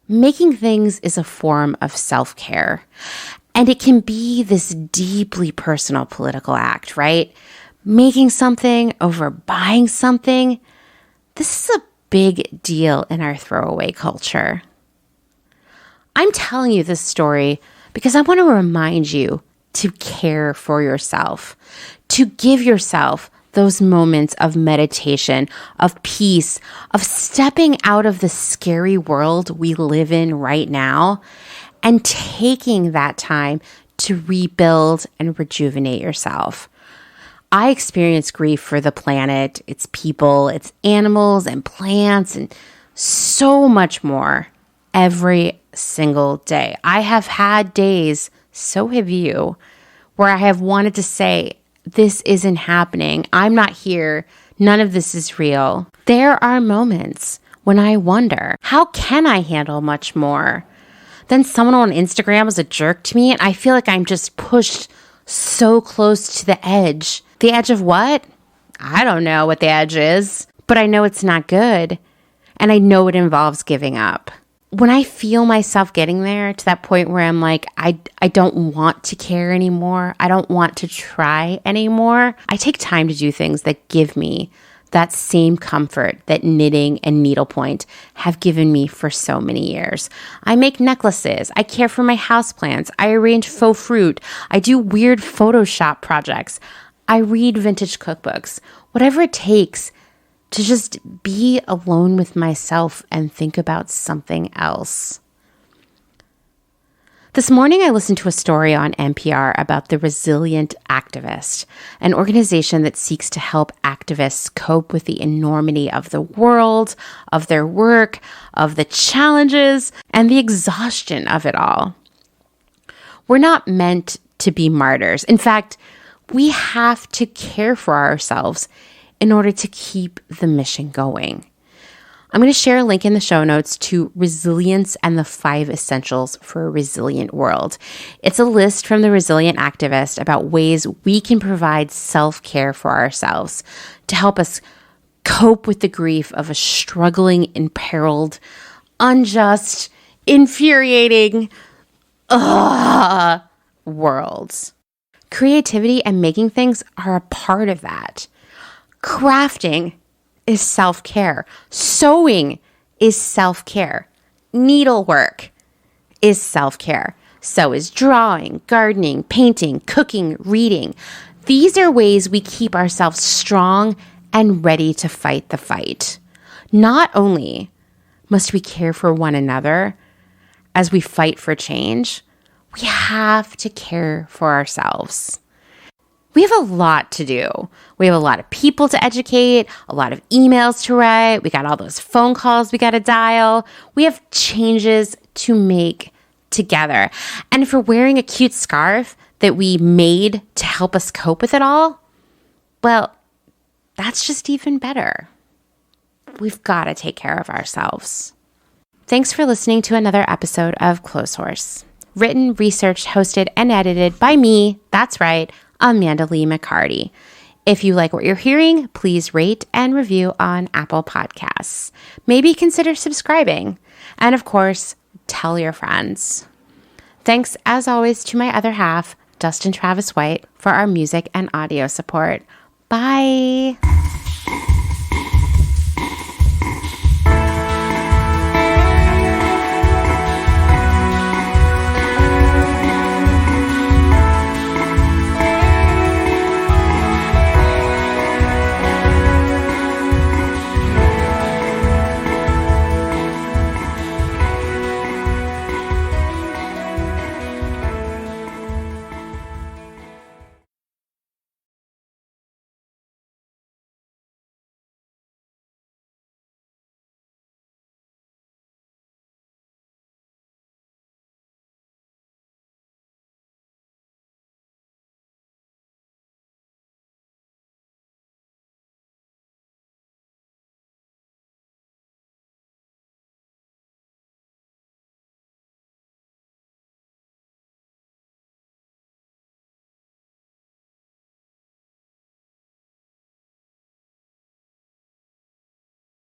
Making things is a form of self-care, and it can be this deeply personal political act, right? Making something over buying something, this is a big deal in our throwaway culture. I'm telling you this story because I want to remind you to care for yourself, to give yourself those moments of meditation, of peace, of stepping out of the scary world we live in right now and taking that time to rebuild and rejuvenate yourself. I experience grief for the planet, its people, its animals and plants, and so much more every single day. I have had days, so have you, where I have wanted to say, this isn't happening. I'm not here. None of this is real. There are moments when I wonder, how can I handle much more? Then someone on Instagram was a jerk to me and I feel like I'm just pushed so close to the edge. The edge of what? I don't know what the edge is, but I know it's not good. And I know it involves giving up. When I feel myself getting there to that point where I'm like, I don't want to care anymore. I don't want to try anymore. I take time to do things that give me that same comfort that knitting and needlepoint have given me for so many years. I make necklaces. I care for my houseplants. I arrange faux fruit. I do weird Photoshop projects. I read vintage cookbooks. Whatever it takes to just be alone with myself and think about something else. This morning, I listened to a story on NPR about the Resilient Activist, an organization that seeks to help activists cope with the enormity of the world, of their work, of the challenges, and the exhaustion of it all. We're not meant to be martyrs. In fact, we have to care for ourselves in order to keep the mission going. I'm going to share a link in the show notes to Resilience and the 5 Essentials for a Resilient World. It's a list from the Resilient Activist about ways we can provide self-care for ourselves to help us cope with the grief of a struggling, imperiled, unjust, infuriating world. Creativity and making things are a part of that. Crafting is self-care. Sewing is self-care. Needlework is self-care. So is drawing, gardening, painting, cooking, reading. These are ways we keep ourselves strong and ready to fight the fight. Not only must we care for one another as we fight for change, we have to care for ourselves. We have a lot to do. We have a lot of people to educate, a lot of emails to write. We got all those phone calls we got to dial. We have changes to make together. And if we're wearing a cute scarf that we made to help us cope with it all, well, that's just even better. We've got to take care of ourselves. Thanks for listening to another episode of Clotheshorse. Written, researched, hosted, and edited by me, that's right, Amanda Lee McCarty. If you like what you're hearing, please rate and review on Apple Podcasts. Maybe consider subscribing. And of course, tell your friends. Thanks, as always, to my other half, Dustin Travis White, for our music and audio support. Bye.